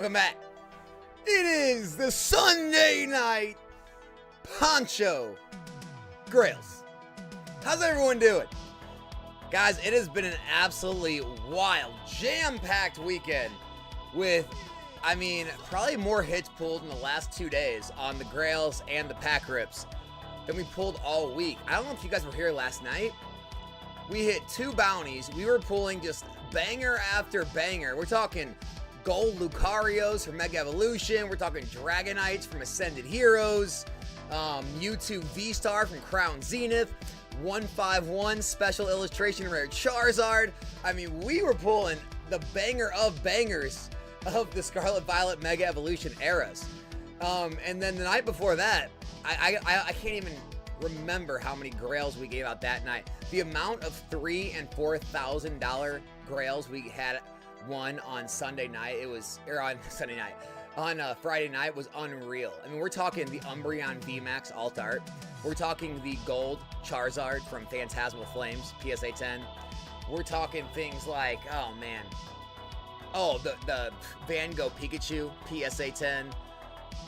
Welcome back. It is the Sunday night Poncho Grails. How's everyone doing? Guys, it has been an absolutely wild, jam-packed weekend with, probably more hits pulled in the last 2 days on the Grails and the pack rips than we pulled all week. I don't know if you guys were here last night. We hit 2 bounties. We were pulling just banger after banger. We're talking gold Lucarios from Mega Evolution. We're talking Dragonites from Ascended Heroes. Mewtwo V-Star from Crown Zenith. 151 special illustration rare Charizard. We were pulling the banger of bangers of the Scarlet Violet Mega Evolution eras. And then the night before that, I can't even remember how many Grails we gave out that night. The amount of $3,000 and $4,000 Grails we had won on Sunday night, on Friday night was unreal. We're talking the Umbreon VMAX Alt Art. We're talking the gold Charizard from Fantasmal Flames, PSA 10. We're talking things like, the Van Gogh Pikachu, PSA 10.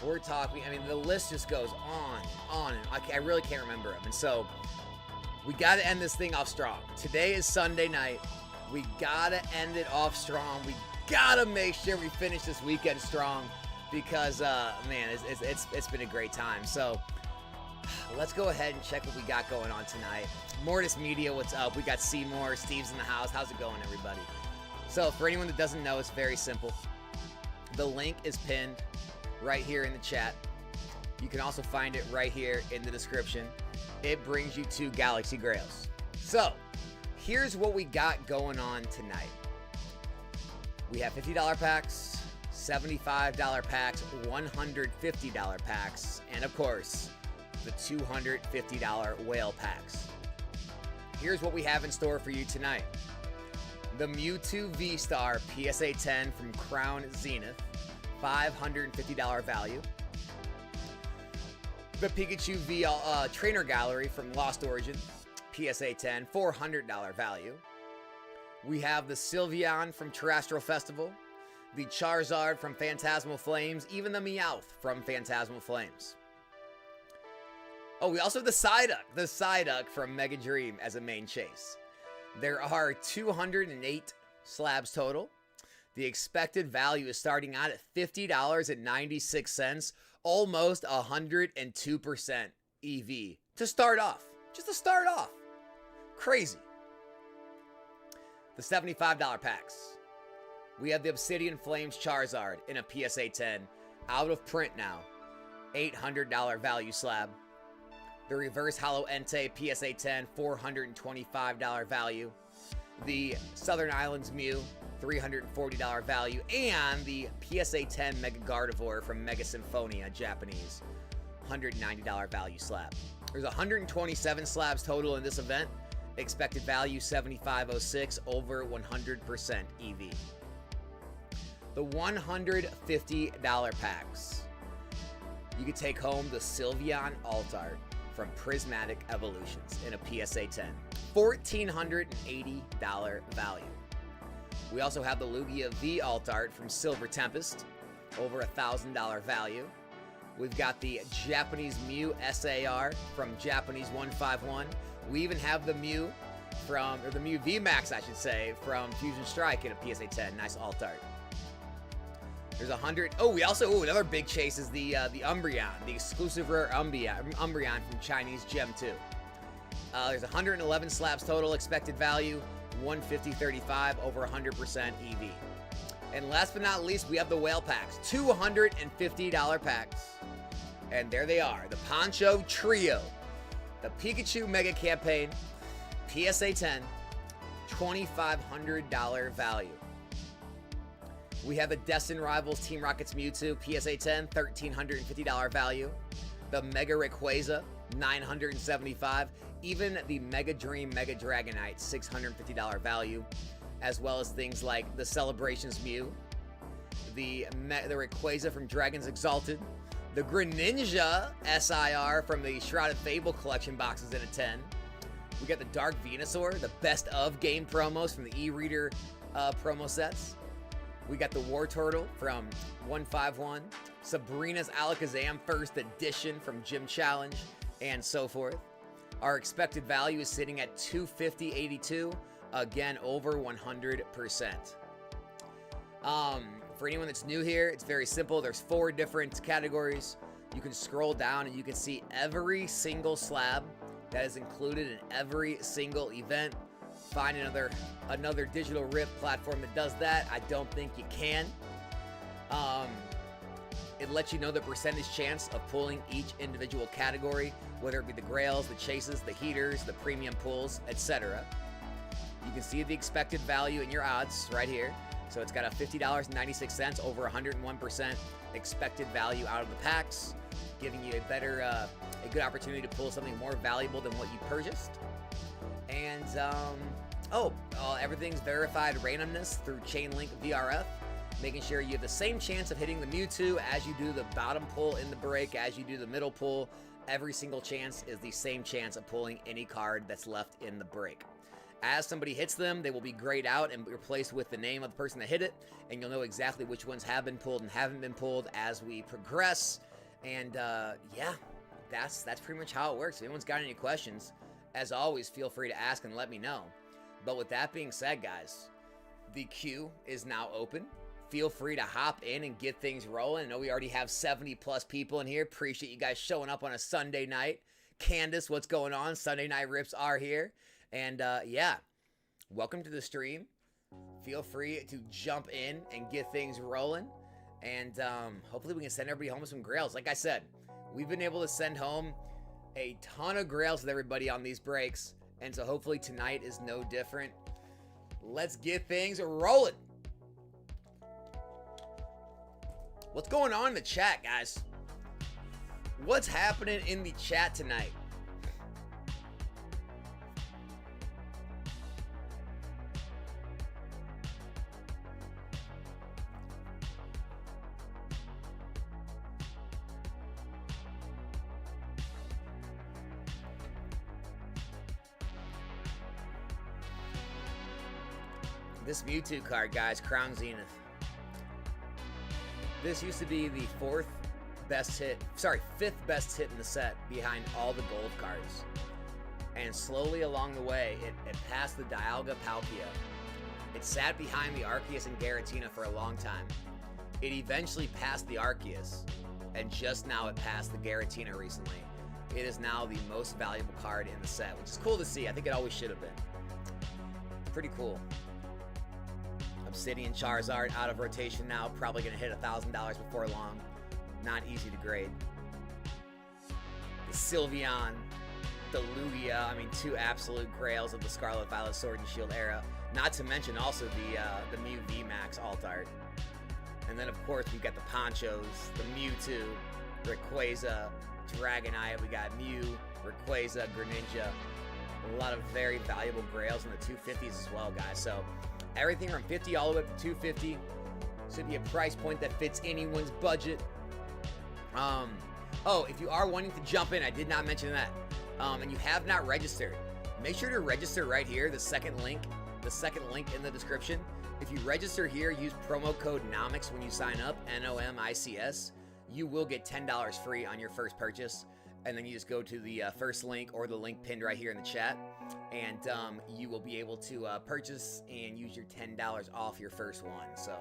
We're talking, the list just goes on, and I really can't remember them. And so, we got to end this thing off strong. Today is Sunday night. We got to end it off strong. We got to make sure we finish this weekend strong because, it's been a great time. So, let's go ahead and check what we got going on tonight. Mortis Media, what's up? We got Seymour, Steve's in the house. How's it going, everybody? So, for anyone that doesn't know, it's very simple. The link is pinned right here in the chat. You can also find it right here in the description. It brings you to Galaxy Grails. So, here's what we got going on tonight. We have $50 packs, $75 packs, $150 packs, and of course, the $250 whale packs. Here's what we have in store for you tonight. The Mewtwo V-Star PSA 10 from Crown Zenith, $550 value. The Pikachu V Trainer Gallery from Lost Origin, PSA 10, $400 value. We have the Sylveon from Terrestrial Festival, the Charizard from Fantasmal Flames, even the Meowth from Phantasmal Flames. Oh, we also have the Psyduck from Mega Dream as a main chase. There are 208 slabs total. The expected value is starting out at $50.96, almost 102% EV to start off. Just to start off. Crazy. The $75 packs. We have the Obsidian Flames Charizard in a PSA 10, out of print now, $800 value slab. The Reverse Hollow Entei PSA 10, $425 value. The Southern Islands Mew, $340 value. And the PSA 10 Mega Gardevoir from Mega Symphonia, Japanese, $190 value slab. There's 127 slabs total in this event. Expected value, $75.06, over 100% EV. The $150 packs. You could take home the Sylveon Alt Art from Prismatic Evolutions in a PSA 10. $1,480 value. We also have the Lugia V Alt Art from Silver Tempest, over $1,000 value. We've got the Japanese Mew SAR from Japanese 151. We even have the Mew the Mew VMAX, I should say, from Fusion Strike in a PSA 10. Nice alt art. There's 100. Oh, we also, another big chase is the Umbreon, the exclusive rare Umbreon from Chinese Gem 2. There's 111 slabs total, expected value, $150.35, over 100% EV. And last but not least, we have the whale packs, $250 packs. And there they are, the Poncho Trio, the Pikachu Mega Campaign, PSA 10, $2,500 value. We have the Destin Rivals Team Rocket's Mewtwo, PSA 10, $1,350 value. The Mega Rayquaza, $975. Even the Mega Dream Mega Dragonite, $650 value. As well as things like the Celebrations Mew, the Rayquaza from Dragons Exalted, the Greninja SIR from the Shrouded Fable collection boxes in a 10. We got the Dark Venusaur, the best of game promos from the e-reader promo sets. We got the War Turtle from 151, Sabrina's Alakazam First Edition from Gym Challenge, and so forth. Our expected value is sitting at 250.82, again over 100%. For anyone that's new here, it's very simple. There's 4 different categories. You can scroll down and you can see every single slab that is included in every single event. Find another digital RIP platform that does that. I don't think you can. It lets you know the percentage chance of pulling each individual category, whether it be the grails, the chases, the heaters, the premium pulls, etc. You can see the expected value in your odds right here. So it's got a $50.96, over 101% expected value out of the packs, giving you a good opportunity to pull something more valuable than what you purchased. And everything's verified randomness through Chainlink VRF, making sure you have the same chance of hitting the Mewtwo as you do the bottom pull in the break, as you do the middle pull. Every single chance is the same chance of pulling any card that's left in the break. As somebody hits them, they will be grayed out and replaced with the name of the person that hit it, and you'll know exactly which ones have been pulled and haven't been pulled as we progress. And yeah, that's pretty much how it works. If anyone's got any questions, as always, feel free to ask and let me know. But with that being said, guys, the queue is now open. Feel free to hop in and get things rolling. I know we already have 70 plus people in here. Appreciate you guys showing up on a Sunday night. Candace, what's going on? Sunday night rips are here. And yeah, welcome to the stream. Feel free to jump in and get things rolling. And hopefully we can send everybody home with some grails. Like I said, we've been able to send home a ton of grails with everybody on these breaks. And so hopefully tonight is no different. Let's get things rolling. What's going on in the chat, guys? What's happening in the chat tonight? This Mewtwo card, guys, Crown Zenith. This used to be the fifth best hit in the set behind all the gold cards. And slowly along the way, it passed the Dialga Palkia. It sat behind the Arceus and Giratina for a long time. It eventually passed the Arceus, and just now it passed the Giratina recently. It is now the most valuable card in the set, which is cool to see. I think it always should have been. Pretty cool. Obsidian Charizard out of rotation now, probably going to hit $1,000 before long. Not easy to grade. The Sylveon, the Lugia, I mean, 2 absolute grails of the Scarlet Violet Sword and Shield era. Not to mention also the Mew VMAX alt art. And then of course we've got the Ponchos, the Mewtwo, Rayquaza, Dragonite. We got Mew, Rayquaza, Greninja. A lot of very valuable grails in the 250s as well, guys. So everything from 50 all the way up to 250 should be a price point that fits anyone's budget. Oh, if you are wanting to jump in, I did not mention that, and you have not registered, make sure to register right here, the second link in the description. If you register here, use promo code NOMICS when you sign up, NOMICS, you will get $10 free on your first purchase. And then you just go to the first link or the link pinned right here in the chat, and you will be able to purchase and use your $10 off your first one. So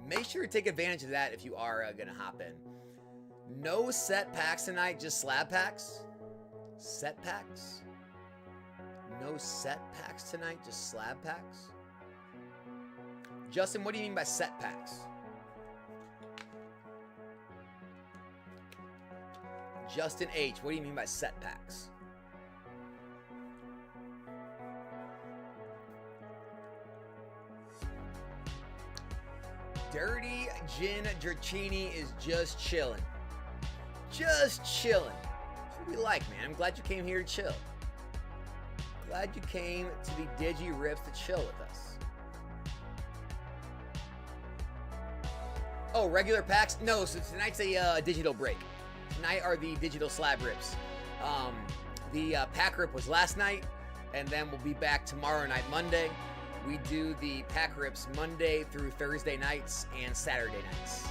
make sure to take advantage of that if you are going to hop in. No set packs tonight, just slab packs. Set packs? No set packs tonight, just slab packs? Justin, what do you mean by set packs? Justin H, what do you mean by set packs? Dirty Gin Dratini is just chilling. Just chilling. That's what we like, man. I'm glad you came here to chill. Glad you came to the Digi Rips to chill with us. Oh, regular packs? No, so tonight's a digital break. Tonight are the digital slab rips. The pack rip was last night, and then we'll be back tomorrow night, Monday. We do the pack rips Monday through Thursday nights and Saturday nights.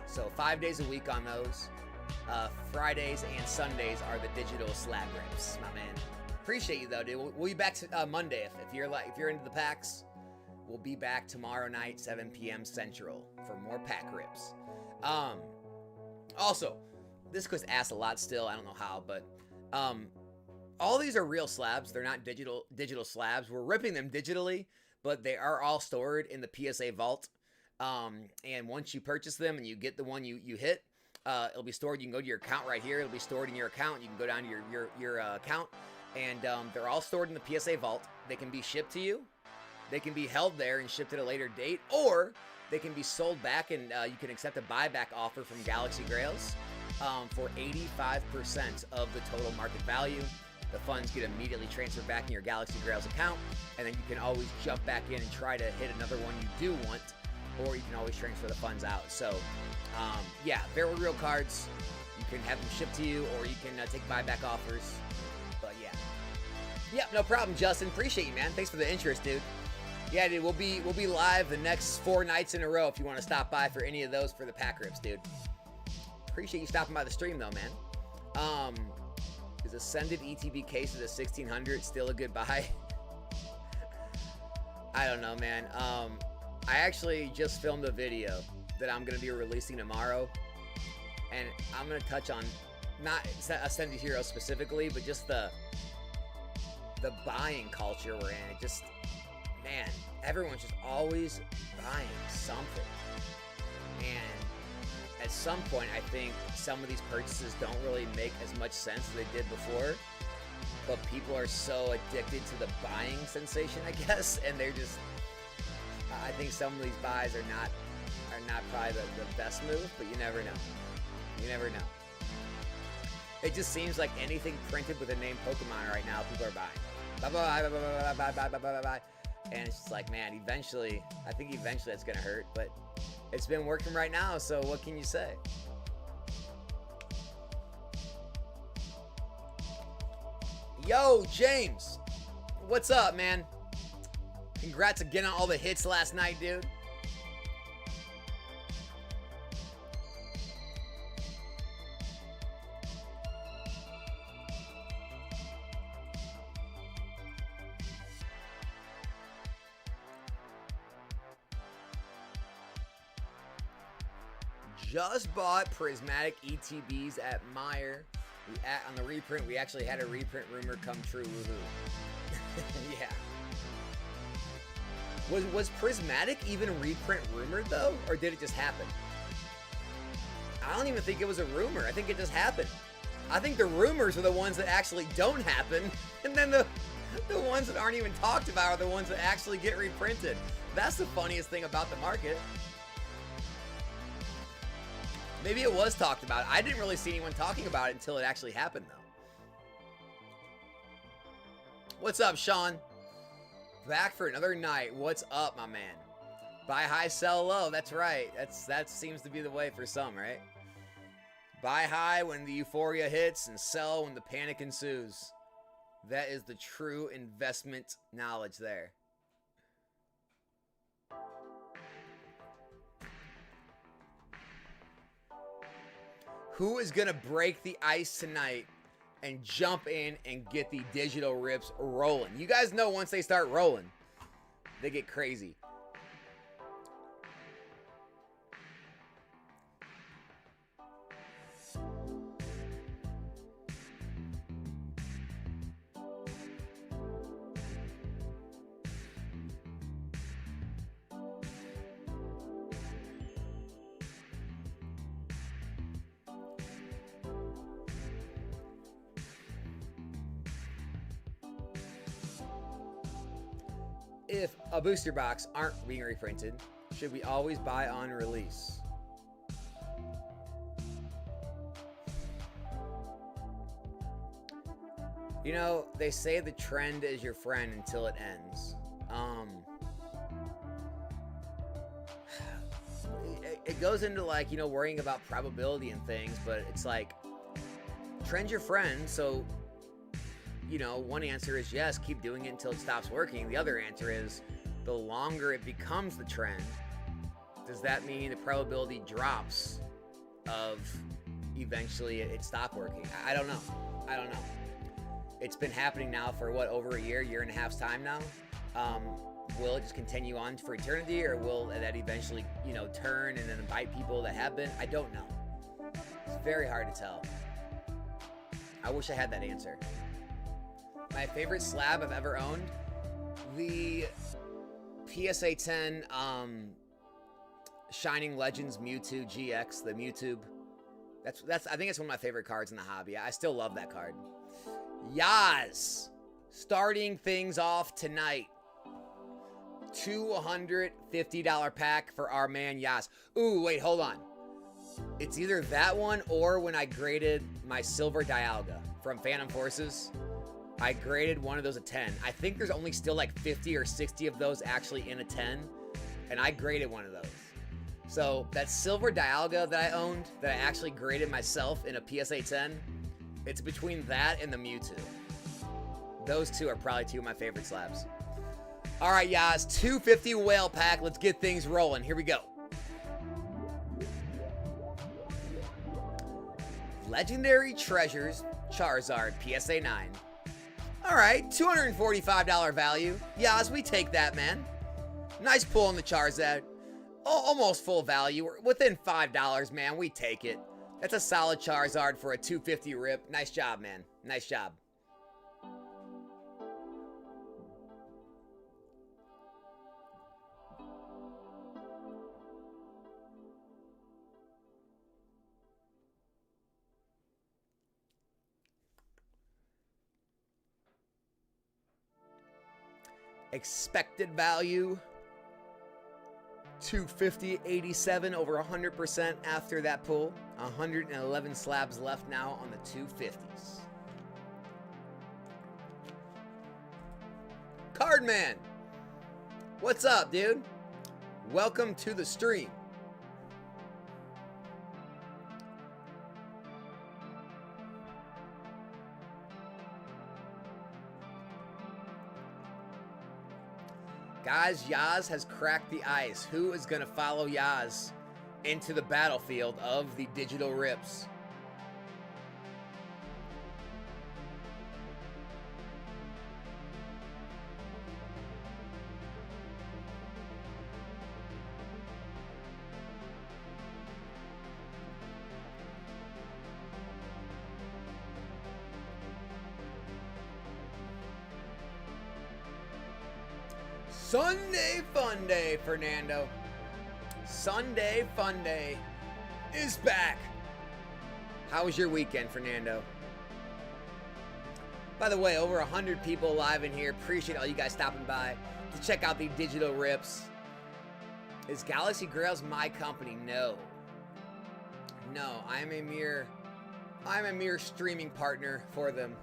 So 5 days a week on those. Fridays and Sundays are the digital slab rips, my man. Appreciate you though, dude. We'll be back to, Monday if you're into the packs. We'll be back tomorrow night, 7 p.m. Central, for more pack rips. Also, this gets asked a lot still. I don't know how, but all these are real slabs. They're not digital slabs. We're ripping them digitally, but they are all stored in the PSA vault. And once you purchase them and you get the one you hit, it'll be stored. You can go to your account right here. It'll be stored in your account. You can go down to your account, and they're all stored in the PSA vault. They can be shipped to you. They can be held there and shipped at a later date, or they can be sold back, and you can accept a buyback offer from Galaxy Grails for 85% of the total market value. The funds get immediately transferred back in your Galaxy Grails account, and then you can always jump back in and try to hit another one you do want, or you can always transfer the funds out. So, yeah, very real cards. You can have them shipped to you, or you can take buyback offers. But yeah. Yep, no problem, Justin. Appreciate you, man. Thanks for the interest, dude. Yeah, dude, we'll be live the next 4 nights in a row if you want to stop by for any of those for the pack rips, dude. Appreciate you stopping by the stream, though, man. Is Ascended ETB case of the 1600 still a good buy? I don't know, man. I actually just filmed a video that I'm going to be releasing tomorrow, and I'm going to touch on not Ascended Heroes specifically, but just the buying culture we're in. It just, man, everyone's just always buying something. And at some point, I think some of these purchases don't really make as much sense as they did before. But people are so addicted to the buying sensation, I guess, and they're just, I think some of these buys are not probably the best move, but you never know. You never know. It just seems like anything printed with the name Pokemon right now, people are buying. Bye bye bye bye bye bye bye bye bye. And it's just like, man, eventually, I think eventually that's gonna hurt, but it's been working right now, so what can you say? Yo, James, what's up, man? Congrats again on all the hits last night, dude. Just bought prismatic ETBs at Meyer. On the reprint, we actually had a reprint rumor come true. Woohoo! Yeah. Was prismatic even reprint rumored though, or did it just happen? I don't even think it was a rumor. I think it just happened. I think the rumors are the ones that actually don't happen, and then the ones that aren't even talked about are the ones that actually get reprinted. That's the funniest thing about the market. Maybe it was talked about. I didn't really see anyone talking about it until it actually happened, though. What's up, Sean? Back for another night. What's up, my man? Buy high, sell low. That's right. That seems to be the way for some, right? Buy high when the euphoria hits and sell when the panic ensues. That is the true investment knowledge there. Who is going to break the ice tonight and jump in and get the digital rips rolling? You guys know once they start rolling, they get crazy. If a booster box aren't being reprinted, should we always buy on release? You know, they say the trend is your friend until it ends. It goes into like, you know, worrying about probability and things, but it's like, trend's your friend, so you know, one answer is yes, keep doing it until it stops working. The other answer is the longer it becomes the trend, does that mean the probability drops of eventually it stop working? I don't know. I don't know. It's been happening now for what, over a year and a half's time now. Will it just continue on for eternity, or will that eventually, you know, turn and then bite people that have been? I don't know. It's very hard to tell. I wish I had that answer. My favorite slab I've ever owned, the PSA 10 Shining Legends Mewtwo GX, the Mewtwo. That's I think it's one of my favorite cards in the hobby. I still love that card. Yaz, starting things off tonight. $250 pack for our man Yaz. Ooh, wait, hold on. It's either that one or when I graded my Silver Dialga from Phantom Forces. I graded one of those a 10. I think there's only still like 50 or 60 of those actually in a 10, and I graded one of those. So that Silver Dialga that I owned, that I actually graded myself in a PSA 10, it's between that and the Mewtwo. Those two are probably two of my favorite slabs. All right, Yaz, 250 whale pack. Let's get things rolling. Here we go. Legendary Treasures Charizard PSA 9. All right, $245 value. Yaz, we take that, man. Nice pull on the Charizard. Almost full value. We're within $5, man. We take it. That's a solid Charizard for a 250 rip. Nice job, man. Nice job. Expected value 250.87, over 100% after that pull. 111 slabs left now on the 250s. Cardman, what's up, dude? Welcome to the stream. Guys, Yaz has cracked the ice. Who is going to follow Yaz into the battlefield of the digital rips? Sunday Fun Day, Fernando. Sunday Fun Day is back. How was your weekend, Fernando? By the way, over 100 people live in here. Appreciate all you guys stopping by to check out the digital rips. Is Galaxy Grails my company? No. No, I'm a mere streaming partner for them.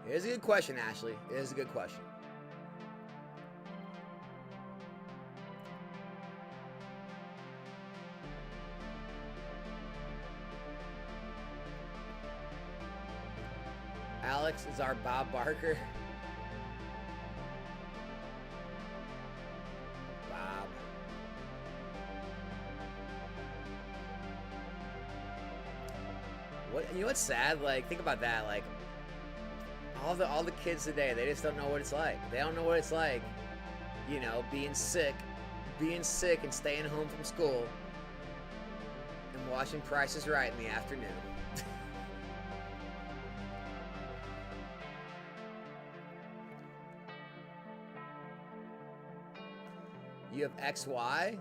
It is a good question, Ashley. It is a good question. Alex is our Bob Barker. Bob. What, you know what's sad? Like, think about that. Like, all the kids today, they just don't know what it's like. They don't know what it's like, you know, being sick and staying home from school and watching Price is Right in the afternoon. You have XY?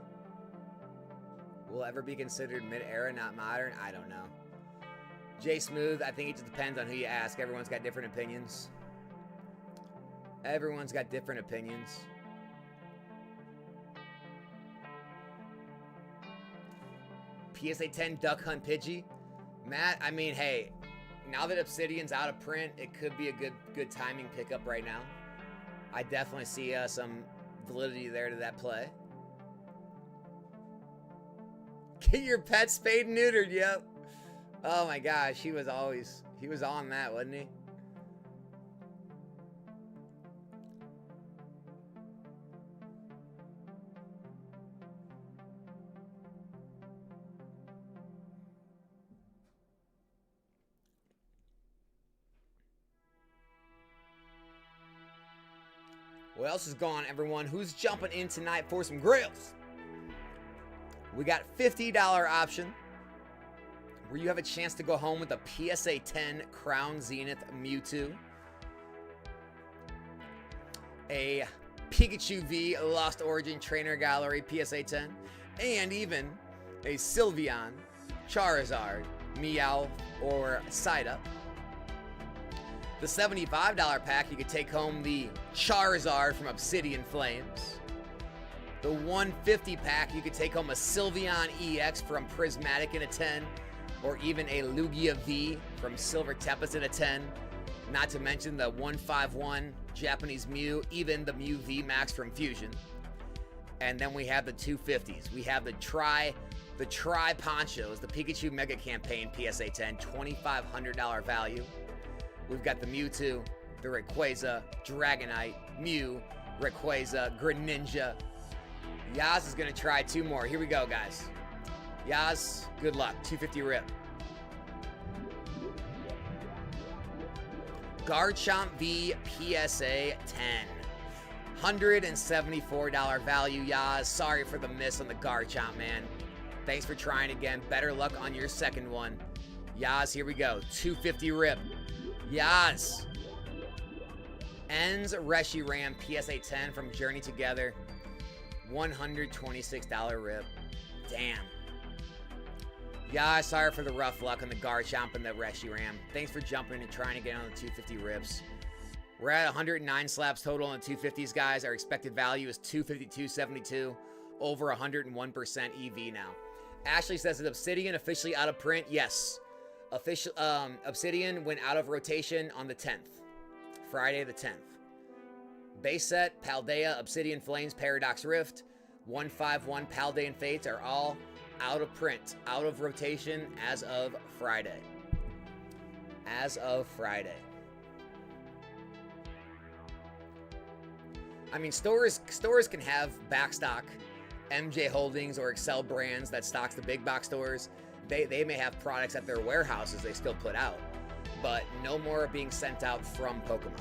Will ever be considered mid-era, not modern? I don't know. Jay Smooth, I think it just depends on who you ask. Everyone's got different opinions. Everyone's got different opinions. PSA 10 Duck Hunt Pidgey. Matt, I mean, hey, now that Obsidian's out of print, it could be a good timing pickup right now. I definitely see some validity there to that play. Get your pet spayed and neutered, yep. Oh my gosh, he was on that, wasn't he? What else is going on, everyone? Who's jumping in tonight for some GRAILS? We got $50 option where you have a chance to go home with a PSA 10 Crown Zenith Mewtwo, a Pikachu V Lost Origin Trainer Gallery PSA 10, and even a Sylveon, Charizard, Meowth, or Psyduck. The $75 pack, you could take home the Charizard from Obsidian Flames. The $150 pack, you could take home a Sylveon EX from Prismatic in a 10, or even a Lugia V from Silver Tempest in a 10. Not to mention the 151 Japanese Mew, even the Mew V Max from Fusion. And then we have the 250s. We have the Tri Ponchos, the Pikachu Mega Campaign PSA 10, $2,500 value. We've got the Mewtwo, the Rayquaza, Dragonite, Mew, Rayquaza, Greninja. Yaz is going to try two more. Here we go, guys. Yaz, good luck. 250 rip. Garchomp V PSA 10. $174 value, Yaz. Sorry for the miss on the Garchomp, man. Thanks for trying again. Better luck on your second one. Yaz, here we go. 250 rip. Yaz. Ends Reshiram PSA 10 from Journey Together. $126 rip. Damn. Yeah, sorry for the rough luck on the Garchomp and the Reshiram. Thanks for jumping and trying to get on the 250 rips. We're at 109 slaps total on the 250s, guys. Our expected value is 252.72, over 101% EV now. Ashley says that Obsidian officially out of print. Yes. Obsidian went out of rotation on the 10th. Friday the 10th. Base set, Paldea, Obsidian Flames, Paradox Rift, 151 Paldean Fates are all out of print, out of rotation as of Friday. As of Friday. I mean, stores can have backstock MJ Holdings or Excel Brands that stocks the big box stores. They may have products at their warehouses they still put out, but no more are being sent out from Pokemon.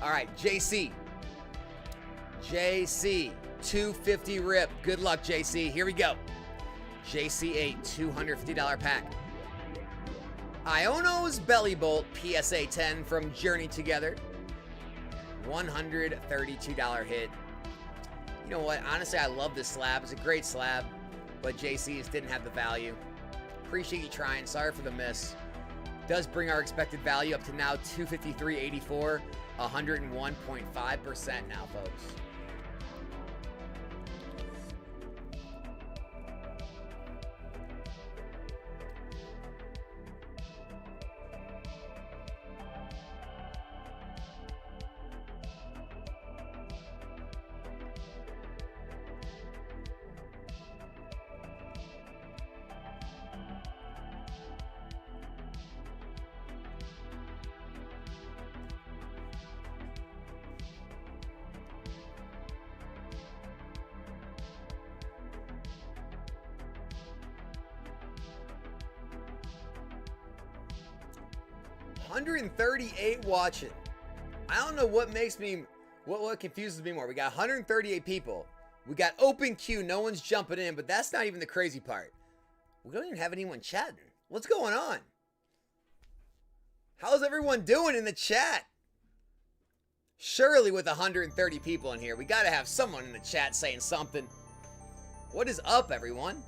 All right, JC. JC, 250 rip. Good luck, JC. Here we go. JC8, $250 pack. Iono's Belly Bolt PSA 10 from Journey Together. $132 hit. You know what? Honestly, I love this slab. It's a great slab, but JC's didn't have the value. Appreciate you trying. Sorry for the miss. Does bring our expected value up to now 253.84, 101.5% now, folks. $138 watching. I don't know what makes me, what confuses me more. We got 138 people. We got open queue. No one's jumping in, but that's not even the crazy part. We don't even have anyone chatting. What's going on? How's everyone doing in the chat? Surely with 130 people in here, we got to have someone in the chat saying something. What is up, everyone?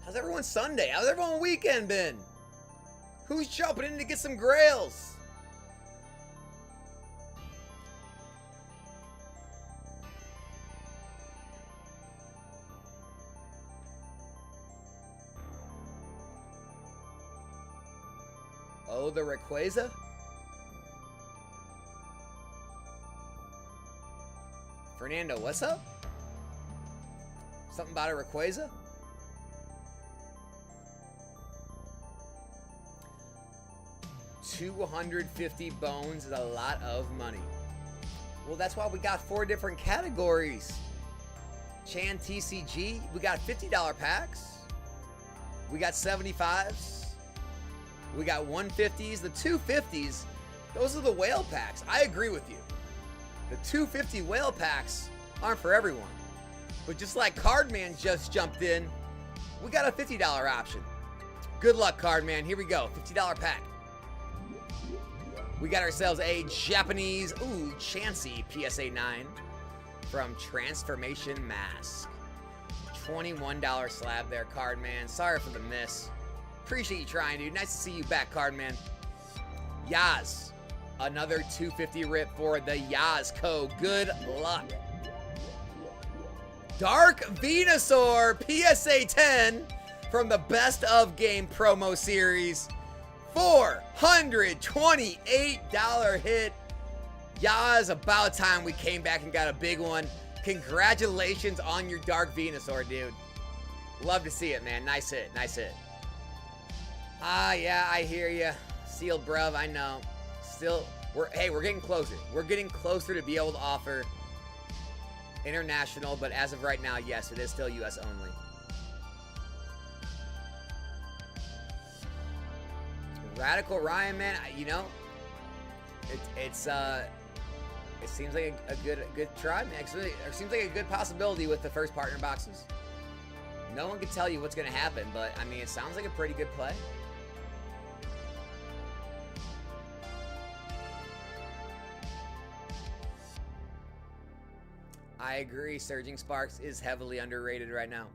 How's everyone's Sunday? How's everyone's weekend been? Who's jumping in to get some GRAILS? Oh, the Rayquaza? Fernando, what's up? Something about a Rayquaza? $250 bones is a lot of money. Well, that's why we got 4 different categories. Chan TCG, we got $50 packs. We got 75s. We got 150s. The 250s, those are the whale packs. I agree with you. The 250 whale packs aren't for everyone. But just like Cardman just jumped in, we got a $50 option. Good luck, Cardman. Here we go. $50 pack. We got ourselves a Japanese, Chansey PSA 9 from Transformation Mask. $21 slab there, Cardman. Sorry for the miss. Appreciate you trying, dude. Nice to see you back, Cardman. Yaz. Another 250 rip for the Yazco. Good luck. Dark Venusaur PSA 10 from the Best of Game promo series. $428 hit. Yaz, about time we came back and got a big one. Congratulations on your Dark Venusaur, dude. Love to see it, man. Nice hit. Nice hit. Yeah, I hear you. Sealed bruv, I know. Still, we're getting closer. We're getting closer to be able to offer international, but as of right now, yes, it is still US only. Radical Ryan, man, you know, it seems like a good try, man. It seems like a good possibility with the first partner boxes. No one can tell you what's going to happen, but I mean, it sounds like a pretty good play. I agree. Surging Sparks is heavily underrated right now.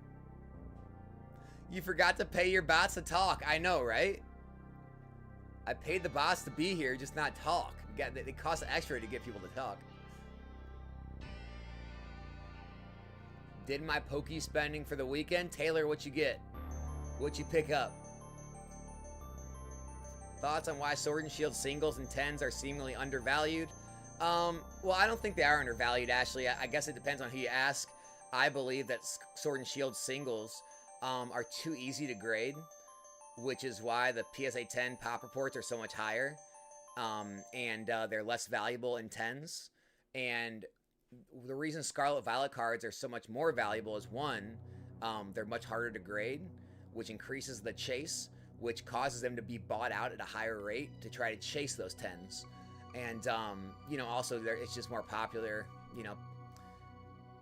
You forgot to pay your bots to talk. I know, right? I paid the bots to be here, just not talk. It costs extra to get people to talk. Did my pokey spending for the weekend? Taylor, what you get? What you pick up? Thoughts on why Sword and Shield singles and 10s are seemingly undervalued? Well, I don't think they are undervalued, Ashley. I guess it depends on who you ask. I believe that Sword and Shield singles are too easy to grade, which is why the PSA 10 pop reports are so much higher, and they're less valuable in 10s. And the reason Scarlet Violet cards are so much more valuable is, one, they're much harder to grade, which increases the chase, which causes them to be bought out at a higher rate to try to chase those 10s. And, you know, also it's just more popular, you know.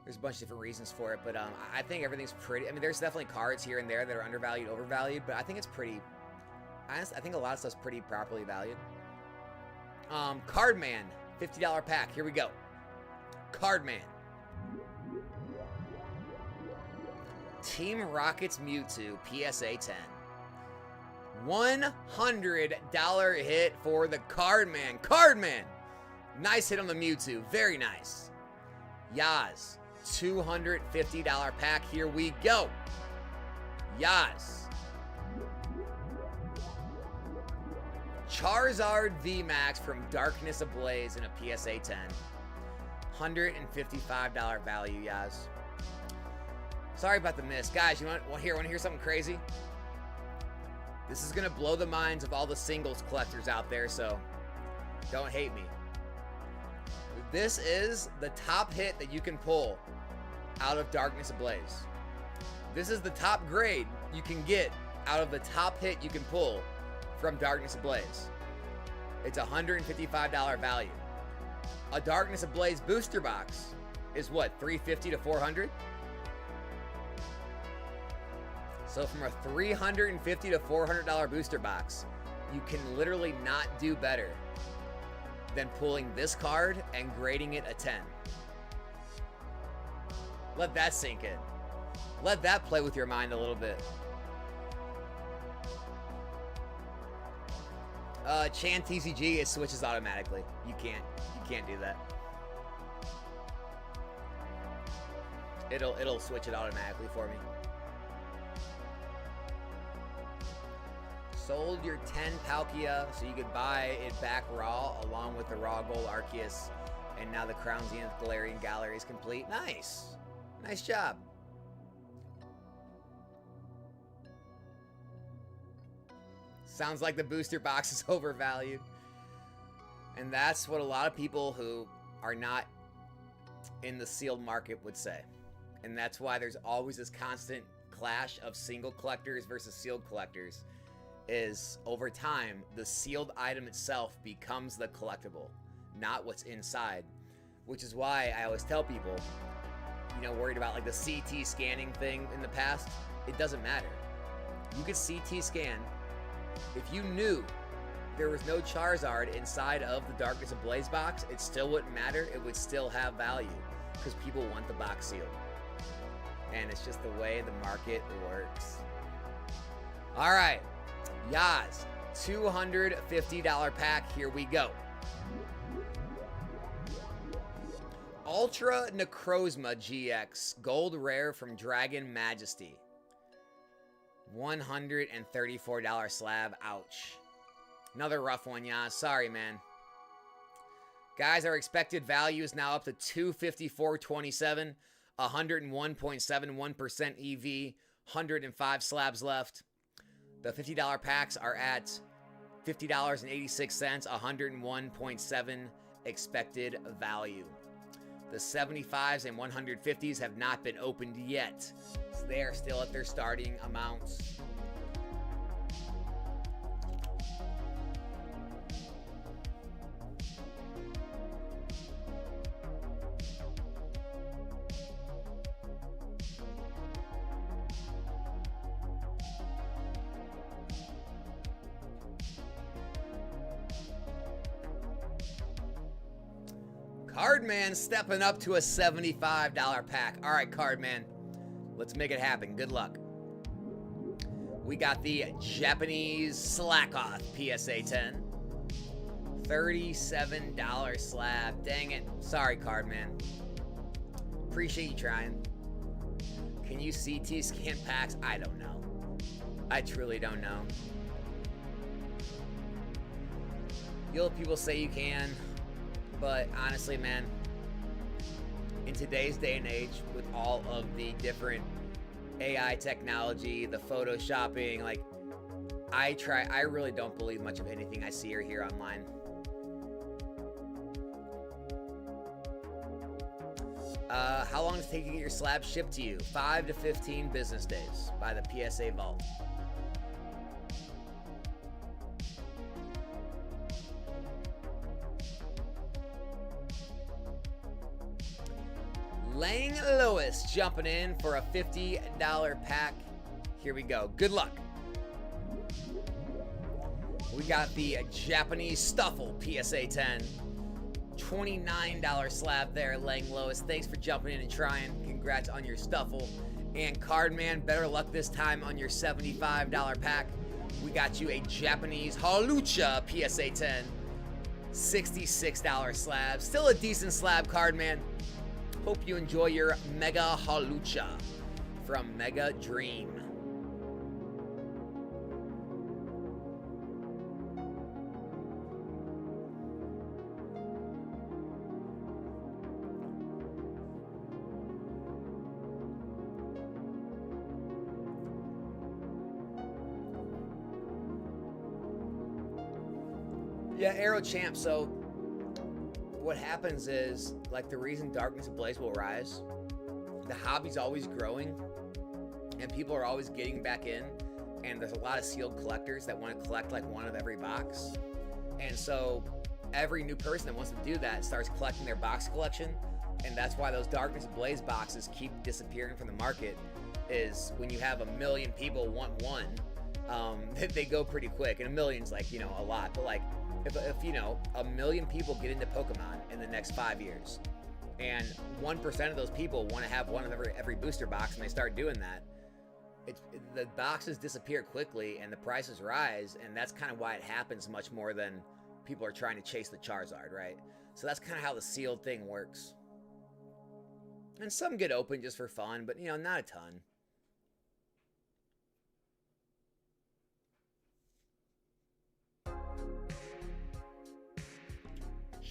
There's a bunch of different reasons for it, but I think everything's pretty. I mean, there's definitely cards here and there that are undervalued, overvalued, but I think it's pretty. Honestly, I think a lot of stuff's pretty properly valued. Cardman, $50 pack. Here we go. Cardman. Team Rocket's Mewtwo, PSA 10. $100 hit for the Cardman. Cardman! Nice hit on the Mewtwo. Very nice. Yaz. $250 pack. Here we go. Yaz. Charizard VMAX from Darkness Ablaze in a PSA 10. $155 value, Yaz. Sorry about the miss. Guys, you want to hear something crazy? This is going to blow the minds of all the singles collectors out there, so don't hate me. This is the top hit that you can pull out of Darkness Ablaze. This is the top grade you can get out of the top hit you can pull from Darkness Ablaze. It's $155 value. A Darkness Ablaze booster box is what, $350 to $400? So from a $350 to $400 booster box, you can literally not do better than pulling this card and grading it a 10. Let that sink in. Let that play with your mind a little bit. Chan TCG, it switches automatically. You can't do that. It'll switch it automatically for me. Sold your 10 Palkia so you could buy it back raw along with the raw gold Arceus. And now the Crown Zenith Galarian Gallery is complete. Nice. Nice job. Sounds like the booster box is overvalued. And that's what a lot of people who are not in the sealed market would say. And that's why there's always this constant clash of single collectors versus sealed collectors. Is over time, the sealed item itself becomes the collectible, not what's inside. Which is why I always tell people, you know, worried about like the CT scanning thing in the past, it doesn't matter. You could CT scan. If you knew there was no Charizard inside of the Darkness Ablaze box, it still wouldn't matter. It would still have value because people want the box sealed. And it's just the way the market works. All right. Yaz, $250 pack. Here we go. Ultra Necrozma GX, gold rare from Dragon Majesty. $134 slab. Ouch. Another rough one, Yaz. Sorry, man. Guys, our expected value is now up to $254.27. 101.71% EV. 105 slabs left. The $50 packs are at $50.86, 101.7 expected value. The 75s and 150s have not been opened yet, so they are still at their starting amounts. Cardman stepping up to a $75 pack. All right, Cardman. Let's make it happen. Good luck. We got the Japanese Slackoth PSA 10. $37 slab. Dang it. Sorry, Cardman. Appreciate you trying. Can you CT scan packs? I don't know. I truly don't know. You'll have people say you can. But honestly, man, in today's day and age, with all of the different AI technology, the photoshopping, like, I really don't believe much of anything I see or hear online. How long does it take to get your slab shipped to you? 5 to 15 business days by the PSA Vault. Lang Lewis jumping in for a $50 pack. Here we go. Good luck. We got the Japanese Stuffle PSA 10. $29 slab there, Lang Lewis. Thanks for jumping in and trying. Congrats on your Stuffle. And Cardman, better luck this time on your $75 pack. We got you a Japanese Halucha PSA 10. $66 slab. Still a decent slab, Cardman. Hope you enjoy your Mega Halucha from Mega Dream. Yeah, Aero Champ, so what happens is, like, the reason Darkness Ablaze will rise, the hobby's always growing, and people are always getting back in, and there's a lot of sealed collectors that want to collect, like, one of every box. And so every new person that wants to do that starts collecting their box collection, and that's why those Darkness Ablaze boxes keep disappearing from the market, is when you have 1 million people want one, they go pretty quick. And 1 million's, like, you know, a lot, but, like, if you know, 1 million people get into Pokemon in the next 5 years, and 1% of those people want to have one of every booster box, and they start doing that, the boxes disappear quickly and the prices rise, and that's kind of why it happens much more than people are trying to chase the Charizard, right? So that's kind of how the sealed thing works. And some get open just for fun, but, you know, not a ton.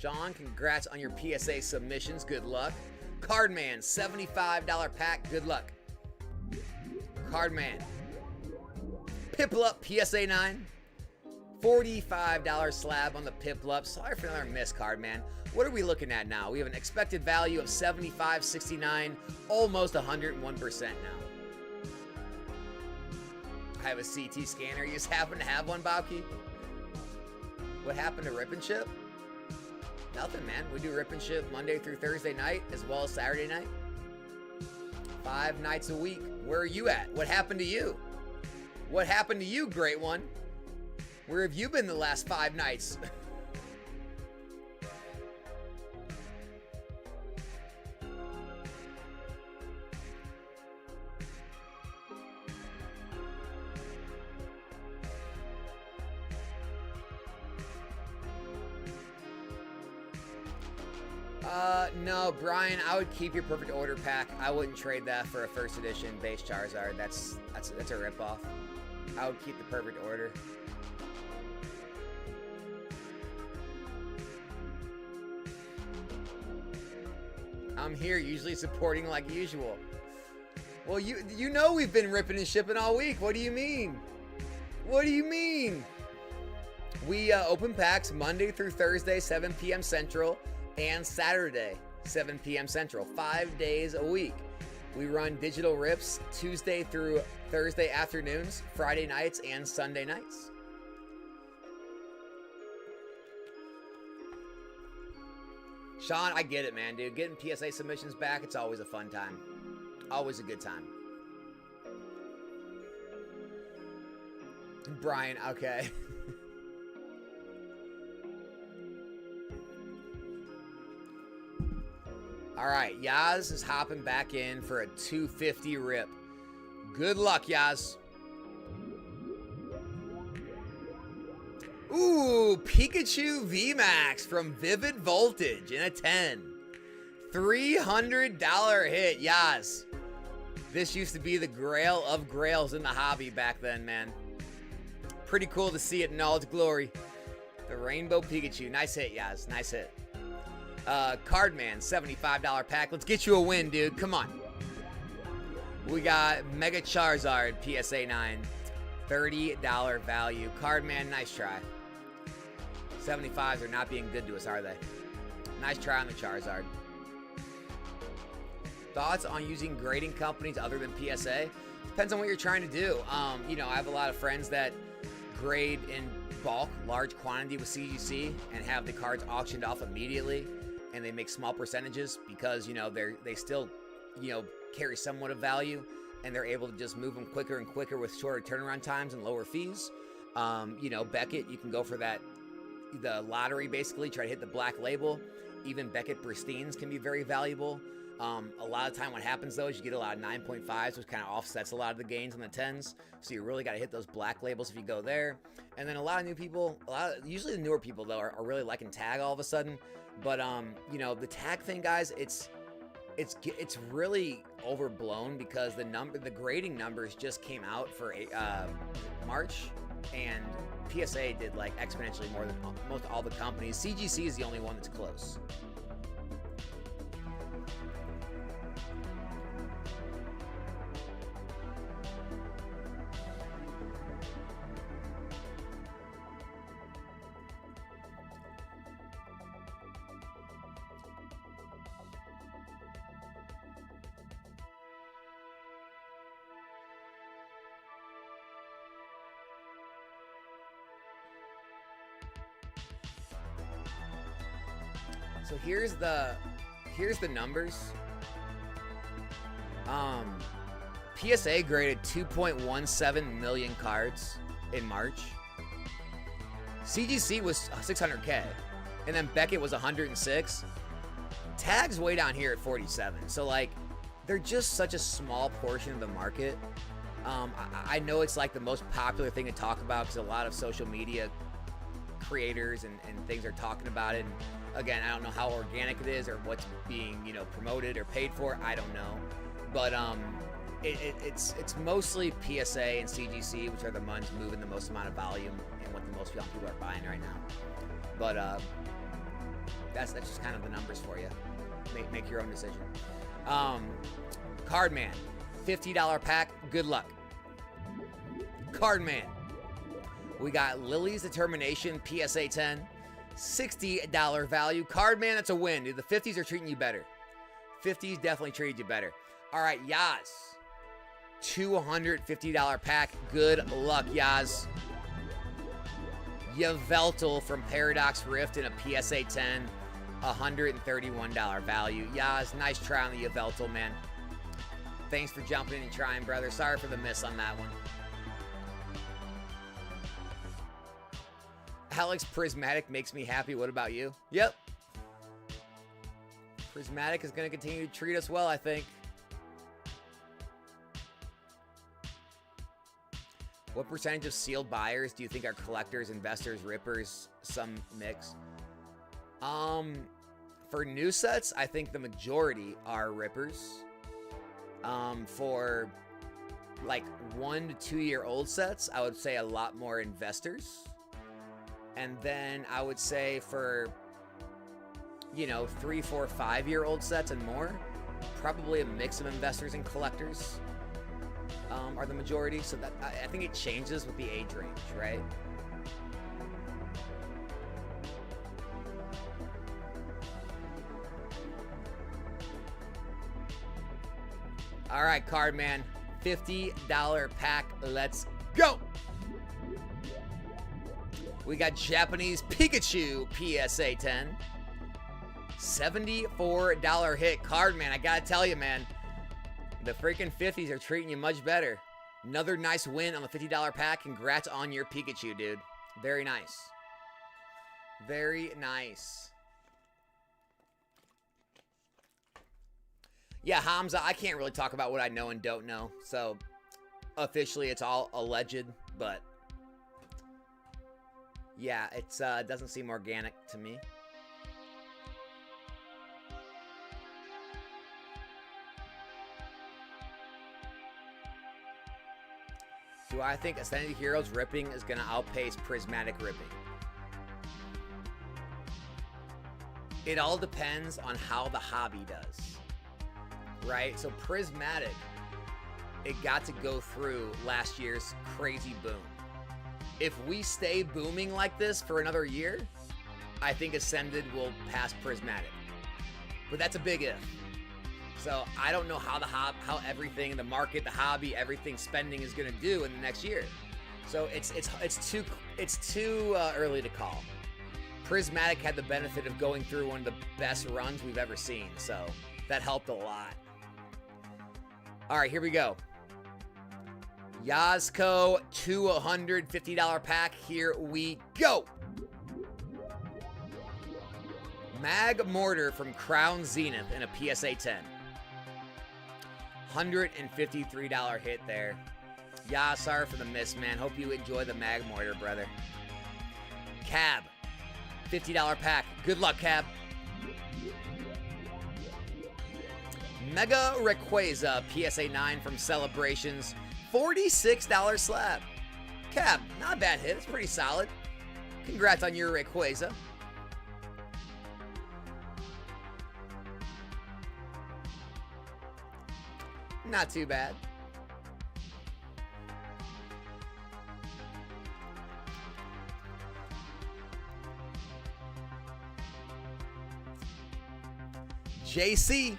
Sean, congrats on your PSA submissions. Good luck. Cardman, $75 pack. Good luck. Cardman. Piplup, PSA 9. $45 slab on the Piplup. Sorry for another miss, Cardman. What are we looking at now? We have an expected value of 75.69, almost 101% now. I have a CT scanner. You just happen to have one, Bobkey? What happened to Rip and Ship? Nothing, man. We do Rip and Ship Monday through Thursday night, as well as Saturday night. 5 nights a week. Where are you at? What happened to you? What happened to you, great one? Where have you been the last 5 nights? No, Brian, I would keep your Perfect Order pack. I wouldn't trade that for a first edition base Charizard. That's a ripoff. I would keep the Perfect Order. I'm here, usually supporting like usual. Well, you know we've been ripping and shipping all week. What do you mean? What do you mean? We open packs Monday through Thursday, 7 p.m. Central, and Saturday, 7 p.m. Central, 5 days a week. We run digital rips Tuesday through Thursday afternoons, Friday nights, and Sunday nights. Sean, I get it, man, dude. Getting PSA submissions back, it's always a fun time. Always a good time. Brian, okay. All right, Yaz is hopping back in for a 250 rip. Good luck, Yaz. Ooh, Pikachu VMAX from Vivid Voltage in a 10. $300 hit, Yaz. This used to be the grail of grails in the hobby back then, man. Pretty cool to see it in all its glory. The Rainbow Pikachu. Nice hit, Yaz. Nice hit. Cardman, $75 pack. Let's get you a win, dude. Come on. We got Mega Charizard, PSA 9. $30 value. Cardman, nice try. 75s are not being good to us, are they? Nice try on the Charizard. Thoughts on using grading companies other than PSA? Depends on what you're trying to do. You know, I have a lot of friends that grade in bulk, large quantity with CGC and have the cards auctioned off immediately, and they make small percentages because, you know, they still, you know, carry somewhat of value, and they're able to just move them quicker and quicker with shorter turnaround times and lower fees. You know, Beckett, you can go for that, the lottery basically, try to hit the black label. Even Beckett Pristines can be very valuable. A lot of time what happens though is you get a lot of 9.5s, which kind of offsets a lot of the gains on the 10s. So you really got to hit those black labels if you go there. And then a lot of new people, usually the newer people though, are really liking tag all of a sudden. But you know, the tag thing, guys, it's really overblown because the grading numbers just came out for March, and PSA did like exponentially more than most all the companies. CGC is the only one that's close. So here's the numbers. PSA graded 2.17 million cards in March. CGC was 600K, and then Beckett was 106. Tag's way down here at 47. So like, they're just such a small portion of the market. I know it's like the most popular thing to talk about because a lot of social media creators and things are talking about it. And again, I don't know how organic it is or what's being, you know, promoted or paid for. I don't know, but it's mostly PSA and CGC, which are the ones moving the most amount of volume and what the most young people are buying right now. But That's just kind of the numbers for you. Make your own decision. Cardman, $50 pack. Good luck. Cardman. We got Lily's Determination, PSA 10. $60 value. Cardman, that's a win, dude. The 50s are treating you better. 50s definitely treated you better. All right, Yaz. $250 pack. Good luck, Yaz. Yveltal from Paradox Rift in a PSA 10. $131 value. Yaz, nice try on the Yveltal, man. Thanks for jumping in and trying, brother. Sorry for the miss on that one. Alex, Prismatic makes me happy. What about you? Yep. Prismatic is going to continue to treat us well, I think. What percentage of sealed buyers do you think are collectors, investors, rippers, some mix? For new sets, I think the majority are rippers. For like 1 to 2 year old sets, I would say a lot more investors. And then I would say for, you know, 3, 4, 5 year old sets and more, probably a mix of investors and collectors are the majority. So that I think it changes with the age range, right? All right, Cardman, $50 pack. Let's go. We got Japanese Pikachu PSA 10. $74 hit. Cardman, I gotta tell you, man, the freaking 50s are treating you much better. Another nice win on the $50 pack. Congrats on your Pikachu, dude. Very nice. Very nice. Yeah, Hamza, I can't really talk about what I know and don't know. So, officially, it's all alleged, but yeah, it doesn't seem organic to me. Do I think Ascended Heroes ripping is going to outpace Prismatic ripping? It all depends on how the hobby does, right? So Prismatic, it got to go through last year's crazy boom. If we stay booming like this for another year, I think Ascended will pass Prismatic. But that's a big if. So I don't know how everything in the market, the hobby, everything spending is going to do in the next year. So it's too early to call. Prismatic had the benefit of going through one of the best runs we've ever seen, so that helped a lot. All right, here we go. Yazco, $250 pack. Here we go. Mag Mortar from Crown Zenith in a PSA 10. $153 hit there. Yeah, sorry for the miss, man. Hope you enjoy the Mag Mortar, brother. Cab, $50 pack. Good luck, Cab. Mega Rayquaza, PSA 9 from Celebrations. $46 slab. Cab, not a bad hit. It's pretty solid. Congrats on your Rayquaza. Not too bad. JC,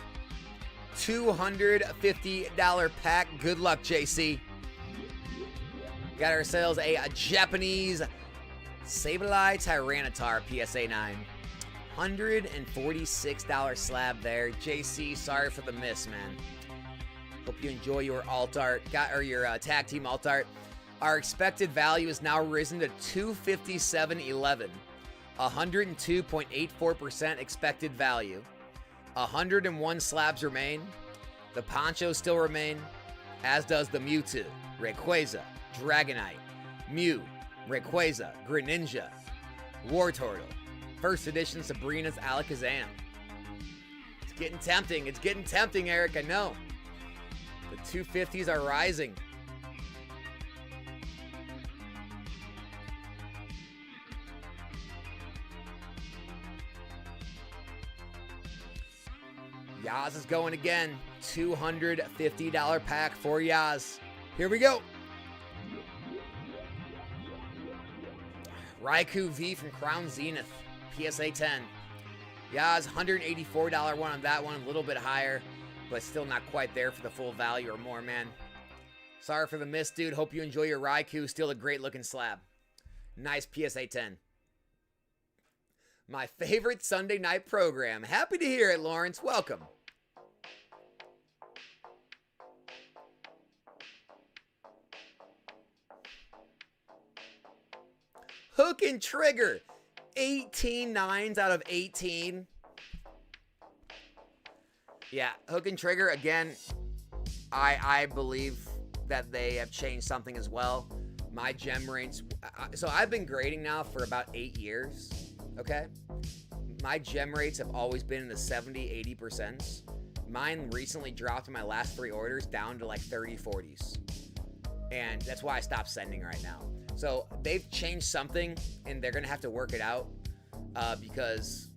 $250 pack. Good luck, JC. Got ourselves a Japanese Sableye Tyranitar PSA 9. $146 slab there. JC, sorry for the miss, man. Hope you enjoy your alt art, your tag team alt art. Our expected value is now risen to $257.11. 102.84% expected value. 101 slabs remain. The Ponchos still remain, as does the Mewtwo, Rayquaza, Dragonite, Mew, Rayquaza, Greninja, Wartortle, first edition Sabrina's Alakazam. It's getting tempting. It's getting tempting, Eric, I know. The 250s are rising. Yaz is going again. $250 pack for Yaz. Here we go. Raikou V from Crown Zenith. PSA 10. Yaz, $184 one on that one. A little bit higher, but still not quite there for the full value or more, man. Sorry for the miss, dude. Hope you enjoy your Raikou. Still a great looking slab. Nice PSA 10. My favorite Sunday night program. Happy to hear it, Lawrence. Welcome. Hook and Trigger. 18 9s out of 18. Yeah, Hook and Trigger, again, I believe that they have changed something as well. My gem rates, so I've been grading now for about 8 years, okay? My gem rates have always been in the 70-80%. Mine recently dropped in my last 3 orders down to like 30-40s. And that's why I stopped sending right now. So they've changed something, and they're gonna have to work it out because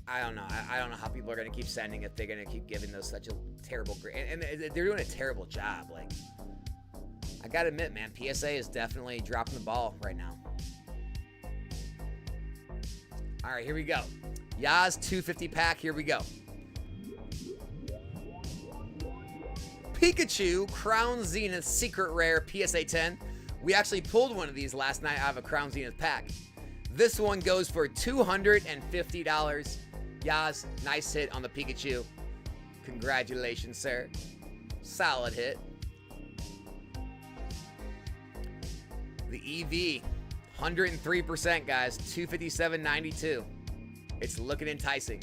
I don't know. I don't know how people are gonna keep sending if they're gonna keep giving those such a terrible grade. And they're doing a terrible job. Like, I gotta admit, man, PSA is definitely dropping the ball right now. All right, here we go. Yaz 250 pack. Here we go. Pikachu Crown Zenith Secret Rare PSA 10. We actually pulled one of these last night out of a Crown Zenith pack. This one goes for $250. Yaz, nice hit on the Pikachu. Congratulations, sir. Solid hit. The EV, 103%, guys. 257.92. It's looking enticing.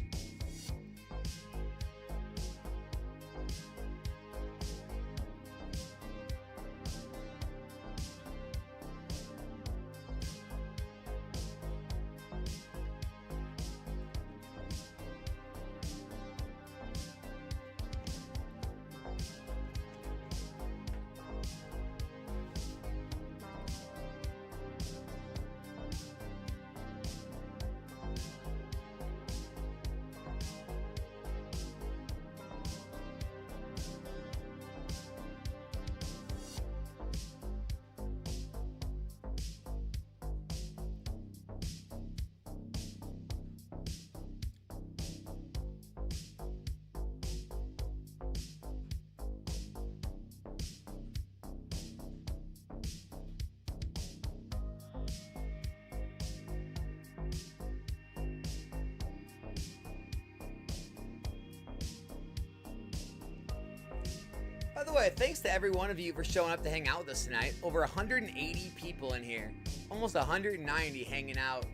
By the way, thanks to every one of you for showing up to hang out with us tonight. Over 180 people in here. Almost 190 hanging out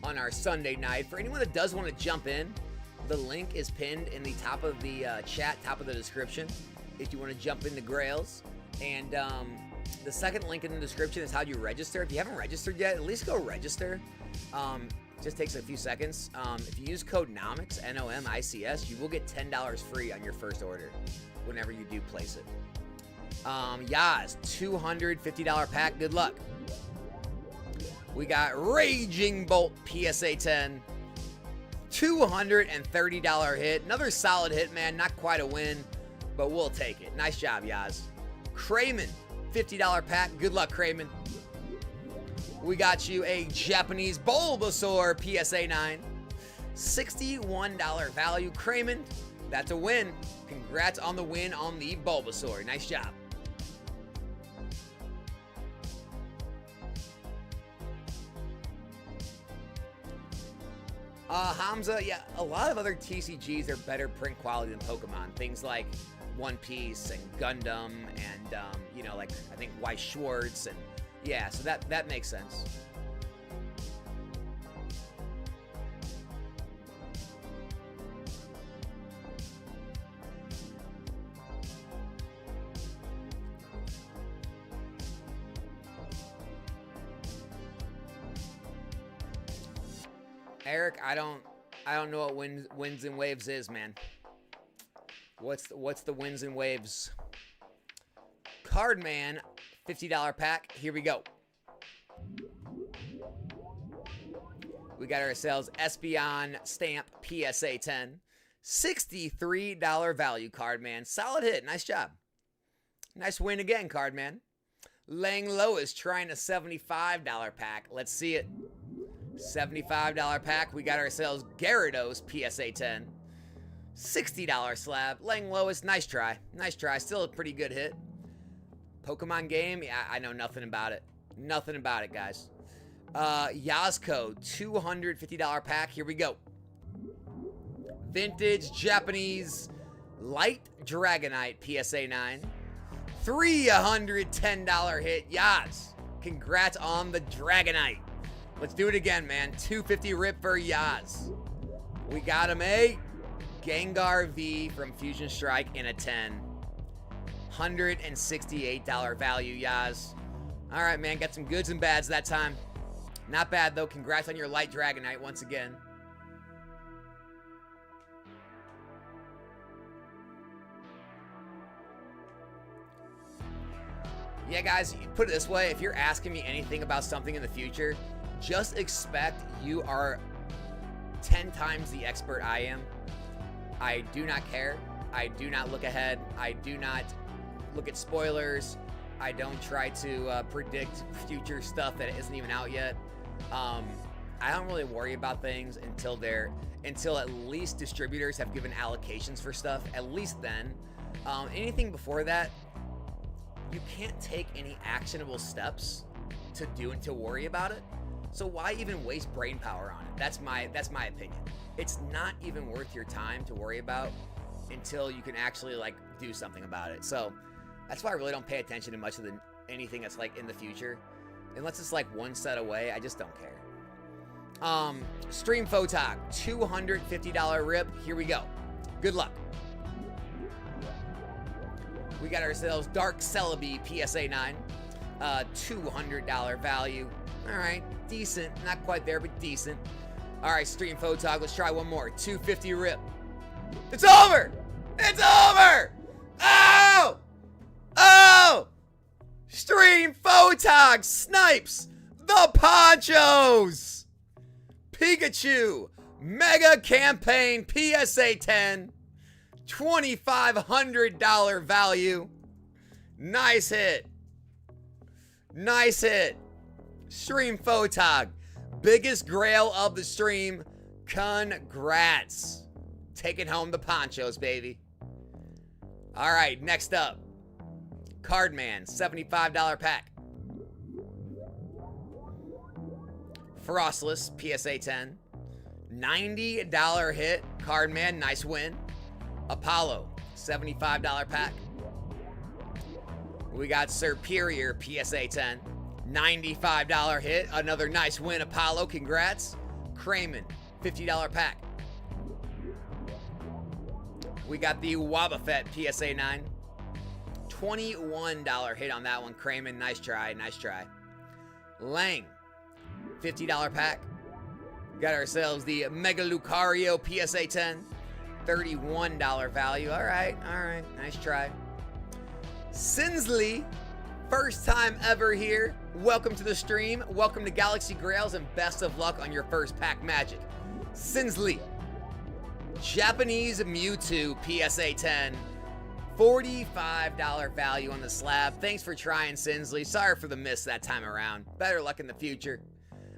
on our Sunday night. For anyone that does want to jump in, the link is pinned in the top of the chat, top of the description, if you want to jump into Grails. And the second link in the description is how you register. If you haven't registered yet, at least go register. Just takes a few seconds. If you use code NOMICS, N-O-M-I-C-S, you will get $10 free on your first order whenever you do place it. Yaz, $250 pack. Good luck. We got Raging Bolt PSA 10. $230 hit. Another solid hit, man. Not quite a win, but we'll take it. Nice job, Yaz. Crayman, $50 pack. Good luck, Crayman. We got you a Japanese Bulbasaur PSA 9. $61 value. Crayman, that's a win. Congrats on the win on the Bulbasaur. Nice job. Hamza, yeah, a lot of other TCGs are better print quality than Pokemon. Things like One Piece and Gundam and, you know, like, I think Weiss Schwartz and, yeah, so that makes sense. Eric, I don't know what wins and waves is, man. What's the wins and waves? Cardman, $50 pack. Here we go. We got ourselves Espeon Stamp PSA 10. $63 value, Cardman. Solid hit. Nice job. Nice win again, Cardman. Laying low is trying a $75 pack. Let's see it. $75 pack. We got ourselves Gyarados PSA 10. $60 slab. Laying lowest. Nice try. Nice try. Still a pretty good hit. Pokemon game? Yeah, I know nothing about it. Nothing about it, guys. Yasuko, $250 pack. Here we go. Vintage Japanese Light Dragonite PSA 9. $310 hit. Yaz. Congrats on the Dragonite. Let's do it again, man. $250 rip for Yaz. We got him a Gengar V from Fusion Strike in a 10. $168 value, Yaz. All right, man. Got some goods and bads that time. Not bad, though. Congrats on your Light Dragonite once again. Yeah, guys, put it this way. If you're asking me anything about something in the future, just expect you are 10 times the expert I am. I do not care. I do not look ahead. I do not look at spoilers. I don't try to predict future stuff that isn't even out yet. I don't really worry about things until at least distributors have given allocations for stuff. At least then. Anything before that, you can't take any actionable steps to do and to worry about it. So why even waste brain power on it? That's my opinion. It's not even worth your time to worry about until you can actually like do something about it. So that's why I really don't pay attention to much of anything that's like in the future. Unless it's like one set away, I just don't care. Stream Photog, $250 rip. Here we go. Good luck. We got ourselves Dark Celebi PSA 9. $200 value. All right, decent. Not quite there, but decent. All right, Stream Photog. Let's try one more. $250 rip. It's over. It's over. Oh! Oh! Stream Photog snipes the Ponchos. Pikachu Mega Campaign PSA 10. $2,500 value. Nice hit. Nice hit. Stream Photog. Biggest grail of the stream. Congrats. Taking home the Ponchos, baby. All right, next up. Cardman, $75 pack. Frostless, PSA 10. $90 hit. Cardman, nice win. Apollo, $75 pack. We got Superior, PSA 10. $95 hit. Another nice win, Apollo. Congrats. Crayman, $50 pack. We got the Wobbuffet, PSA 9. $21 hit on that one, Crayman. Nice try, nice try. Lang, $50 pack. Got ourselves the Mega Lucario PSA 10. $31 value. All right, nice try. Sinsley, first time ever here. Welcome to the stream. Welcome to Galaxy Grails, and best of luck on your first pack magic. Sinsley, Japanese Mewtwo PSA 10. $45 value on the slab. Thanks for trying, Sinsley. Sorry for the miss that time around. Better luck in the future.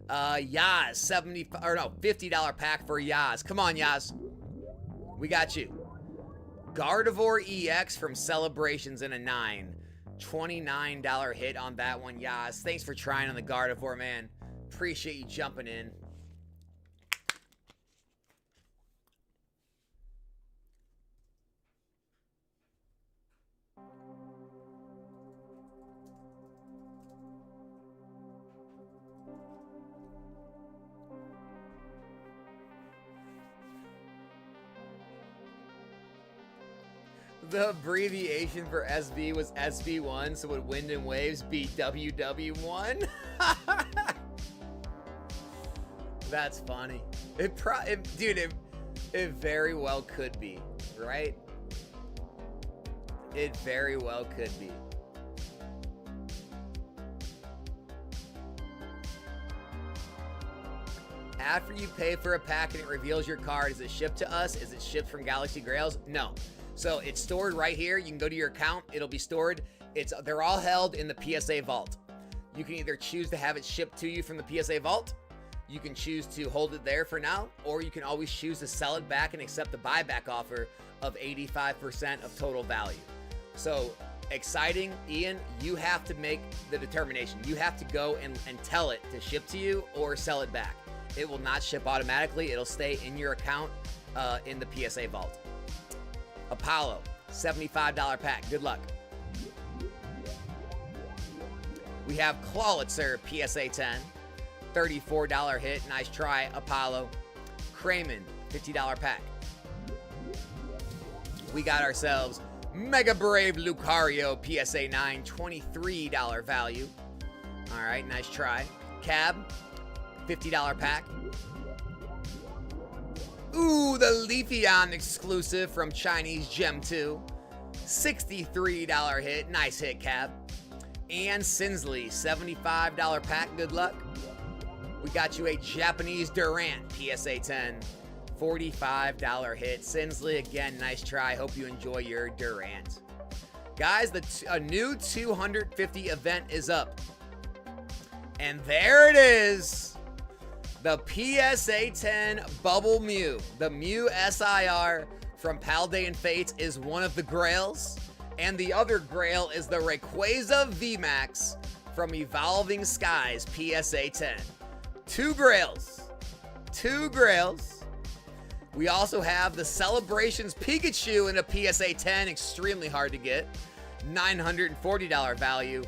Yaz, $50 pack for Yaz. Come on, Yaz. We got you. Gardevoir EX from Celebrations in a 9. $29 hit on that one, Yaz. Thanks for trying on the Gardevoir, man. Appreciate you jumping in. The abbreviation for SB was SB1, so would Wind and Waves be WW1? That's funny. It very well could be, right? It very well could be. after you pay for a pack and it reveals your card, is it shipped to us? Is it shipped from Galaxy Grails? No. So it's stored right here. You can go to your account. It'll be stored. They're all held in the PSA vault. You can either choose to have it shipped to you from the PSA vault. You can choose to hold it there for now, or you can always choose to sell it back and accept the buyback offer of 85% of total value. So exciting. Ian, you have to make the determination. You have to go and tell it to ship to you or sell it back. It will not ship automatically. It'll stay in your account in the PSA vault. Apollo, $75 pack. Good luck. We have Clawitzer, PSA 10. $34 hit. Nice try, Apollo. Crayman, $50 pack. We got ourselves Mega Brave Lucario, PSA 9, $23 value. All right, nice try. Cab, $50 pack. Ooh, the Leafeon exclusive from Chinese Gem 2, $63 hit. Nice hit, Cab. And Sinsley, $75 pack. Good luck. We got you a Japanese Durant, PSA 10, $45 hit. Sinsley, again, nice try. Hope you enjoy your Durant. Guys, a new 250 event is up. And there it is. The PSA 10 Bubble Mew. The Mew SIR from Paldean Fates is one of the Grails. And the other Grail is the Rayquaza VMAX from Evolving Skies, PSA 10. Two Grails. We also have the Celebrations Pikachu in a PSA 10. Extremely hard to get. $940 value.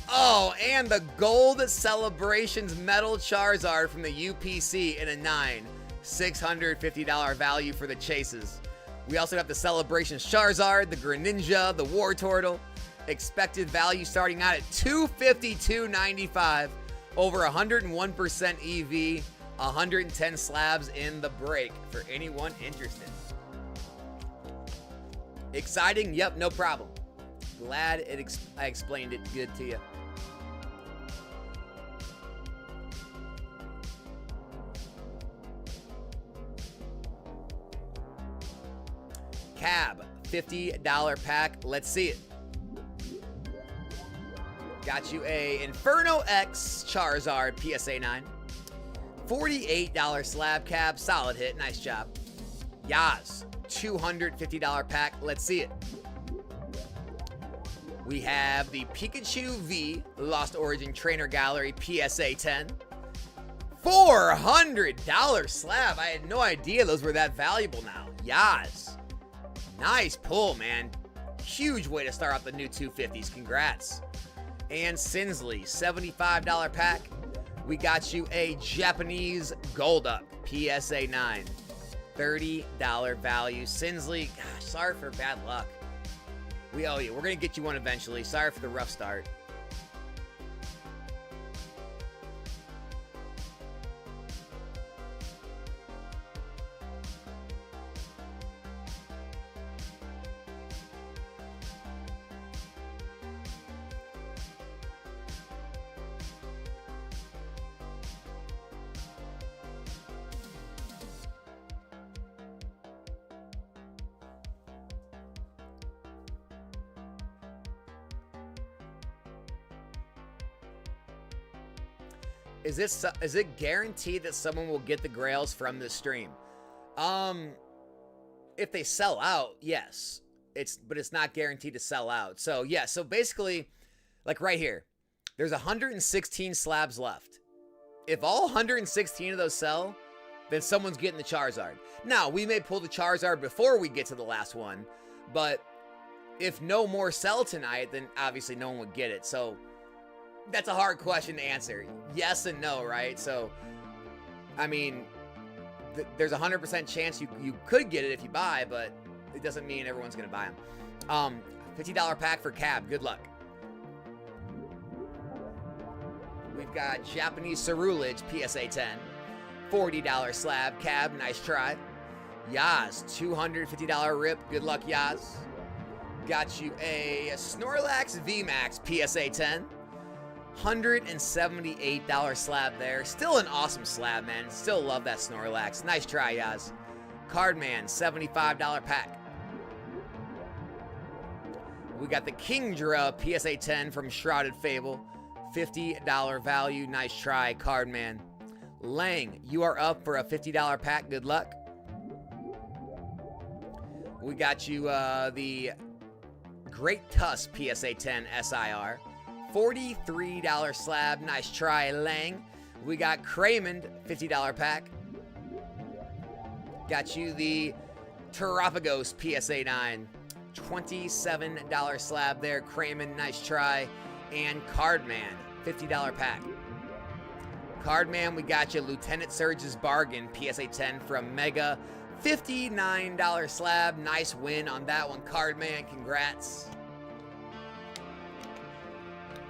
Oh, and the Gold Celebrations Metal Charizard from the UPC in a 9. $650 value for the chases. We also have the Celebrations Charizard, the Greninja, the Wartortle. Expected value starting out at $252.95. Over 101% EV, 110 slabs in the break for anyone interested. Exciting? Yep, no problem. Glad I explained it good to you. Cab, $50 pack. Let's see it. Got you a Inferno X Charizard, PSA 9. $48 slab cap. Solid hit. Nice job. Yaz, $250 pack. Let's see it. We have the Pikachu V Lost Origin Trainer Gallery, PSA 10. $400 slab. I had no idea those were that valuable now. Yaz. Nice pull, man. Huge way to start off the new 250s. Congrats. And Sinsley, $75 pack. We got you a Japanese Golduck, PSA 9. $30 value. Sinsley, gosh, sorry for bad luck. We owe you. We're going to get you one eventually. Sorry for the rough start. Is it guaranteed that someone will get the Grails from this stream? If they sell out, yes. But it's not guaranteed to sell out. So yeah, so basically, like right here, there's 116 slabs left. If all 116 of those sell, then someone's getting the Charizard. Now, we may pull the Charizard before we get to the last one, but if no more sell tonight, then obviously no one would get it. So that's a hard question to answer. Yes and no, right? So, I mean, there's a 100% chance you could get it if you buy, but it doesn't mean everyone's going to buy them. $50 pack for Cab. Good luck. We've got Japanese Ceruledge, PSA 10. $40 slab. Cab, nice try. Yaz, $250 rip. Good luck, Yaz. Got you a Snorlax VMAX, PSA 10. $178 slab there. Still an awesome slab, man. Still love that Snorlax. Nice try, Yaz. Cardman, $75 pack. We got the Kingdra PSA 10 from Shrouded Fable. $50 value. Nice try, Cardman. Lang, you are up for a $50 pack. Good luck. We got you the Great Tusk PSA 10 SIR. $43 slab. Nice try, Lang. We got Craymond, $50 pack. Got you the Terapagos PSA 9. $27 slab there. Craymond, nice try. And Cardman, $50 pack. Cardman, we got you Lieutenant Surge's Bargain PSA 10 from Mega. $59 slab. Nice win on that one, Cardman. Congrats.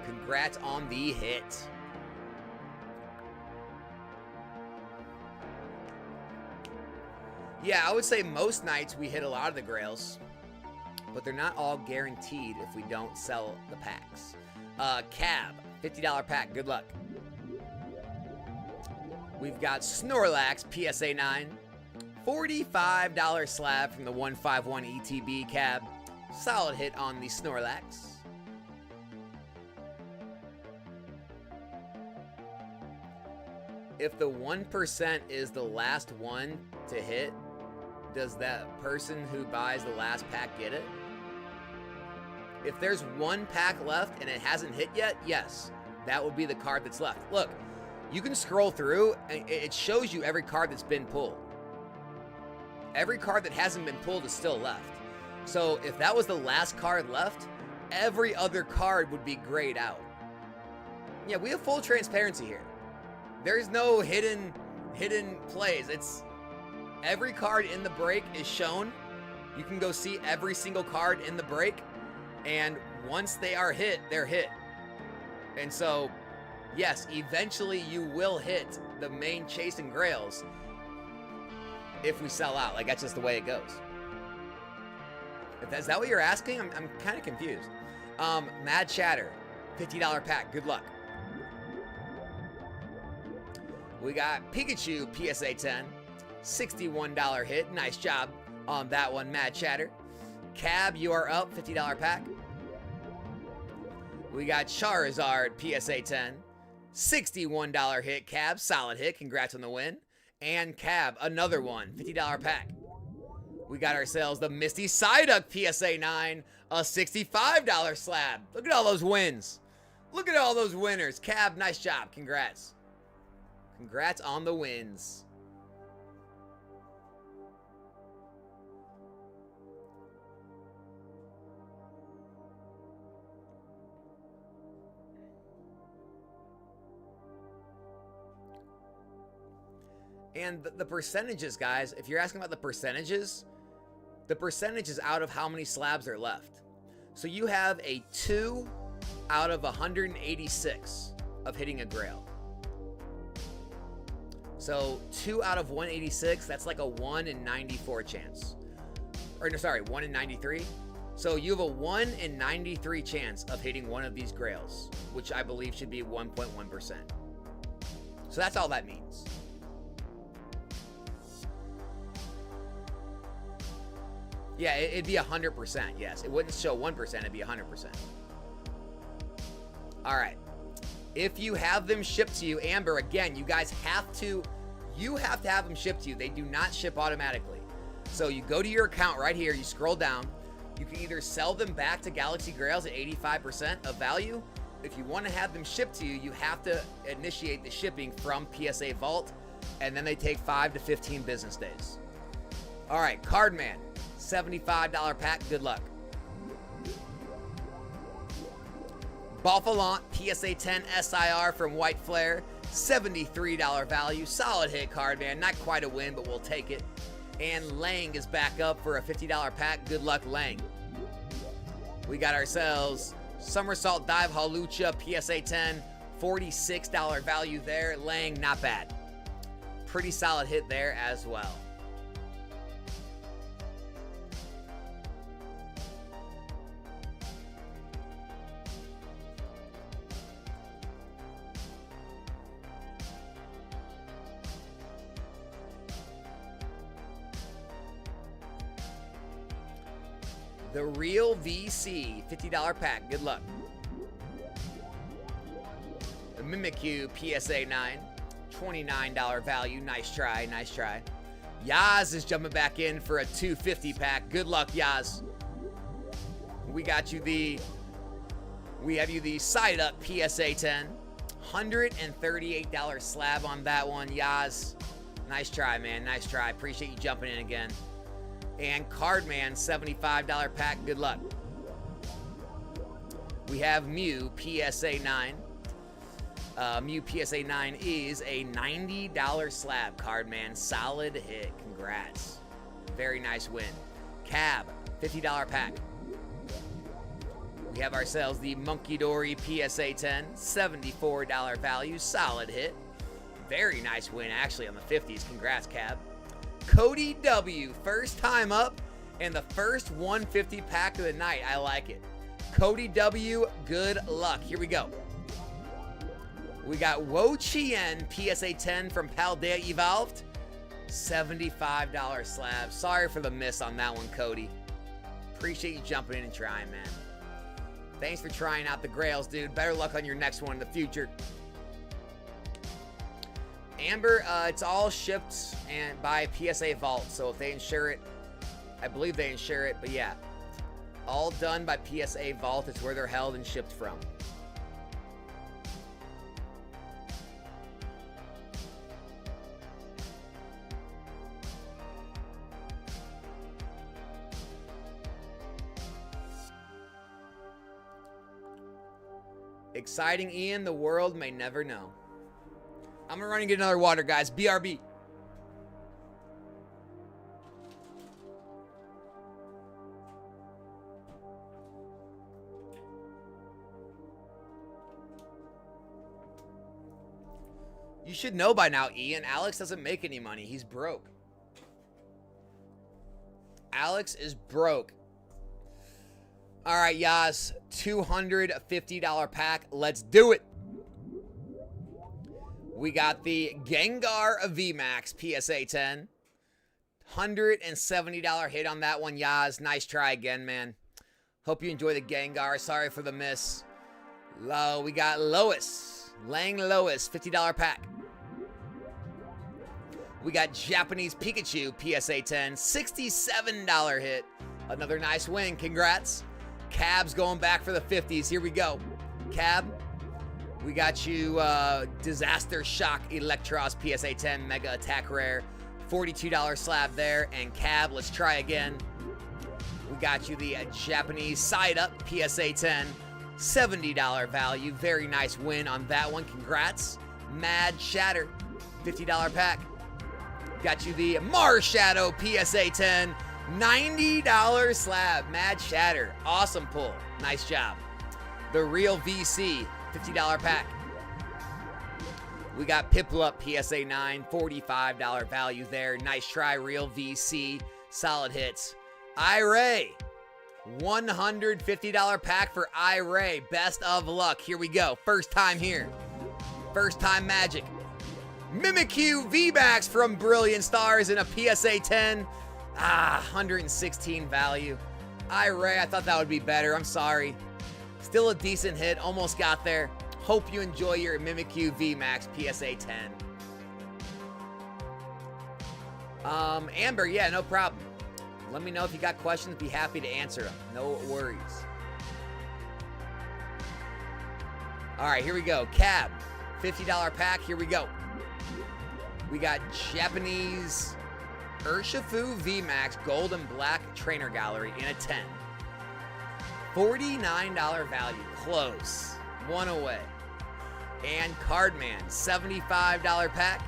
Congrats on the hit. Yeah, I would say most nights we hit a lot of the grails, but they're not all guaranteed if we don't sell the packs. Cab, $50 pack. Good luck. We've got Snorlax PSA 9. $45 slab from the 151 ETB Cab. Solid hit on the Snorlax. If the 1% is the last one to hit, does that person who buys the last pack get it? If there's one pack left and it hasn't hit yet, yes, that would be the card that's left. Look, you can scroll through and it shows you every card that's been pulled. Every card that hasn't been pulled is still left. So if that was the last card left, every other card would be grayed out. Yeah, we have full transparency here. There's no hidden plays. It's every card in the break is shown. You can go see every single card in the break, and once they are hit, they're hit. And so, yes, eventually you will hit the main chasing grails if we sell out. Like, that's just the way it goes. Is that what you're asking? I'm kind of confused. Mad Chatter, $50 pack. Good luck. We got Pikachu PSA 10, $61 hit. Nice job on that one, Mad Chatter. Cab, you are up, $50 pack. We got Charizard PSA 10, $61 hit. Cab, solid hit. Congrats on the win. And Cab, another one, $50 pack. We got ourselves the Misty Psyduck PSA 9, a $65 slab. Look at all those wins. Look at all those winners. Cab, nice job. Congrats. Congrats on the wins. And the percentages, guys, if you're asking about the percentages is out of how many slabs are left. So you have a 2 out of 186 of hitting a grail. So 2 out of 186, that's like a 1 in 94 chance. Or no, sorry, 1 in 93. So you have a 1 in 93 chance of hitting one of these grails, which I believe should be 1.1%. So that's all that means. Yeah, it'd be 100%, yes. It wouldn't show 1%, it'd be 100%. All right. If you have them shipped to you, Amber, again, you guys have to have them shipped to you. They do not ship automatically. So you go to your account right here, you scroll down. You can either sell them back to Galaxy Grails at 85% of value. If you want to have them shipped to you, you have to initiate the shipping from PSA Vault, and then they take 5 to 15 business days. All right, Cardman, $75 pack. Good luck. Balfalant PSA 10 SIR from White Flare, $73 value. Solid hit, Cardman. Not quite a win, but we'll take it. And Lang is back up for a $50 pack. Good luck, Lang. We got ourselves Somersault Dive Hawlucha PSA 10, $46 value there. Lang, not bad. Pretty solid hit there as well. The Real VC, $50 pack. Good luck. The Mimikyu PSA 9, $29 value. Nice try, nice try. Yaz is jumping back in for a $250 pack. Good luck, Yaz. We got you we have you the Side Up PSA 10. $138 slab on that one, Yaz. Nice try, man. Nice try. Appreciate you jumping in again. And Cardman, $75 pack. Good luck. We have Mew PSA 9. Mew PSA 9 is a $90 slab, Cardman. Solid hit. Congrats. Very nice win. Cab, $50 pack. We have ourselves the Monkey Dory PSA 10, $74 value. Solid hit. Very nice win, actually, on the 50s. Congrats, Cab. Cody W, first time up, and the first 150 pack of the night. I like it. Cody W, good luck. Here we go. We got Wo Chien PSA 10 from Paldea Evolved. $75 slab. Sorry for the miss on that one, Cody. Appreciate you jumping in and trying, man. Thanks for trying out the Grails, dude. Better luck on your next one in the future. Amber, it's all shipped and by PSA Vault, so if they insure it, I believe they insure it, but yeah. All done by PSA Vault. It's where they're held and shipped from. Exciting, Ian. The world may never know. I'm going to run and get another water, guys. BRB. You should know by now, Ian. Alex doesn't make any money. He's broke. Alex is broke. All right, Yas. $250 pack. Let's do it. We got the Gengar VMAX PSA 10. $170 hit on that one, Yaz. Nice try again, man. Hope you enjoy the Gengar. Sorry for the miss. We got Lois. Lang Lois, $50 pack. We got Japanese Pikachu PSA 10. $67 hit. Another nice win. Congrats. Cab's going back for the 50s. Here we go. Cab. We got you Disaster Shock Electros PSA 10 Mega Attack Rare. $42 slab there. And Cab, let's try again. We got you the Japanese Side Up PSA 10. $70 value. Very nice win on that one. Congrats. Mad Shatter. $50 pack. Got you the Mars Shadow PSA 10. $90 slab. Mad Shatter. Awesome pull. Nice job. The Real VC. $50 pack. We got Piplup PSA 9, $45 value there. Nice try, Real VC. Solid hits. Iray, $150 pack for Iray. Best of luck. Here we go. First time here. First time magic. Mimikyu VMAX from Brilliant Stars in a PSA 10. 116 value. Iray, I thought that would be better. I'm sorry. Still a decent hit. Almost got there. Hope you enjoy your Mimikyu VMAX PSA 10. Amber, yeah, no problem. Let me know if you got questions. Be happy to answer them. No worries. All right, here we go. Cab, $50 pack. Here we go. We got Japanese Urshifu VMAX Gold and Black Trainer Gallery in a 10. $49 value. Close. One away. And Cardman, $75 pack.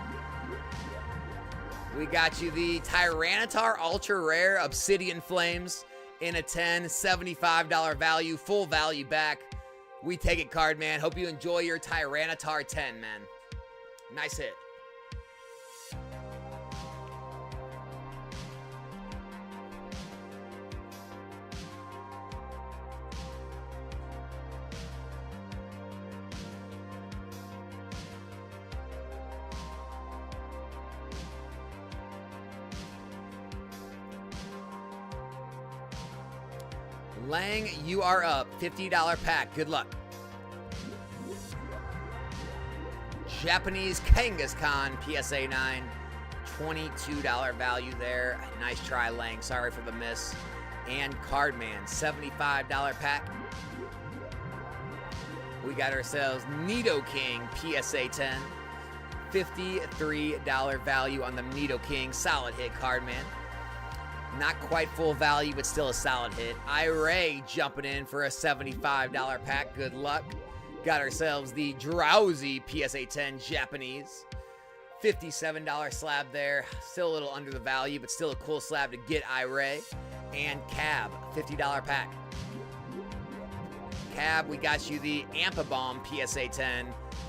We got you the Tyranitar Ultra Rare Obsidian Flames in a 10. $75 value. Full value back. We take it, Cardman. Hope you enjoy your Tyranitar 10, man. Nice hit. Lang, you are up. $50 pack. Good luck. Japanese Kangaskhan PSA 9. $22 value there. Nice try, Lang. Sorry for the miss. And Cardman, $75 pack. We got ourselves Nidoking PSA 10. $53 value on the Nidoking. Solid hit, Cardman. Not quite full value, but still a solid hit. Iray jumping in for a $75 pack. Good luck. Got ourselves the Drowsy PSA 10 Japanese. $57 slab there. Still a little under the value, but still a cool slab to get, Iray. And Cab, $50 pack. Cab, we got you the Ampabomb PSA 10.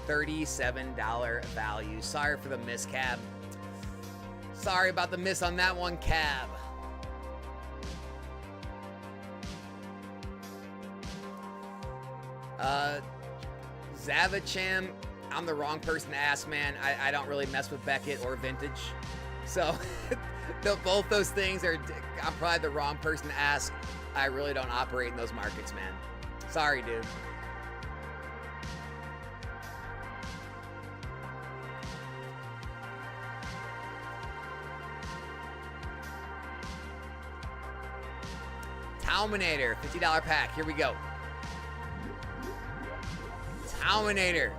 $37 value. Sorry for the miss, Cab. Sorry about the miss on that one, Cab. Zavacham, I'm the wrong person to ask, man. I don't really mess with Beckett or Vintage. So, both those things are, I'm probably the wrong person to ask. I really don't operate in those markets, man. Sorry, dude. Talminator, $50 pack. Here we go. Talminator.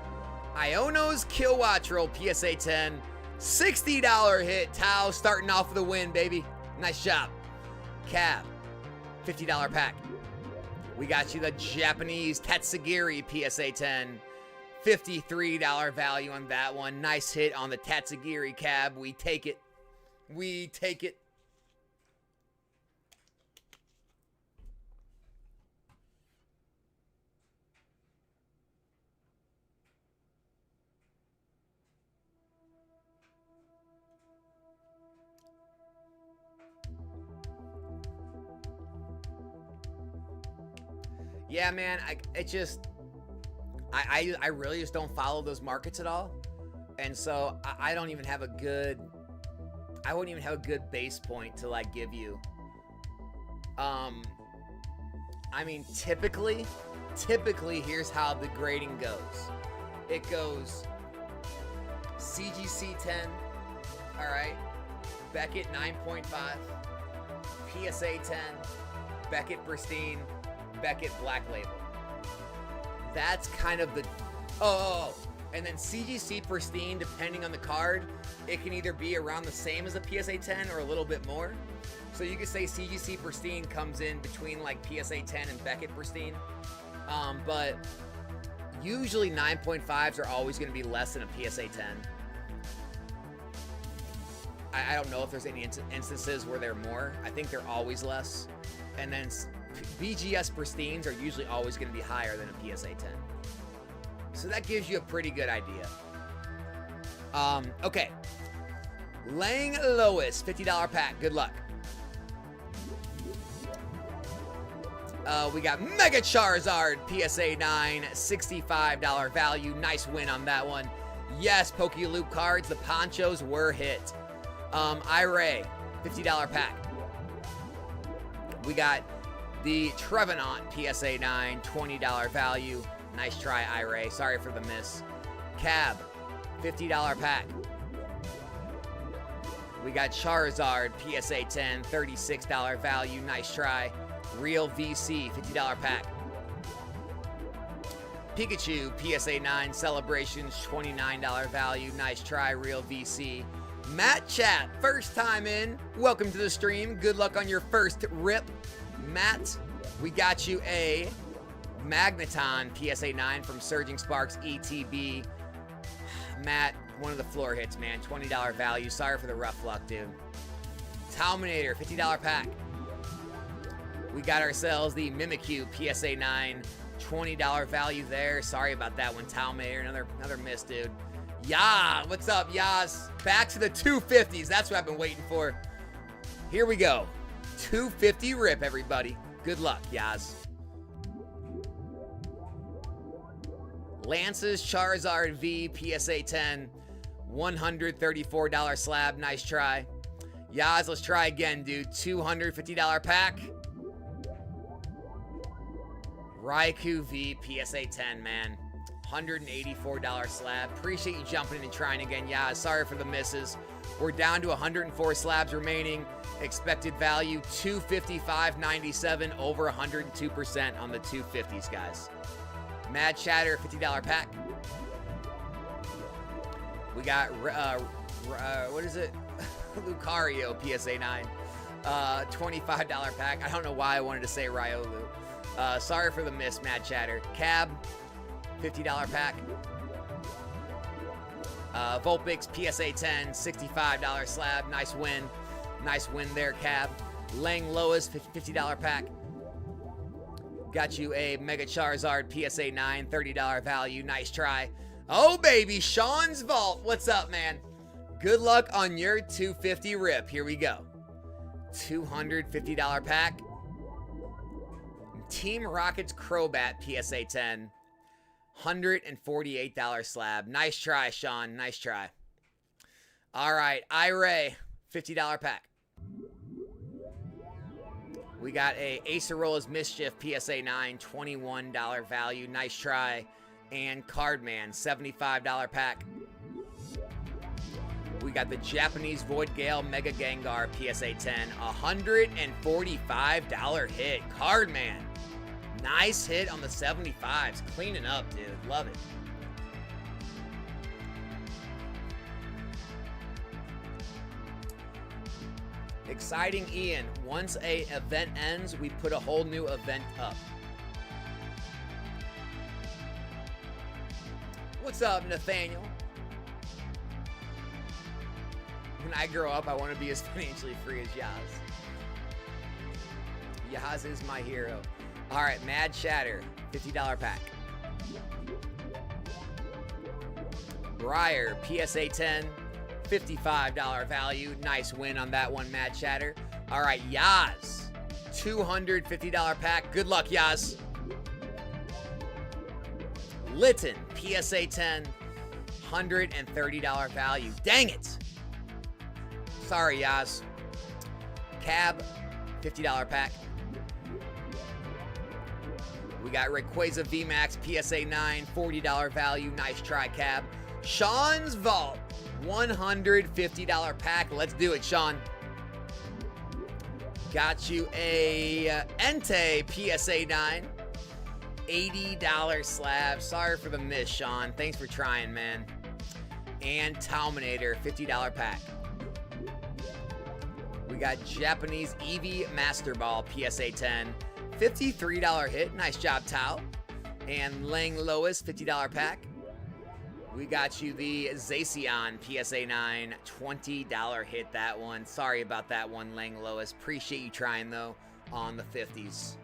Iono's Kilowattrel PSA 10. $60 hit. Tau starting off with a win, baby. Nice job. Cab, $50 pack. We got you the Japanese Tatsugiri PSA 10. $53 value on that one. Nice hit on the Tatsugiri, Cab. We take it. We take it. Yeah, man, I really just don't follow those markets at all. And so I don't even have a good, I wouldn't even have a good base point to like give you. I mean, typically here's how the grading goes. It goes CGC 10, all right, Beckett 9.5, PSA 10, Beckett Pristine, Beckett Black Label. That's kind of the, and then CGC Pristine, depending on the card, it can either be around the same as a PSA 10 or a little bit more. So you could say CGC Pristine comes in between like PSA 10 and Beckett Pristine. But usually 9.5s are always going to be less than a PSA 10. I don't know if there's any instances where they're more. I think they're always less. And then BGS Pristines are usually always going to be higher than a PSA 10. So that gives you a pretty good idea. Okay. Lang Lois, $50 pack. Good luck. We got Mega Charizard, PSA 9, $65 value. Nice win on that one. Yes, Pokeloop cards. The Ponchos were hit. Iray, $50 pack. We got the Trevenant, PSA 9, $20 value. Nice try, Iray. Sorry for the miss. Cab, $50 pack. We got Charizard, PSA 10, $36 value. Nice try. Real VC, $50 pack. Pikachu, PSA 9, Celebrations, $29 value. Nice try, Real VC. Matt Chat, first time in. Welcome to the stream. Good luck on your first rip. Matt, we got you a Magneton PSA 9 from Surging Sparks ETB. Matt, one of the floor hits, man. $20 value. Sorry for the rough luck, dude. Talminator, $50 pack. We got ourselves the Mimikyu PSA 9. $20 value there. Sorry about that one, Talminator. Another miss, dude. Yeah, what's up, Yas? Back to the 250s. That's what I've been waiting for. Here we go. 250 rip, everybody. Good luck, Yas. Lance's Charizard V PSA 10. $134 slab. Nice try. Yas, let's try again, dude. $250 pack. Raikou V PSA 10, man. $184 slab. Appreciate you jumping in and trying again. Yeah, sorry for the misses. We're down to 104 slabs remaining. Expected value, 255.97, over 102% on the 250s, guys. Mad Chatter, $50 pack. We got, what is it? Lucario, PSA 9. $25 pack. I don't know why I wanted to say Riolu. Sorry for the miss, Mad Chatter. Cab, $50 pack. Vulpix, PSA 10, $65 slab. Nice win. Nice win there, Cab. Lang Lois, $50 pack. Got you a Mega Charizard, PSA 9, $30 value. Nice try. Oh, baby, Sean's Vault. What's up, man? Good luck on your 250 rip. Here we go. $250 pack. Team Rocket's Crobat, PSA 10. $148 slab. Nice try, Sean. Nice try. All right, Iray, $50 pack. We got a Acerola's Mischief, PSA 9, $21 value. Nice try. And Cardman, $75 pack. We got the Japanese Void Gale Mega Gengar, PSA 10, $145 hit. Cardman. Nice hit on the 75s. Cleaning up, dude. Love it. Exciting Ian. Once a event ends, we put a whole new event up. What's up, Nathaniel? When I grow up, I want to be as financially free as Yaz. Yaz is my hero. All right, Mad Chatter, $50 pack. Briar, PSA 10, $55 value. Nice win on that one, Mad Chatter. All right, Yaz, $250 pack. Good luck, Yaz. Litton, PSA 10, $130 value. Dang it. Sorry, Yaz. Cab, $50 pack. We got Rayquaza VMAX, PSA 9, $40 value. Nice try, Cab. Sean's Vault, $150 pack. Let's do it, Sean. Got you a Entei, PSA 9, $80 slab. Sorry for the miss, Sean. Thanks for trying, man. And Talminator, $50 pack. We got Japanese Eevee Master Ball, PSA 10, $53 hit. Nice job, Tao. And Lang Lois, $50 pack. We got you the Zacian, PSA 9, $20 hit that one. Sorry about that one, Lang Lois. Appreciate you trying, though, on the 50s.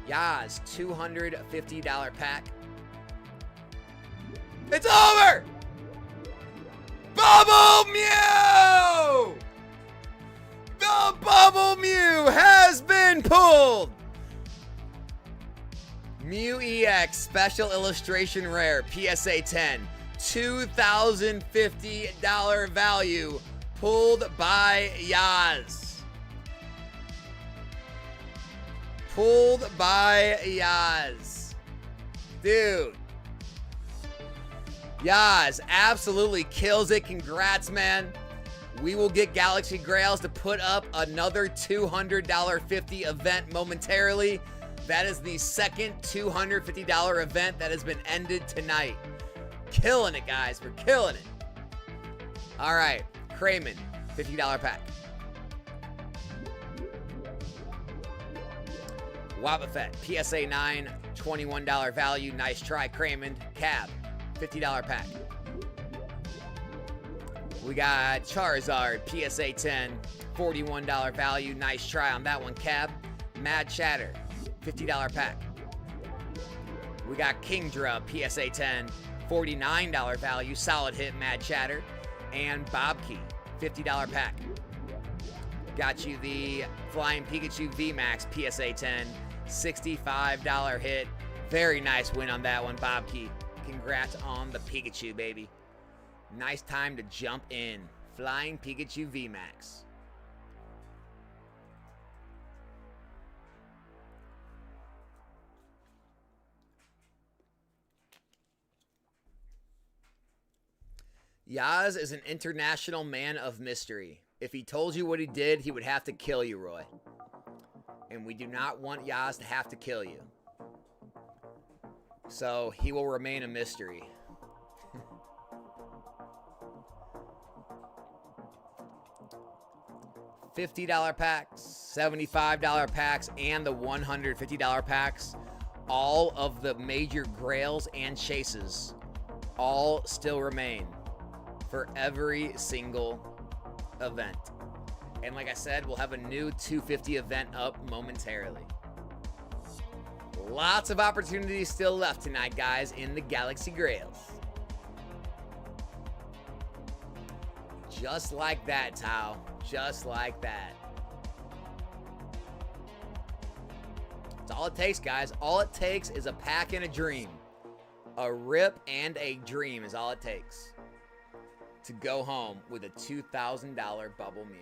Yaz, $250 pack. It's over! Bubble Mew! The Bubble Mew has been pulled! Mew EX Special Illustration Rare, PSA 10, $2,050 value, pulled by Yaz. Pulled by Yaz. Dude. Yaz absolutely kills it. Congrats, man. We will get Galaxy Grails to put up another $200 50 event momentarily. That is the second $250 event that has been ended tonight. Killing it, guys. We're killing it. All right. Crayman, $50 pack. Wobbuffet, PSA 9, $21 value. Nice try, Crayman. Cab, $50 pack. We got Charizard, PSA 10, $41 value. Nice try on that one, Cab. Mad Chatter, $50 pack. We got Kingdra, PSA 10, $49 value. Solid hit, Mad Chatter. And Bobkey, $50 pack. Got you the Flying Pikachu VMAX, PSA 10, $65 hit. Very nice win on that one, Bob Key. Congrats on the Pikachu, baby. Nice time to jump in. Flying Pikachu VMAX. Yaz is an international man of mystery. If he told you what he did, he would have to kill you, Roy. And we do not want Yaz to have to kill you. So he will remain a mystery. $50 packs, $75 packs, and the $150 packs. All of the major grails and chases all still remain for every single event. And like I said, we'll have a new 250 event up momentarily. Lots of opportunities still left tonight, guys, in the Galaxy Grails. Just like that, Tao. Just like that. That's all it takes, guys. All it takes is a pack and a dream. A rip and a dream is all it takes to go home with a $2,000 Bubble Mew.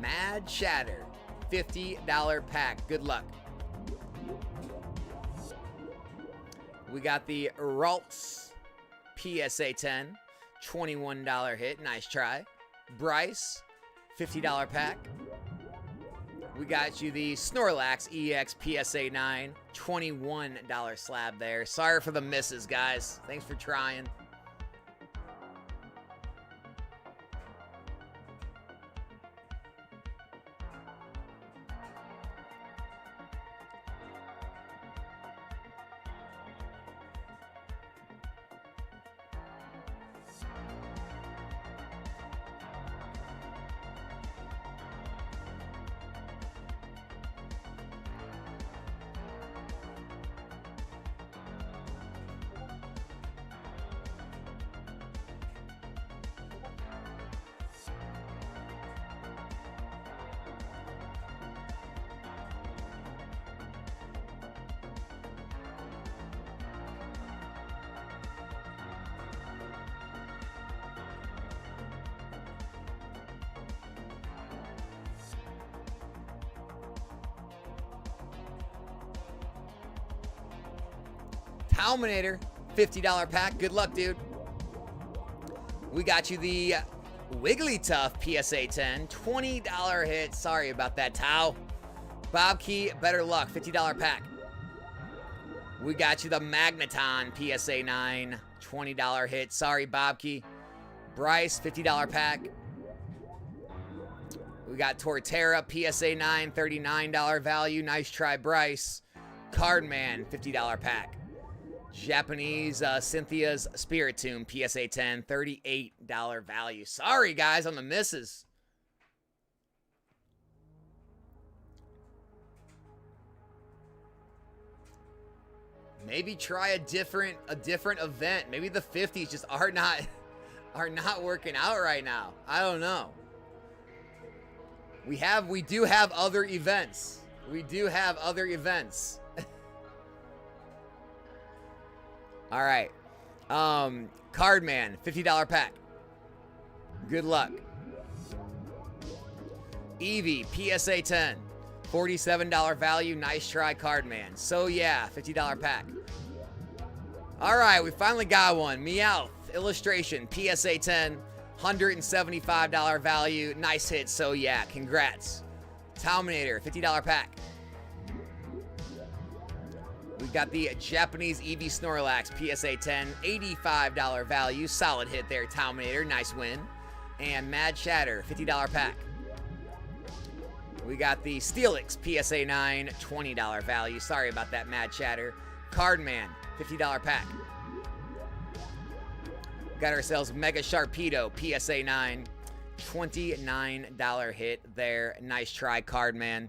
Mad Shatter, $50 pack. Good luck. We got the Ralts PSA 10, $21 hit. Nice try. Bryce, $50 pack. We got you the Snorlax EX PSA 9, $21 slab there. Sorry for the misses, guys. Thanks for trying. Talminator, $50 pack. Good luck, dude. We got you the Wigglytuff PSA 10, $20 hit. Sorry about that, Tao. Bob Key, better luck, $50 pack. We got you the Magneton PSA 9, $20 hit. Sorry, Bob Key. Bryce, $50 pack. We got Torterra PSA 9, $39 value. Nice try, Bryce. Cardman, $50 pack. Japanese Cynthia's Spiritomb PSA 10, $38 value. Sorry, guys, on the misses. Maybe try a different event. Maybe the 50s just are not working out right now. I don't know. We do have other events. We do have other events. All right. Cardman, $50 pack. Good luck. Eevee, PSA 10, $47 value. Nice try, Cardman. So yeah, $50 pack. All right, we finally got one. Meowth, illustration, PSA 10, $175 value. Nice hit. So yeah, congrats. Talminator, $50 pack. We've got the Japanese Eevee Snorlax PSA 10, $85 value. Solid hit there, Talminator. Nice win. And Mad Shatter, $50 pack. We got the Steelix PSA 9, $20 value. Sorry about that, Mad Shatter. Cardman, $50 pack. Got ourselves Mega Sharpedo, PSA 9, $29 hit there. Nice try, Cardman.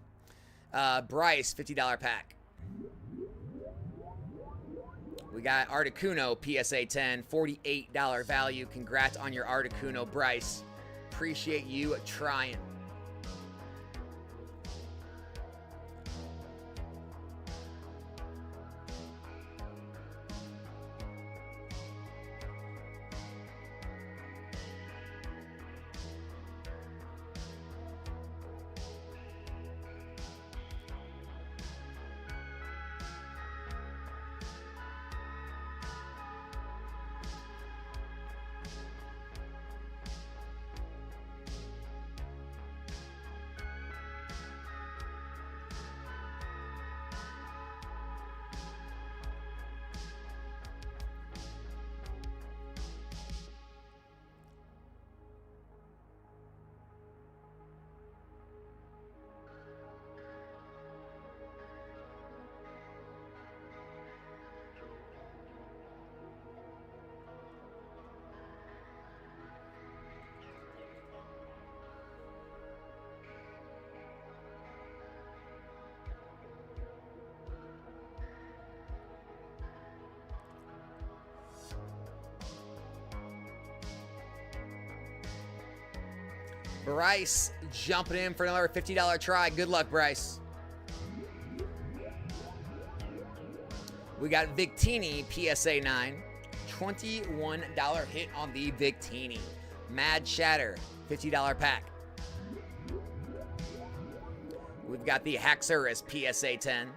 Bryce, $50 pack. We got Articuno, PSA 10, $48 value. Congrats on your Articuno, Bryce. Appreciate you trying. Bryce jumping in for another $50 try. Good luck, Bryce. We got Victini, PSA 9. $21 hit on the Victini. Mad Shatter, $50 pack. We've got the Haxorus, PSA 10.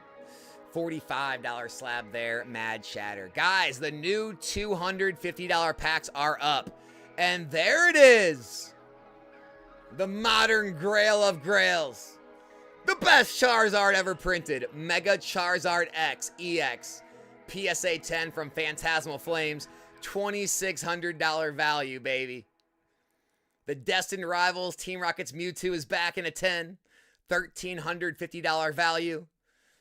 $45 slab there. Mad Shatter. Guys, the new $250 packs are up. And there it is. The modern grail of grails. The best Charizard ever printed. Mega Charizard X EX. PSA 10 from Fantasmal Flames. $2,600 value, baby. The Destined Rivals Team Rocket's Mewtwo is back in a 10. $1,350 value.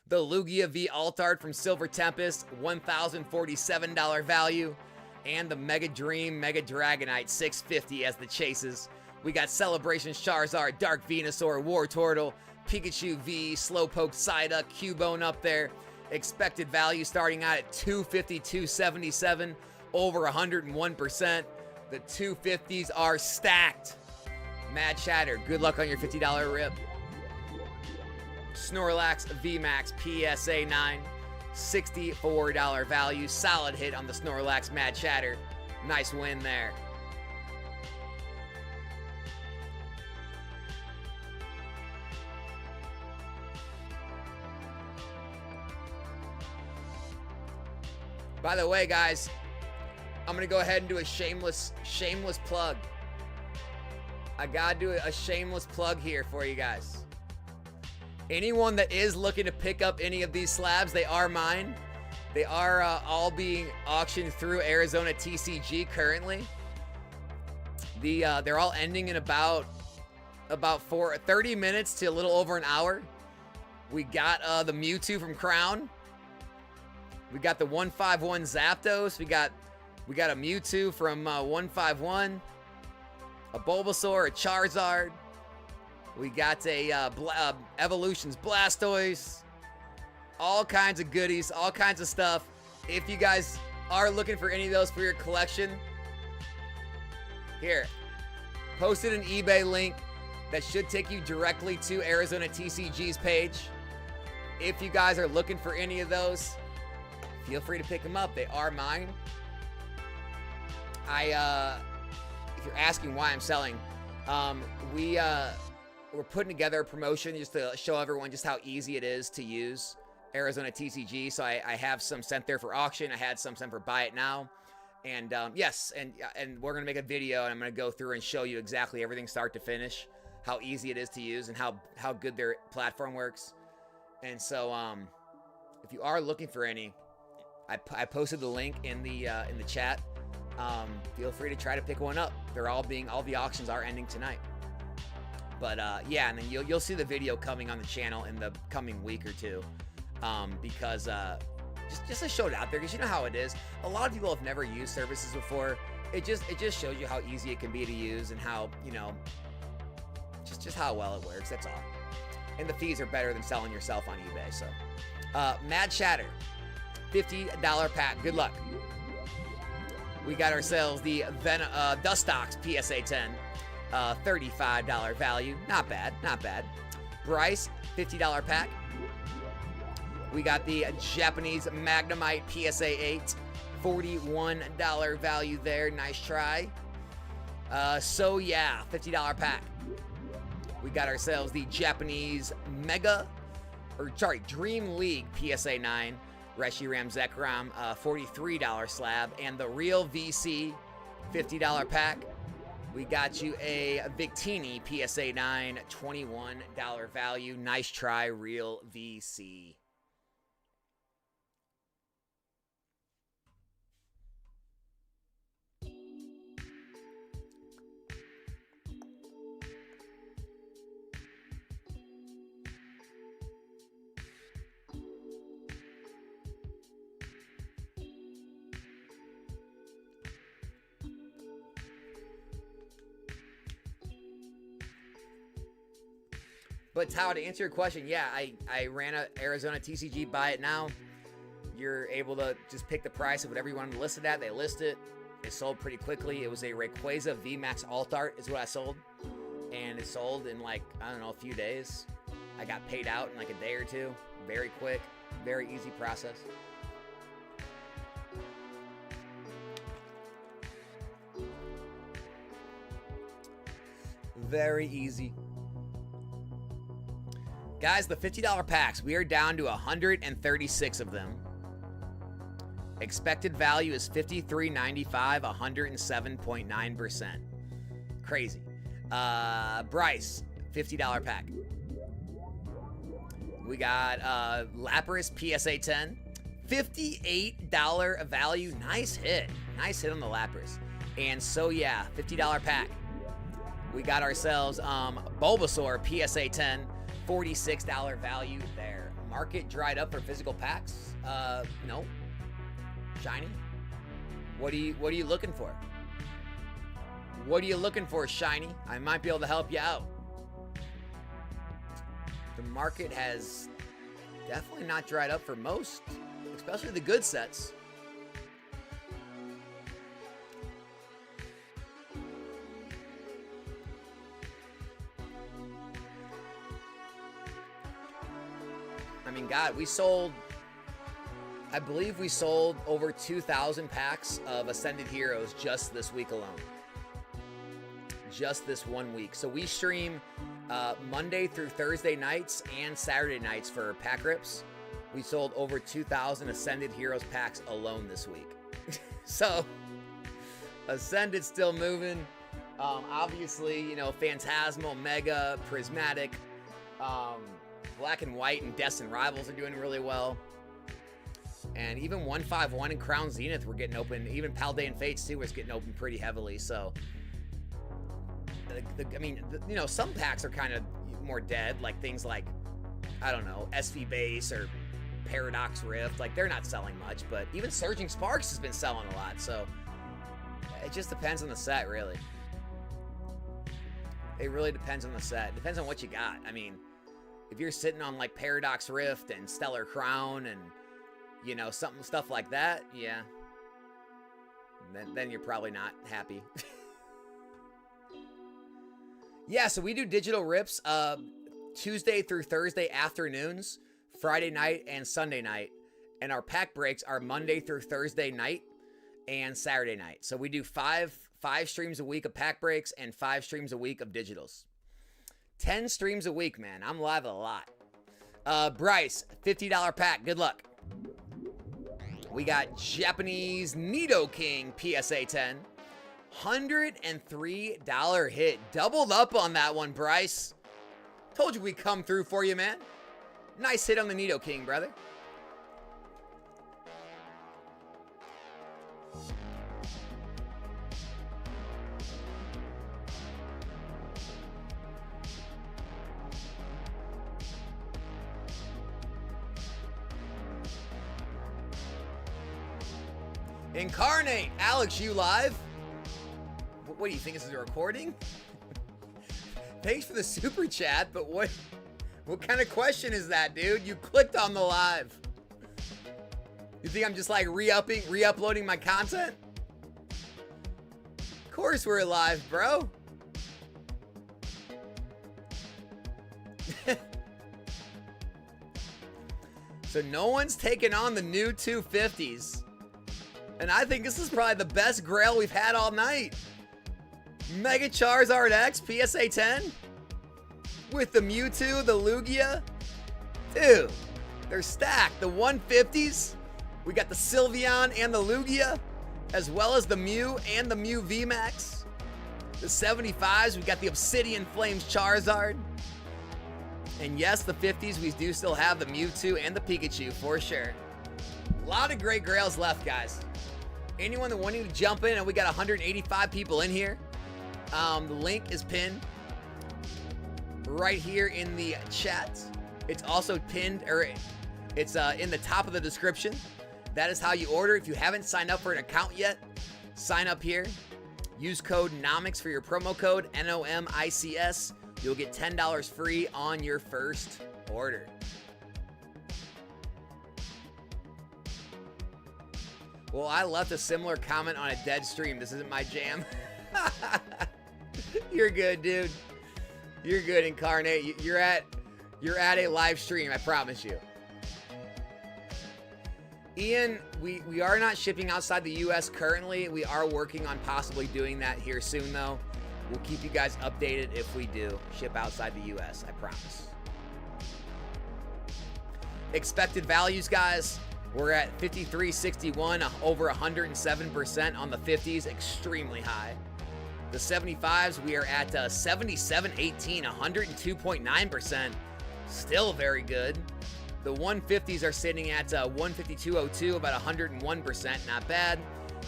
The Lugia V Altart from Silver Tempest. $1,047 value. And the Mega Dream Mega Dragonite. $650 as the chases. We got Celebration Charizard, Dark Venusaur, War Turtle, Pikachu V, Slowpoke Psyduck, Cubone up there. Expected value starting out at $250, $277, over 101%. The 250s are stacked. Mad Shatter, good luck on your $50 rip. Snorlax VMAX PSA 9, $64 value. Solid hit on the Snorlax Mad Shatter. Nice win there. By the way, guys, I'm going to go ahead and do a shameless plug. I got to do a shameless plug here for you guys. Anyone that is looking to pick up any of these slabs, they are mine. They are all being auctioned through Arizona TCG currently. They're all ending in about 30 minutes to a little over an hour. We got the Mewtwo from Crown. We got the 151 Zapdos. We got a Mewtwo from 151. A Bulbasaur, a Charizard. We got a Evolutions Blastoise. All kinds of goodies, all kinds of stuff. If you guys are looking for any of those for your collection, here, posted an eBay link that should take you directly to Arizona TCG's page. If you guys are looking for any of those, feel free to pick them up. They are mine. If you're asking why I'm selling, we're putting together a promotion just to show everyone just how easy it is to use Arizona TCG. So I have some sent there for auction. I had some sent for buy it now. And yes, and we're going to make a video, and I'm going to go through and show you exactly everything start to finish, how easy it is to use and how good their platform works. And so if you are looking for any, I posted the link in the chat. Feel free to try to pick one up. All the auctions are ending tonight. But yeah, and then you'll see the video coming on the channel in the coming week or two, because just to show it out there, because you know how it is. A lot of people have never used services before. It just shows you how easy it can be to use and how, you know, just how well it works. That's all. And the fees are better than selling yourself on eBay. So, Mad Shatter, $50 pack. Good luck. We got ourselves the Dustox PSA 10, $35 value. Not bad, not bad. Bryce, $50 pack. We got the Japanese Magnemite PSA 8, $41 value there. Nice try. So yeah, $50 pack. We got ourselves the Japanese Dream League PSA 9, Reshiram Zekrom, $43 slab, and the Real VC, $50 pack. We got you a Victini PSA 9, $21 value. Nice try, Real VC. But Tao, to answer your question, yeah, I ran a Arizona TCG, buy it now. You're able to just pick the price of whatever you want to list it at. They list it. It sold pretty quickly. It was a Rayquaza VMAX Alt Art is what I sold. And it sold in like, I don't know, a few days. I got paid out in like a day or two. Very quick, very easy process. Very easy. Guys, the $50 packs, we are down to 136 of them. Expected value is $53.95, 107.9%. Crazy. Bryce, $50 pack. We got Lapras PSA 10, $58 value. Nice hit. Nice hit on the Lapras. And so yeah, $50 pack. We got ourselves Bulbasaur PSA 10, $46 value there. Market dried up for physical packs? No. Shiny? What are you looking for? What are you looking for, Shiny? I might be able to help you out. The market has definitely not dried up for most, especially the good sets. I mean, God, we sold, I believe we sold over 2,000 packs of Ascended Heroes just this week alone. Just this 1 week. So we stream Monday through Thursday nights and Saturday nights for pack rips. We sold over 2,000 Ascended Heroes packs alone this week. So Ascended's still moving. Obviously, you know, Phantasmal, Mega, Prismatic, Black and White and Destined Rivals are doing really well. And even 151 and Crown Zenith were getting open. Even Paldean Fates too was getting open pretty heavily. So, I mean, you know, some packs are kind of more dead. Like things like, I don't know, SV Base or Paradox Rift. Like they're not selling much. But even Surging Sparks has been selling a lot. So it just depends on the set, really. It really depends on the set. It depends on what you got. I mean, if you're sitting on like Paradox Rift and Stellar Crown and, you know, stuff like that, yeah, then you're probably not happy. Yeah, so we do digital rips Tuesday through Thursday afternoons, Friday night and Sunday night, and our pack breaks are Monday through Thursday night and Saturday night. So we do five streams a week of pack breaks and 5 streams a week of digitals. 10 streams a week, man. I'm live a lot. Bryce, $50 pack. Good luck. We got Japanese Nidoking PSA 10. $103 hit. Doubled up on that one, Bryce. Told you we'd come through for you, man. Nice hit on the Nidoking, brother. Incarnate. Alex, you live? What do you think, this is a recording? Thanks for the super chat, but what kind of question is that, dude? You clicked on the live. You think I'm just like re-uploading my content? Of course we're live, bro. So no one's taken on the new 250s. And I think this is probably the best Grail we've had all night. Mega Charizard X, PSA 10. With the Mewtwo, the Lugia. Dude, they're stacked. The 150s, we got the Sylveon and the Lugia, as well as the Mew and the Mew VMAX. The 75s, we got the Obsidian Flames Charizard. And yes, the 50s, we do still have the Mewtwo and the Pikachu for sure. A lot of great Grails left, guys. Anyone that wanting to jump in, and we got 185 people in here. The link is pinned right here in the chat. It's also pinned, or it's in the top of the description. That is how you order. If you haven't signed up for an account yet, sign up here. Use code NOMICS for your promo code, NOMICS. You'll get $10 free on your first order. Well, I left a similar comment on a dead stream. This isn't my jam. You're good, dude. You're good, Incarnate. You're at a live stream, I promise you. Ian, we are not shipping outside the US currently. We are working on possibly doing that here soon, though. We'll keep you guys updated if we do ship outside the US, I promise. Expected values, guys. We're at 53.61, over 107% on the 50s, extremely high. The 75s, we are at 77.18, 102.9%, still very good. The 150s are sitting at 152.02, about 101%, not bad.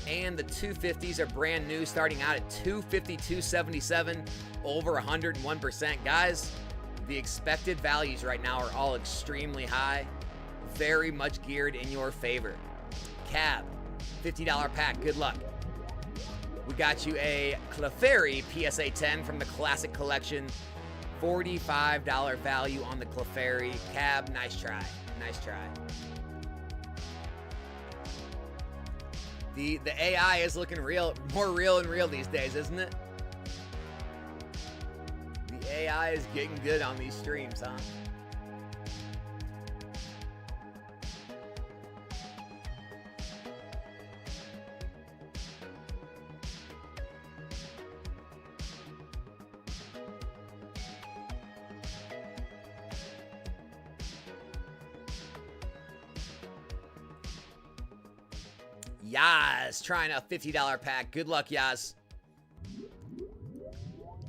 And the 250s are brand new, starting out at 252.77, over 101%. Guys, the expected values right now are all extremely high, very much geared in your favor. Cab, $50 pack, good luck. We got you a Clefairy PSA 10 from the Classic Collection, $45 value on the Clefairy. Cab, nice try, nice try. The AI is looking more real and real these days, isn't it? The AI is getting good on these streams, huh? Yas, trying a $50 pack. Good luck, Yas.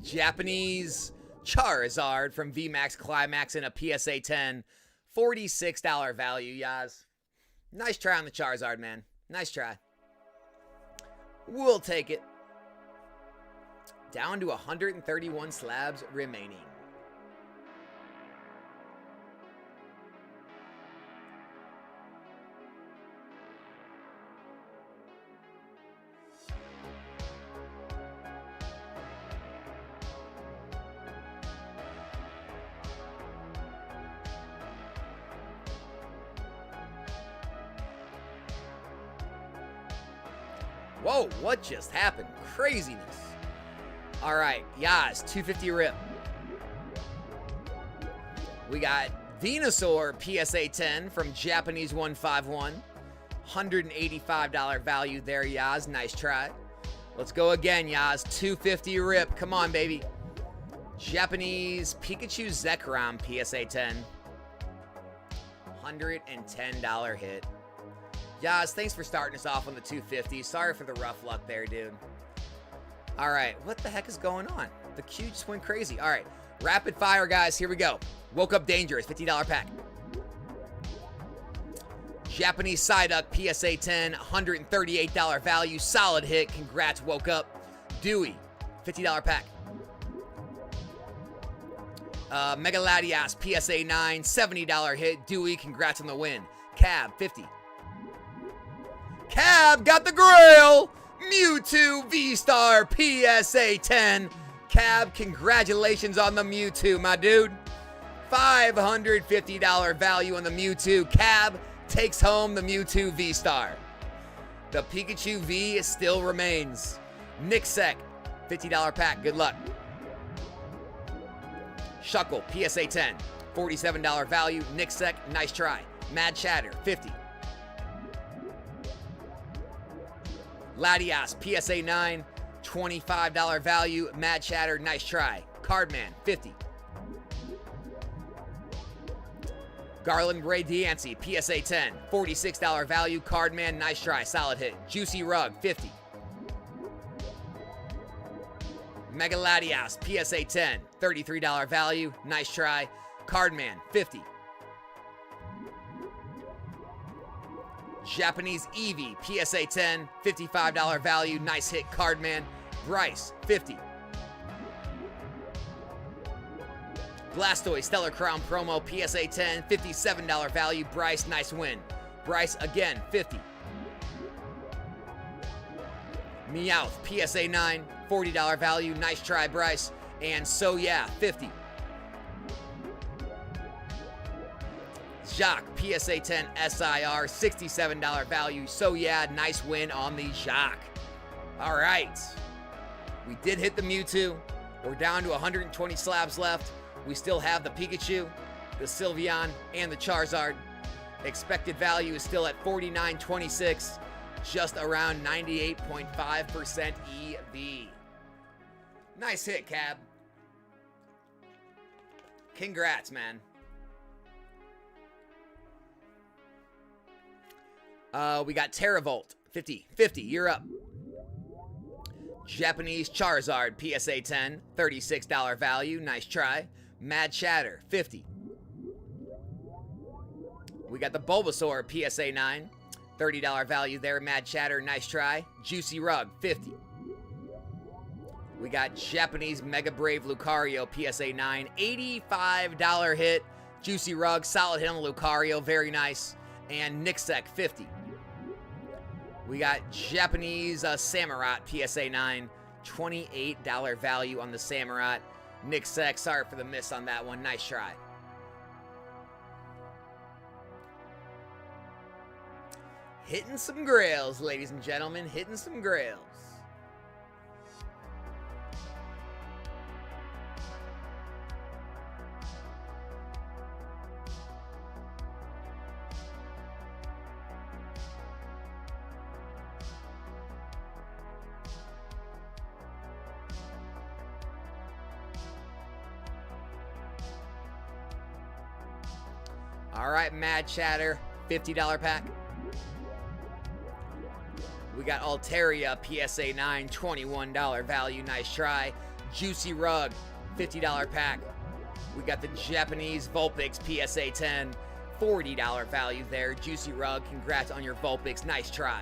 Japanese Charizard from VMAX Climax in a PSA 10. $46 value, Yas. Nice try on the Charizard, man. Nice try. We'll take it. Down to 131 slabs remaining. Whoa, what just happened? Craziness. All right, Yas, 250 rip. We got Venusaur PSA 10 from Japanese 151. $185 value there, Yas. Nice try. Let's go again, Yas. 250 rip. Come on, baby. Japanese Pikachu Zekrom PSA 10. $110 hit. Yas, thanks for starting us off on the 250. Sorry for the rough luck there, dude. All right, what the heck is going on? The queue just went crazy. All right, rapid fire, guys. Here we go. Woke Up Dangerous, $50 pack. Japanese Psyduck PSA 10, $138 value. Solid hit. Congrats, Woke Up. Dewey, $50 pack. Mega Latias PSA 9, $70 hit. Dewey, congrats on the win. Cab, $50. Cab got the Grail. Mewtwo V-Star PSA 10. Cab, congratulations on the Mewtwo, my dude. $550 value on the Mewtwo. Cab takes home the Mewtwo V-Star. The Pikachu V still remains. Nixek, $50 pack. Good luck. Shuckle, PSA 10. $47 value. Nixek, nice try. Mad Chatter, 50. Latias, PSA 9. $25 value. Mad Chatter, nice try. Cardman, 50. Garland Ray Diancie, PSA 10. $46 value. Cardman, nice try. Solid hit. Juicy Rug, 50. Mega Latias, PSA 10. $33 value. Nice try. Cardman, 50. Japanese Eevee, PSA 10. $55 value. Nice hit. Cardman. Bryce, 50. Blastoise Stellar Crown promo, PSA 10, $57 value. Bryce, nice win. Bryce again, 50. Meowth, PSA 9, $40 value. Nice try, Bryce. And So Yeah, 50. Jacques, PSA 10 SIR, $67 value. So Yeah, nice win on the Jacques. All right. We did hit the Mewtwo. We're down to 120 slabs left. We still have the Pikachu, the Sylveon, and the Charizard. Expected value is still at 49.26, just around 98.5% EV. Nice hit, Cab. Congrats, man. We got Terravolt, 50, you're up. Japanese Charizard, PSA 10, $36 value, nice try. Mad Chatter, 50. We got the Bulbasaur, PSA 9, $30 value there. Mad Chatter, nice try. Juicy Rug, 50. We got Japanese Mega Brave Lucario, PSA 9, $85 hit. Juicy Rug, solid hit on Lucario, very nice. And Nixek, 50. We got Japanese Samurott, PSA 9, $28 value on the Samurott. Nixek, sorry for the miss on that one. Nice try. Hitting some grails, ladies and gentlemen. Hitting some grails. All right, Mad Chatter, $50 pack. We got Altaria, PSA 9, $21 value. Nice try. Juicy Rug, $50 pack. We got the Japanese Vulpix, PSA 10, $40 value there. Juicy Rug, congrats on your Vulpix. Nice try.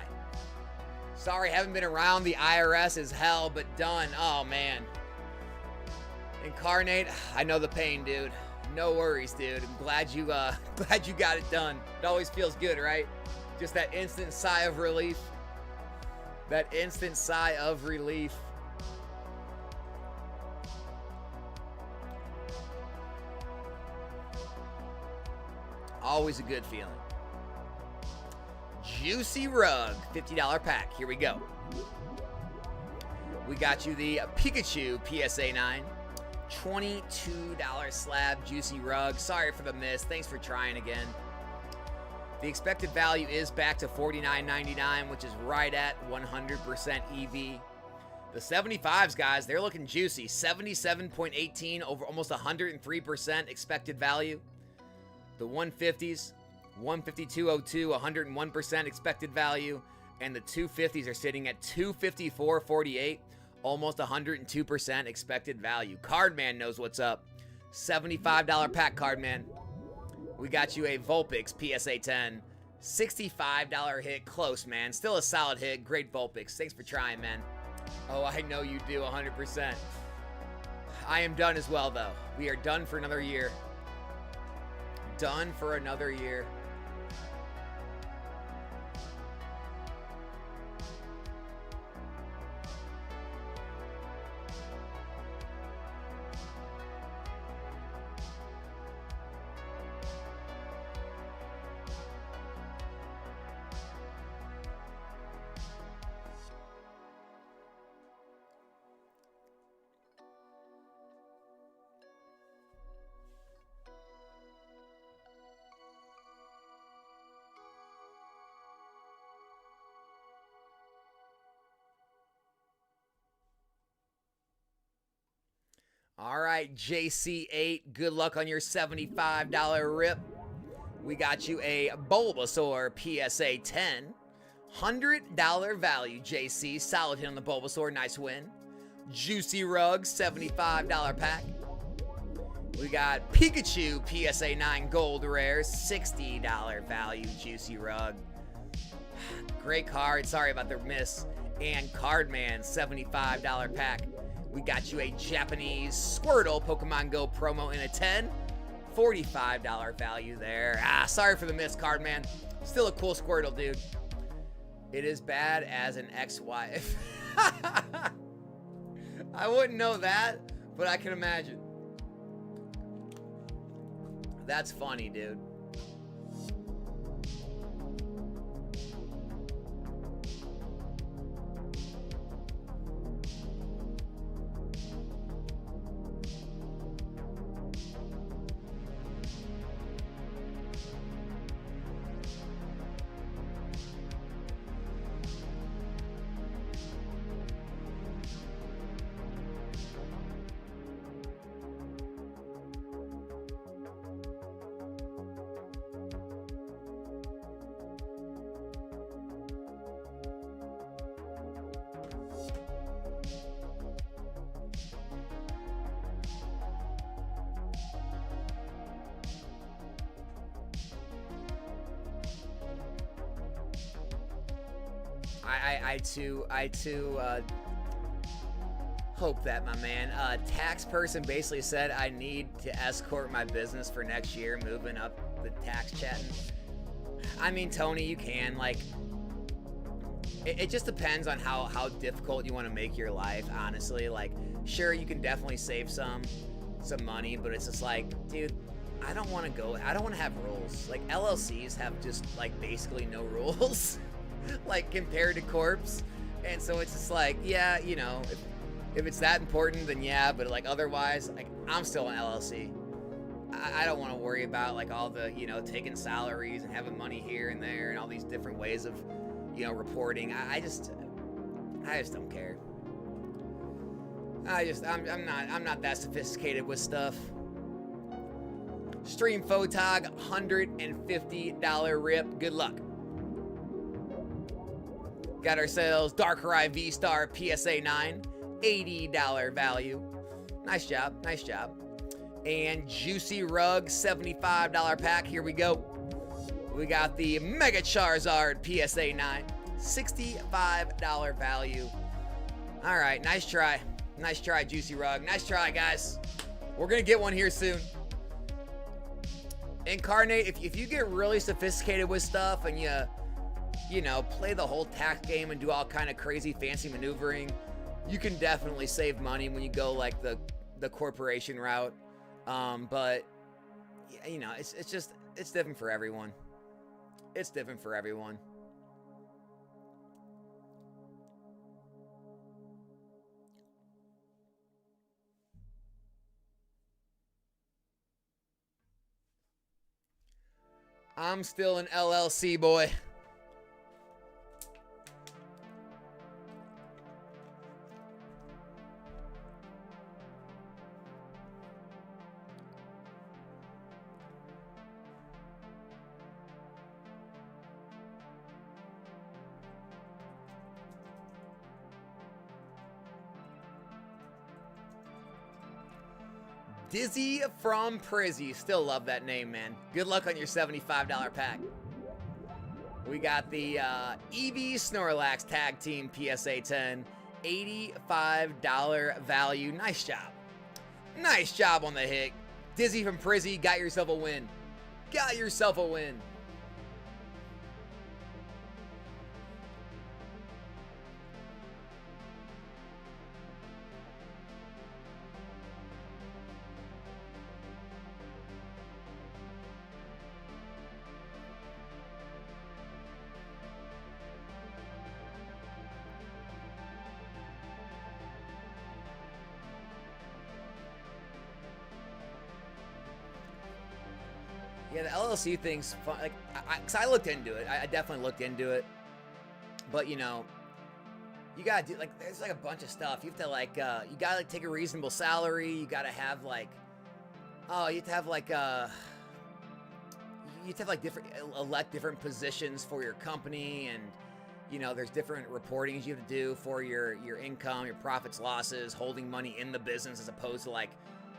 Sorry, haven't been around. The IRS is hell, but done. Oh, man. Incarnate, I know the pain, dude. No worries, dude. I'm glad you got it done. It always feels good, right? Just that instant sigh of relief. That instant sigh of relief. Always a good feeling. Juicy Rug, $50 pack. Here we go. We got you the Pikachu PSA 9. $22 slab. Juicy Rug. Sorry for the miss. Thanks for trying again. The expected value is back to $49.99, which is right at 100% EV. The 75s, guys, they're looking juicy. 77.18 over almost 103% expected value. The 150s, 152.02, 101% expected value. And the 250s are sitting at 254.48, almost 102% expected value. Cardman knows what's up. $75 pack, Cardman. We got you a Vulpix PSA 10. $65 hit. Close, man. Still a solid hit. Great Vulpix. Thanks for trying, man. Oh, I know you do 100%. I am done as well, though. We are done for another year. Done for another year. All right, JC8, good luck on your $75 rip. We got you a Bulbasaur PSA 10. $100 value, JC. Solid hit on the Bulbasaur. Nice win. Juicy Rug, $75 pack. We got Pikachu PSA 9 Gold Rare, $60 value, Juicy Rug. Great card. Sorry about the miss. And Cardman, $75 pack. We got you a Japanese Squirtle Pokemon Go promo in a 10. $45 value there. Sorry for the miss, Cardman. Still a cool Squirtle, dude. It is bad as an ex-wife. I wouldn't know that, but I can imagine. That's funny, dude. I too hope that, my man. Tax person basically said I need to escort my business for next year, moving up the tax chatting. I mean, Tony, you can, like, it just depends on how difficult you want to make your life, honestly. Like, sure, you can definitely save some money, but it's just like, dude, I don't want to have rules. Like, LLCs have just, like, basically no rules. Like, compared to corps. And so it's just like, yeah, you know, if it's that important, then yeah, but like otherwise, like, I'm still an LLC. I don't want to worry about like all the, you know, taking salaries and having money here and there and all these different ways of, you know, reporting. I just don't care. I'm not that sophisticated with stuff. Stream Photog, $150 rip. Good luck. Got ourselves Darkrai V-Star PSA 9, $80 value. Nice job, nice job. And Juicy Rug, $75 pack. Here we go. We got the Mega Charizard PSA 9, $65 value. All right, nice try. Nice try, Juicy Rug. Nice try, guys. We're going to get one here soon. Incarnate, if you get really sophisticated with stuff and you know, play the whole tax game and do all kind of crazy fancy maneuvering, you can definitely save money when you go like the corporation route. But you know, it's different for everyone. It's different for everyone. I'm still an LLC boy. Dizzy from Prizzy. Still love that name, man. Good luck on your $75 pack. We got the Eevee Snorlax Tag Team PSA 10. $85 value. Nice job. Nice job on the hit. Dizzy from Prizzy, got yourself a win. Got yourself a win. Yeah, the LLC thing's fun. Like, cause I looked into it. I definitely looked into it. But, you know, You gotta do, like, there's like a bunch of stuff. You have to like, you gotta like take a reasonable salary. You gotta have like, oh, you have to have like, different, elect different positions for your company, and you know, there's different reportings you have to do for your income, your profits, losses, holding money in the business as opposed to like,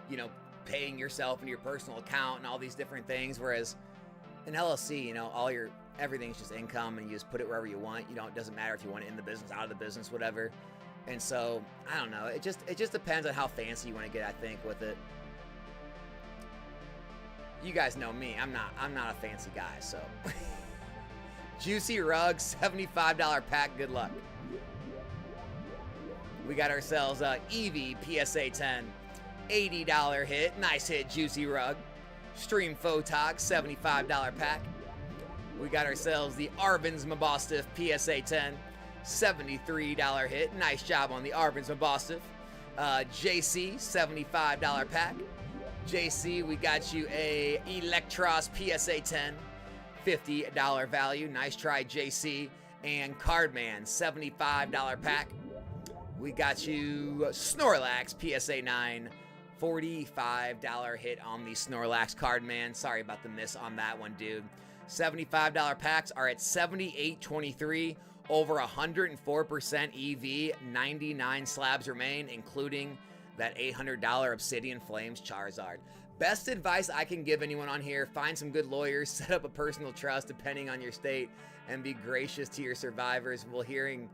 you know, paying yourself into your personal account and all these different things. Whereas an LLC, you know, everything's just income, and you just put it wherever you want. You know, it doesn't matter if you want it in the business, out of the business, whatever. And so, I don't know. It just depends on how fancy you want to get, I think, with it. You guys know me. I'm not a fancy guy, so. Juicy Rug, $75 pack. Good luck. We got ourselves Eevee PSA 10, $80 hit. Nice hit, Juicy Rug. Stream Photog, $75 pack. We got ourselves the Arvin's Mabostiff PSA 10, $73 hit. Nice job on the Arvin's Mabostiff. JC, $75 pack. JC, we got you a Electros PSA 10, $50 value. Nice try, JC. And Cardman, $75 pack. We got you Snorlax PSA 9, $45 hit on the Snorlax Cardman. Sorry about the miss on that one, dude. $75 packs are at $78.23, over 104% EV, 99 slabs remain, including that $800 Obsidian Flames Charizard. Best advice I can give anyone on here: find some good lawyers, set up a personal trust depending on your state, and be gracious to your survivors. Will hearing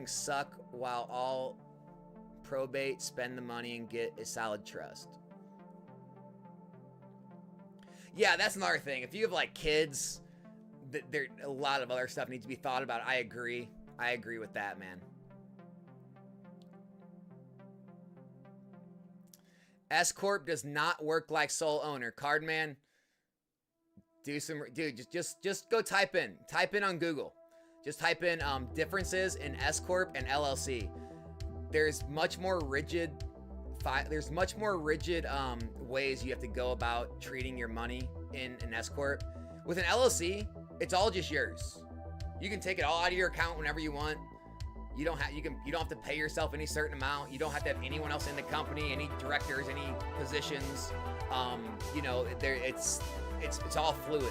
suck while all probate? Spend the money and get a solid trust. Yeah, that's another thing. If you have like kids, there a lot of other stuff needs to be thought about. I agree with that, man. S Corp does not work like sole owner. Cardman, just go type in on Google. Just type in differences in S Corp and LLC. There's much more rigid ways you have to go about treating your money in an S Corp. With an LLC, it's all just yours. You can take it all out of your account whenever you want. You don't have to pay yourself any certain amount. You don't have to have anyone else in the company, any directors, any positions. You know, it's all fluid.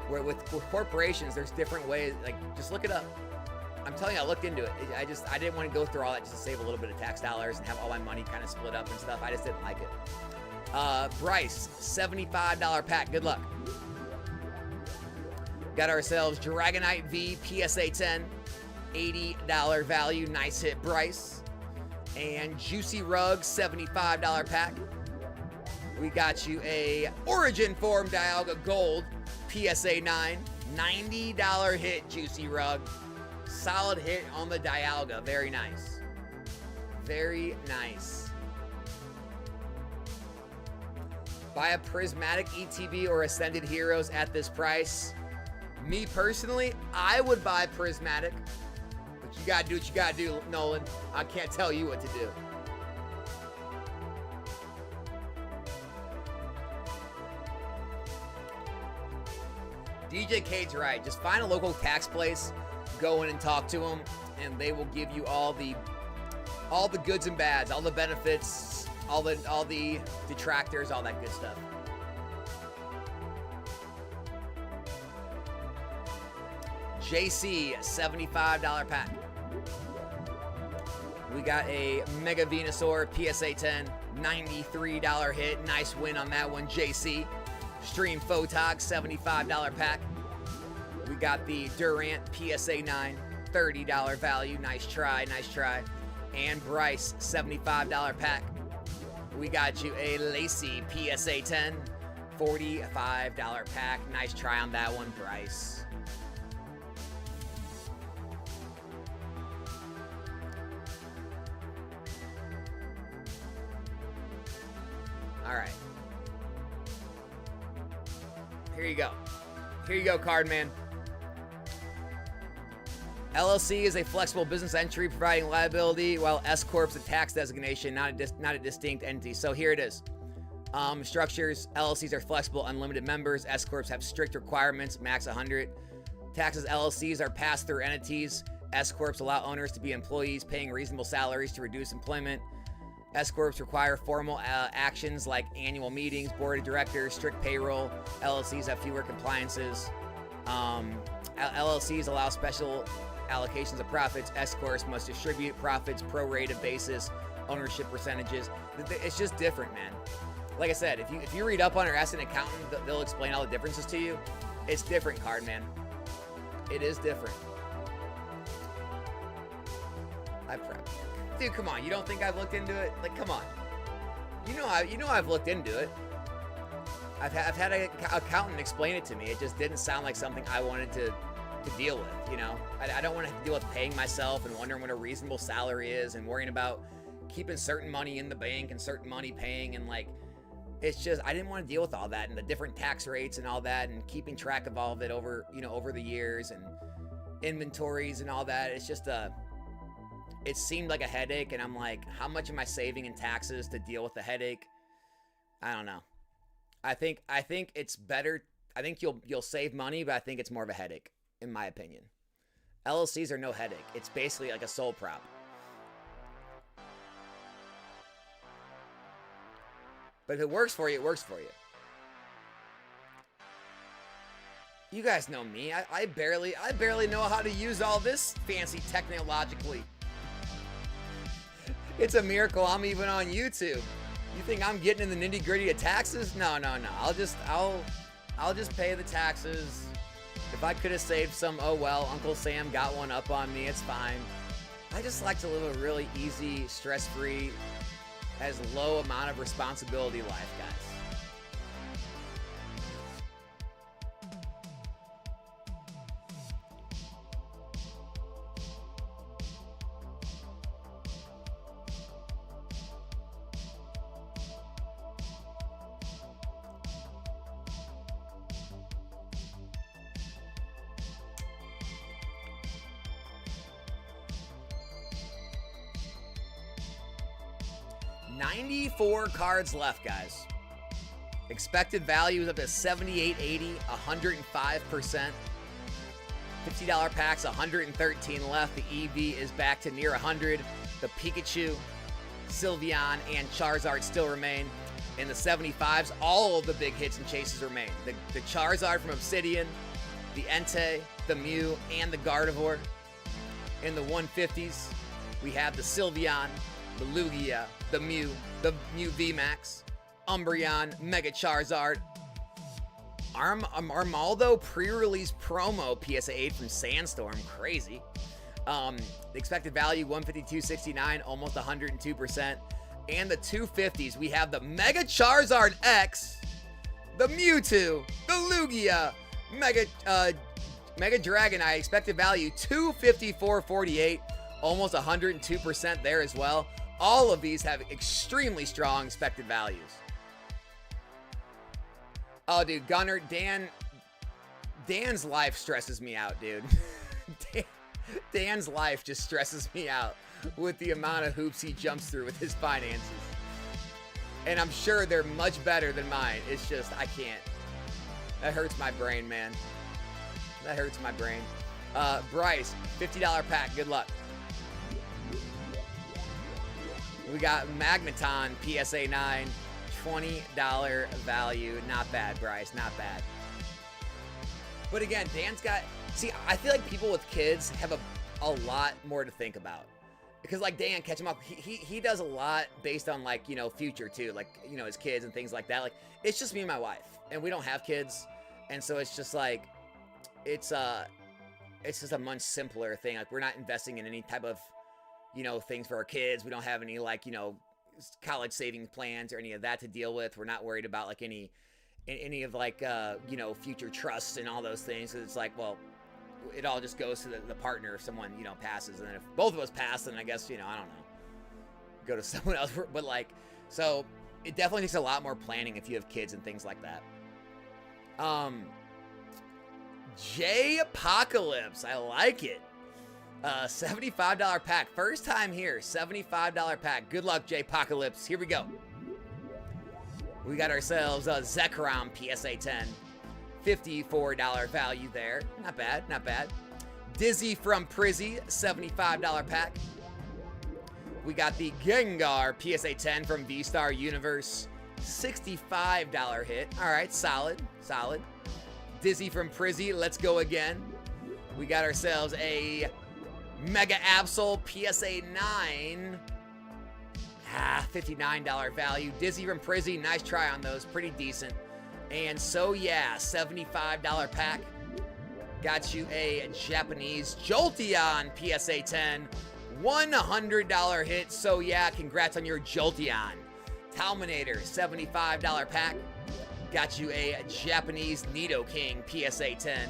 Where with corporations, there's different ways. Like, just look it up. I'm telling you, I looked into it. I didn't want to go through all that just to save a little bit of tax dollars and have all my money kind of split up and stuff. I just didn't like it. Bryce, $75 pack. Good luck. Got ourselves Dragonite V PSA 10, $80 value. Nice hit, Bryce. And Juicy Rug, $75 pack. We got you a Origin Form Dialga Gold PSA 9, $90 hit, Juicy Rug. Solid hit on the Dialga. Very nice. Very nice. Buy a Prismatic ETB or Ascended Heroes at this price. Me personally, I would buy Prismatic. But you gotta do what you gotta do, Nolan. I can't tell you what to do. DJ Cade's right. Just find a local tax place, go in and talk to them, and they will give you all the goods and bads, all the benefits, all the detractors, all that good stuff. JC, $75 pack. We got a Mega Venusaur PSA 10, $93 hit. Nice win on that one, JC. Stream Photog, $75 pack. We got the Durant PSA 9, $30 value. Nice try, nice try. And Bryce, $75 pack. We got you a Lacey PSA 10, $45 pack. Nice try on that one, Bryce. All right. Here you go. Here you go, Cardman. LLC is a flexible business entry providing liability, while S Corp's a tax designation, not a distinct entity. So here it is. Structures: LLCs are flexible, unlimited members. S Corps have strict requirements, max 100. Taxes: LLCs are pass-through entities. S-corps allow owners to be employees paying reasonable salaries to reduce employment. S-corps require formal actions like annual meetings, board of directors, strict payroll. LLCs have fewer compliances. LLCs allow special allocations of profits. S-corps must distribute profits pro-rata basis, ownership percentages. It's just different, man. Like I said, if you read up on it or ask an accountant, they'll explain all the differences to you. It's different, card man. It is different. Dude, come on. You don't think I've looked into it? Like, come on. You know I've looked into it. I've had an accountant explain it to me. It just didn't sound like something I wanted to deal with, you know? I don't want to have to deal with paying myself and wondering what a reasonable salary is and worrying about keeping certain money in the bank and certain money paying, and like, it's just, I didn't want to deal with all that and the different tax rates and all that and keeping track of all of it over the years and inventories and all that. It's just it seemed like a headache, and I'm like, how much am I saving in taxes to deal with the headache? I don't know. I think it's better. I think you'll save money, but I think it's more of a headache, in my opinion. LLCs are no headache. It's basically like a sole prop. But if it works for you, it works for you. You guys know me. I barely know how to use all this fancy technologically. It's a miracle I'm even on YouTube. You think I'm getting in the nitty-gritty of taxes? No. I'll just pay the taxes. If I could have saved some, oh well, Uncle Sam got one up on me, it's fine. I just like to live a really easy, stress-free, as low amount of responsibility life, guys. Four cards left, guys. Expected value is up to 78.80, 105%. $50 packs, 113 left. The EV is back to near 100. The Pikachu, Sylveon, and Charizard still remain. In the 75s, all of the big hits and chases remain. The Charizard from Obsidian, the Entei, the Mew, and the Gardevoir. In the 150s, we have the Sylveon, the Lugia, the Mew VMAX, Umbreon, Mega Charizard, Armaldo pre-release promo PSA 8 from Sandstorm, crazy. The expected value 152.69, almost 102%. And the 250s, we have the Mega Charizard X, the Mewtwo, the Lugia, Mega Dragonite, expected value 254.48, almost 102% there as well. All of these have extremely strong expected values. Oh, dude, Gunner, Dan's life stresses me out, dude. Dan's life just stresses me out with the amount of hoops he jumps through with his finances. And I'm sure they're much better than mine. It's just, I can't. That hurts my brain, man. That hurts my brain. Bryce, $50 pack. Good luck. We got Magneton PSA 9, $20 value. Not bad, Bryce. Not bad. But again, Dan's got... See, I feel like people with kids have a lot more to think about. Because, like, Dan, catch him up. He does a lot based on, like, you know, future, too. Like, you know, his kids and things like that. Like, it's just me and my wife. And we don't have kids. And so it's just, like... It's just a much simpler thing. Like, we're not investing in any type of... you know, things for our kids. We don't have any, like, you know, college savings plans or any of that to deal with. We're not worried about, like, any of, like, you know, future trusts and all those things. So it's like, well, it all just goes to the partner if someone, you know, passes. And then if both of us pass, then I guess, you know, I don't know, go to someone else. But, like, so it definitely takes a lot more planning if you have kids and things like that. J Apocalypse. I like it. $75 pack. First time here. $75 pack. Good luck, J Apocalypse. Here we go. We got ourselves a Zekrom PSA 10. $54 value there. Not bad. Not bad. Dizzy from Prizzy, $75 pack. We got the Gengar PSA 10 from V-Star Universe, $65 hit. All right, solid, solid. Dizzy from Prizzy, let's go again. We got ourselves a Mega Absol PSA 9. $59 value. Dizzy from Prizzy, nice try on those, pretty decent. And so yeah, $75 pack. Got you a Japanese Jolteon PSA 10. $100 hit. So yeah, congrats on your Jolteon. Talminator, $75 pack. Got you a Japanese Nidoking PSA 10.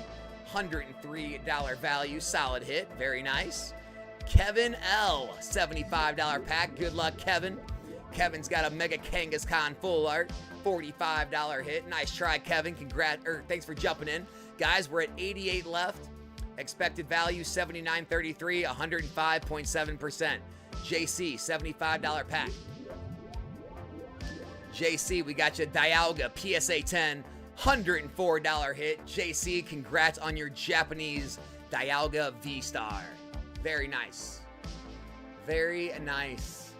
$103 value. Solid hit. Very nice. Kevin L, $75 pack. Good luck, Kevin. Kevin's got a Mega Kangaskhan full art. $45 hit. Nice try, Kevin. Thanks for jumping in. Guys, we're at 88 left. Expected value, $79.33, 105.7%. JC, $75 pack. JC, we got you Dialga PSA 10, $104 hit. JC, congrats on your Japanese Dialga V-Star. Very nice. Very nice.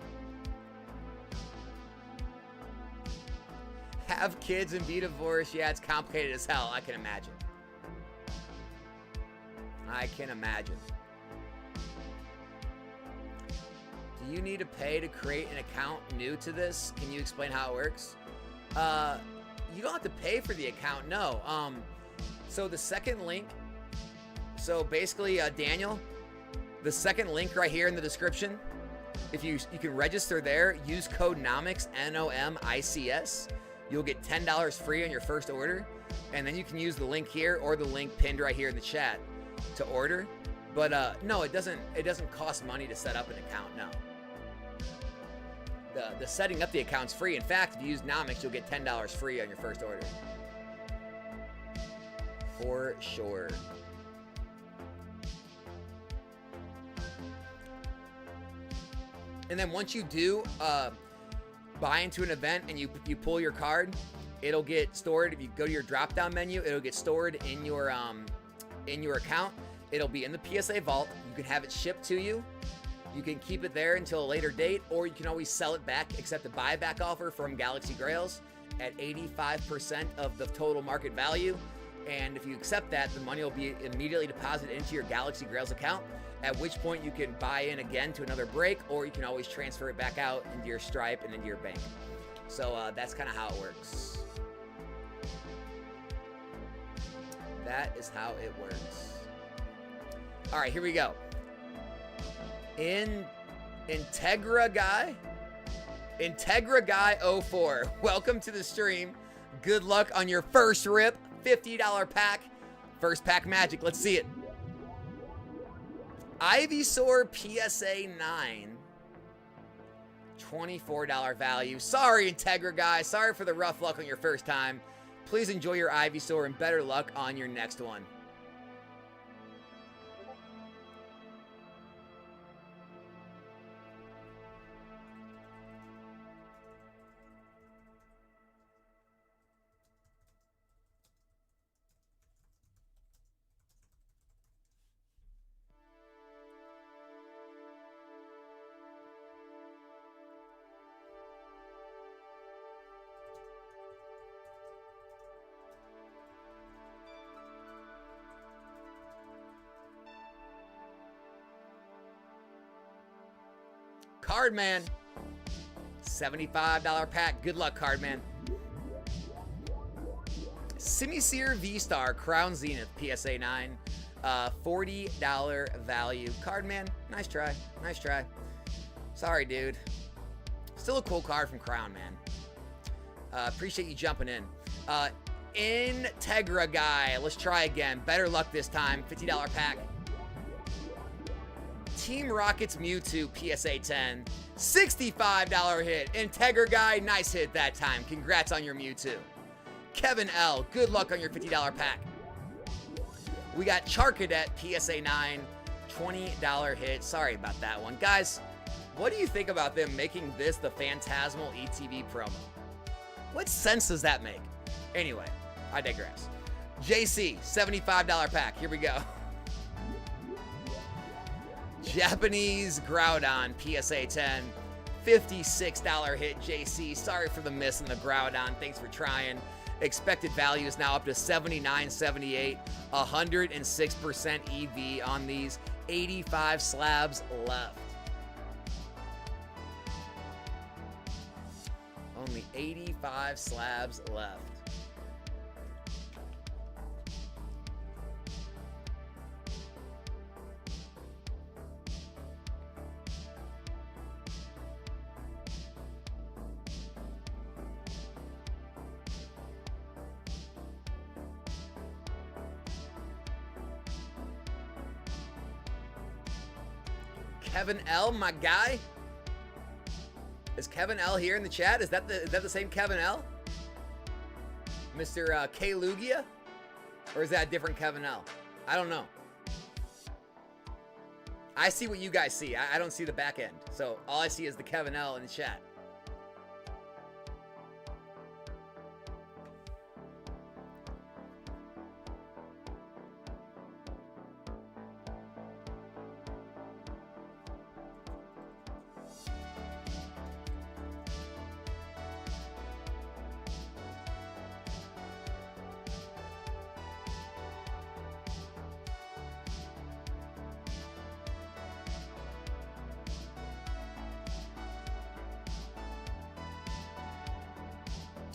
Have kids and be divorced. Yeah, it's complicated as hell. I can imagine. I can imagine. Do you need to pay to create an account new to this? Can you explain how it works? You don't have to pay for the account, no. So the second link, so basically, Daniel, the second link right here in the description, if you can register there, use code NOMICS, NOMICS. You'll get $10 free on your first order, and then you can use the link here or the link pinned right here in the chat to order. But no, it doesn't cost money to set up an account, no. The setting up the account's free. In fact, if you use Nomics, you'll get $10 free on your first order. For sure. And then once you do buy into an event and you pull your card, it'll get stored. If you go to your drop-down menu, it'll get stored in your account. It'll be in the PSA vault. You can have it shipped to you. You can keep it there until a later date, or you can always sell it back, accept a buyback offer from Galaxy Grails at 85% of the total market value. And if you accept that, the money will be immediately deposited into your Galaxy Grails account, at which point you can buy in again to another break, or you can always transfer it back out into your Stripe and into your bank. So that's kind of how it works. That is how it works. All right, here we go. Integra Guy 04, welcome to the stream. Good luck on your first rip. $50 pack. First pack magic. Let's see it. Ivysaur PSA 9. $24 value. Sorry, Integra Guy. Sorry for the rough luck on your first time. Please enjoy your Ivysaur and better luck on your next one. Cardman, $75 pack. Good luck, Cardman. Simisear V-Star Crown Zenith PSA 9, $40 value. Cardman, nice try. Nice try. Sorry, dude. Still a cool card from Crown, man. Appreciate you jumping in. Integra Guy, let's try again. Better luck this time. $50 pack. Team Rocket's Mewtwo PSA 10, $65 hit. Integra Guy, nice hit that time. Congrats on your Mewtwo. Kevin L, good luck on your $50 pack. We got Charcadet PSA 9, $20 hit. Sorry about that one. Guys, what do you think about them making this the Fantasmal ETB promo? What sense does that make? Anyway, I digress. JC, $75 pack. Here we go. Japanese Groudon PSA 10. $56 hit, JC. Sorry for the miss in the Groudon. Thanks for trying. Expected value is now up to 79.78. 106% EV on these. 85 slabs left. Only 85 slabs left. Kevin L, my guy. Is Kevin L here in the chat? Is that the same Kevin L? Mr. K. Lugia? Or is that a different Kevin L? I don't know. I see what you guys see. I don't see the back end. So all I see is the Kevin L in the chat.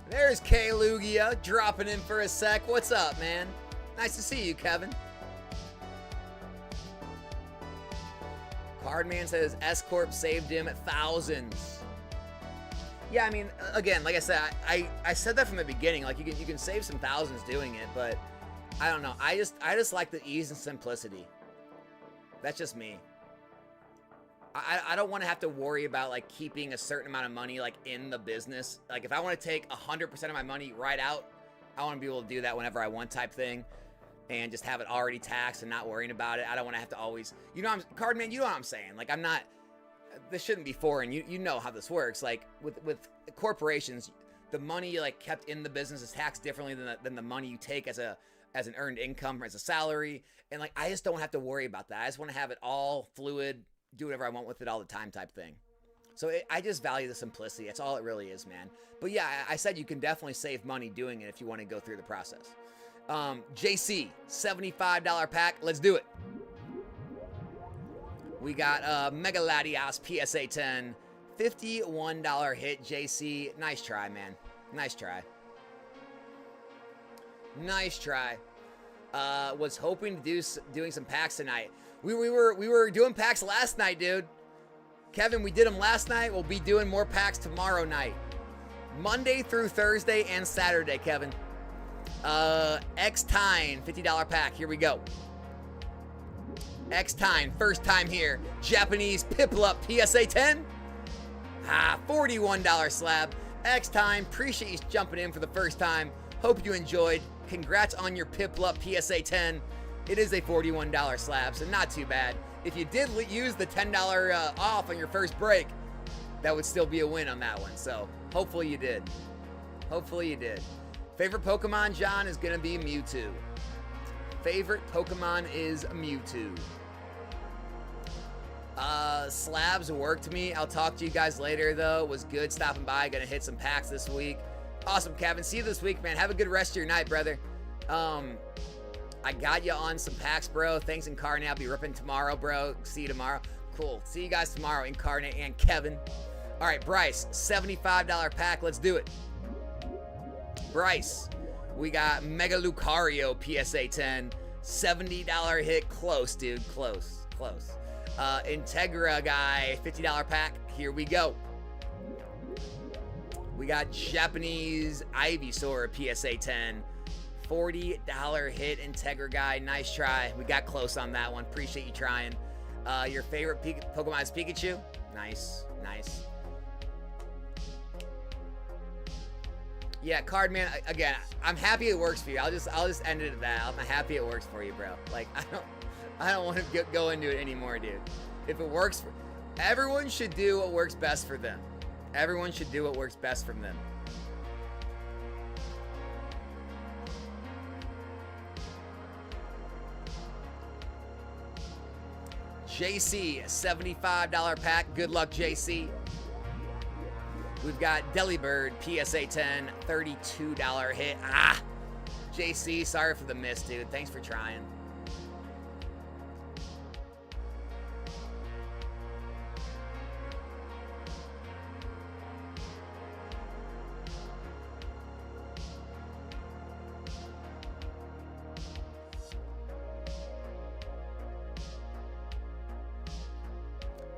There's K. Lugia dropping in for a sec. What's up, man? Nice to see you, Kevin. Cardman says S-Corp saved him at thousands. Yeah, I mean, again, like I said, I said that from the beginning. Like, you can save some thousands doing it, but I don't know. I just like the ease and simplicity. That's just me. I don't want to have to worry about like keeping a certain amount of money like in the business. Like if I want to take 100% of my money right out, I want to be able to do that whenever I want type thing, and just have it already taxed and not worrying about it. I don't want to have to always, you know, Cardman, you know what I'm saying? Like I'm not. This shouldn't be foreign. You know how this works. Like with corporations, the money like kept in the business is taxed differently than the money you take as an earned income or as a salary. And like I just don't have to worry about that. I just want to have it all fluid. Do whatever I want with it all the time type thing. So I just value the simplicity. That's all it really is, man. But yeah, I said you can definitely save money doing it if you want to go through the process. JC, $75 pack. Let's do it. We got Mega Latias PSA 10. $51 hit, JC. Nice try, man. Nice try. Nice try. Was hoping to doing some packs tonight. We were doing packs last night, dude. Kevin, we did them last night. We'll be doing more packs tomorrow night. Monday through Thursday and Saturday, Kevin. X-Tine, $50 pack. Here we go. X-Tine, first time here. Japanese Piplup PSA 10. $41 slab. X-Tine, appreciate you jumping in for the first time. Hope you enjoyed. Congrats on your Piplup PSA 10. It is a $41 slab, so not too bad. If you did use the $10 off on your first break, that would still be a win on that one. So hopefully you did. Hopefully you did. Favorite Pokemon, John, is going to be Mewtwo. Favorite Pokemon is Mewtwo. Slabs worked me. I'll talk to you guys later, though. It was good stopping by. Going to hit some packs this week. Awesome, Kevin. See you this week, man. Have a good rest of your night, brother. I got you on some packs, bro. Thanks, Incarnate. I'll be ripping tomorrow, bro. See you tomorrow. Cool. See you guys tomorrow, Incarnate and Kevin. All right, Bryce, $75 pack. Let's do it. Bryce, we got Mega Lucario PSA 10. $70 hit. Close, dude. Close. Integra guy, $50 pack. Here we go. We got Japanese Ivysaur PSA 10. $40 hit, Integra guy. Nice try. We got close on that one. Appreciate you trying. Your favorite Pokemon is Pikachu? Nice. Yeah, Cardman, again, I'm happy it works for you. I'll just end it at that. I'm happy it works for you, bro. Like, I don't want to go into it anymore, dude. If it works everyone should do what works best for them. Everyone should do what works best for them. JC, $75 pack. Good luck, JC. We've got Delibird, PSA 10, $32 hit. Ah, JC, sorry for the miss, dude. Thanks for trying.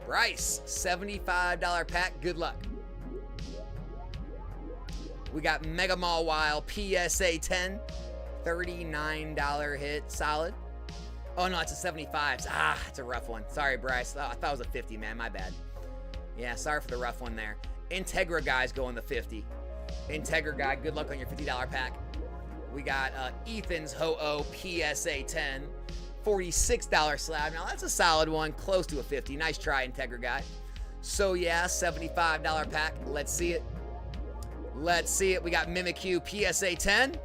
Bryce, $75 pack. Good luck. We got Mega Mall Wild, PSA 10, $39 hit. Solid. Oh, no, it's a 75. Ah, it's a rough one. Sorry, Bryce. Oh, I thought it was a 50, man. My bad. Yeah, sorry for the rough one there. Integra Guy's going the 50. Integra Guy, good luck on your $50 pack. We got Ethan's Ho-Oh, PSA 10. $46 slab. Now, that's a solid one. Close to a 50. Nice try, Integra Guy. So, yeah, $75 pack. Let's see it. Let's see it. We got Mimikyu, PSA 10.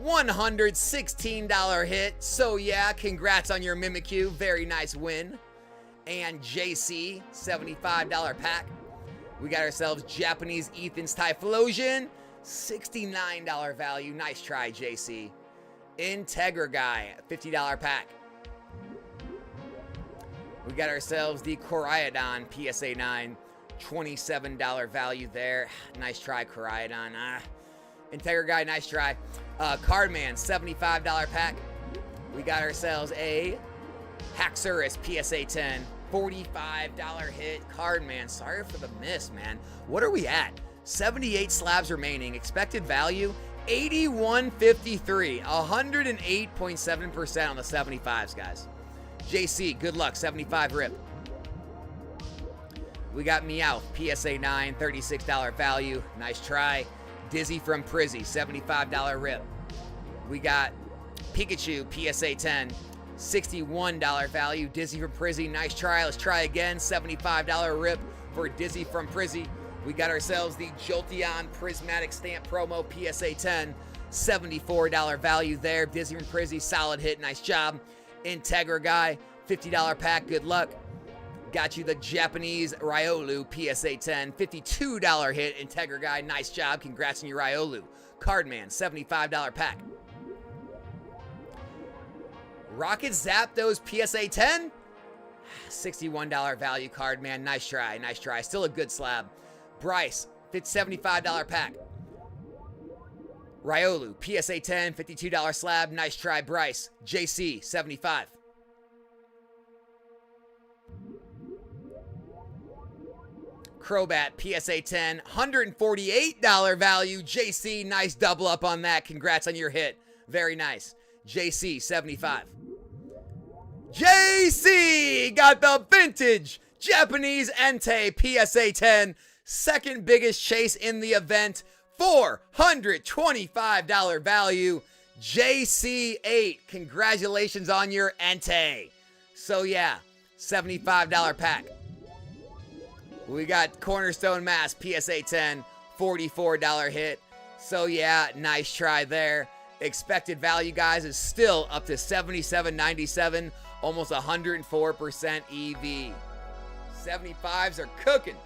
$116 hit. So, yeah, congrats on your Mimikyu. Very nice win. And JC, $75 pack. We got ourselves Japanese Ethan's Typhlosion. $69 value. Nice try, JC. Integra Guy, $50 pack. We got ourselves the Koraidon PSA 9, $27 value there. Nice try, Koraidon. Integra Guy, nice try. Cardman, $75 pack. We got ourselves a Haxorus PSA 10, $45 hit. Cardman, sorry for the miss, man. What are we at? 78 slabs remaining. Expected value, 81.53, 108.7% on the 75s, guys. JC, good luck, 75 rip. We got Meowth, PSA 9, $36 value. Nice try. Dizzy from Prizzy, $75 rip. We got Pikachu, PSA 10, $61 value. Dizzy from Prizzy, nice try. Let's try again, $75 rip for Dizzy from Prizzy. We got ourselves the Jolteon Prismatic Stamp Promo, PSA 10, $74 value there. Dizzy from Prizzy, solid hit, nice job. Integra Guy, $50 pack, good luck. Got you the Japanese Riolu, PSA 10, $52 hit. Integra Guy, nice job. Congrats on your Riolu. Cardman, $75 pack. Rocket Zapdos, PSA 10, $61 value. Cardman, nice try, nice try. Still a good slab. Bryce, $75 pack. Riolu, PSA 10, $52 slab. Nice try, Bryce. JC, 75. Crobat, PSA 10, $148 value. JC, nice double up on that. Congrats on your hit. Very nice. JC, 75. JC got the vintage Japanese Entei PSA 10. Second biggest chase in the event. $425 value. JC8, congratulations on your Entei. So yeah, $75 pack. We got Cornerstone Mask, PSA 10, $44 hit. So yeah, nice try there. Expected value, guys, is still up to $77.97, almost 104% EV. 75s are cooking.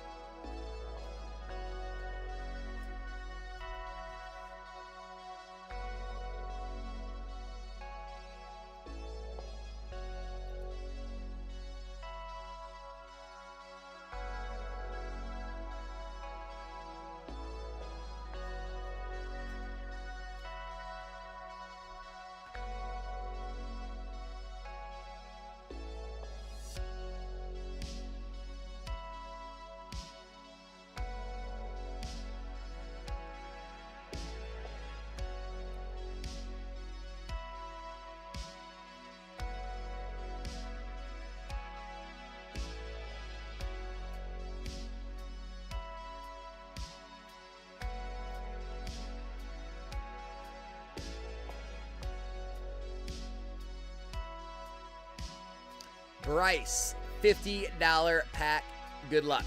Bryce, $50 pack. Good luck.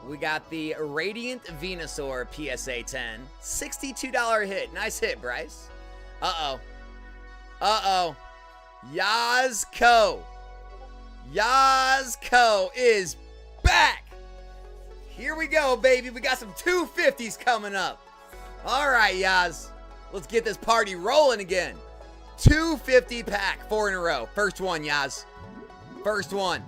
We got the Radiant Venusaur PSA 10. $62 hit. Nice hit, Bryce. Uh-oh. Uh-oh. Yazco. Yazco is back. Here we go, baby. We got some 250s coming up. All right, Yaz. Let's get this party rolling again. 250 pack, 4 in a row. First one, Yaz. First one.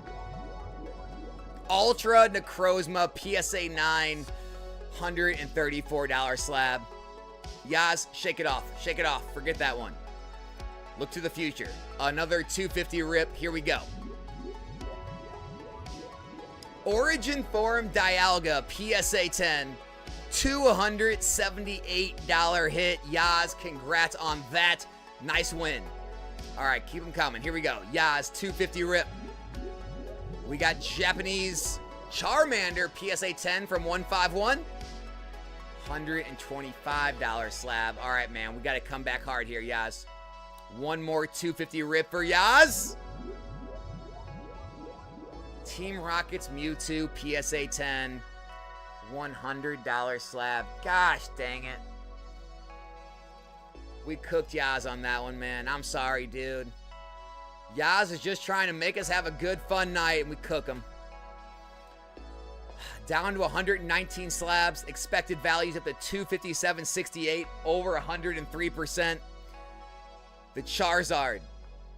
Ultra Necrozma PSA 9, $134 slab. Yaz, shake it off. Shake it off. Forget that one. Look to the future. Another 250 rip. Here we go. Origin Forum Dialga PSA 10, $278 hit. Yaz, congrats on that. Nice win. All right, keep them coming. Here we go. Yaz, 250 rip. We got Japanese Charmander PSA 10 from 151. $125 slab. All right, man. We got to come back hard here, Yaz. One more 250 rip for Yaz. Team Rockets Mewtwo PSA 10. $100 slab. Gosh dang it. We cooked Yaz on that one, man. I'm sorry, dude. Yaz is just trying to make us have a good, fun night, and we cook him. Down to 119 slabs. Expected values up to 257.68. Over 103%. The Charizard,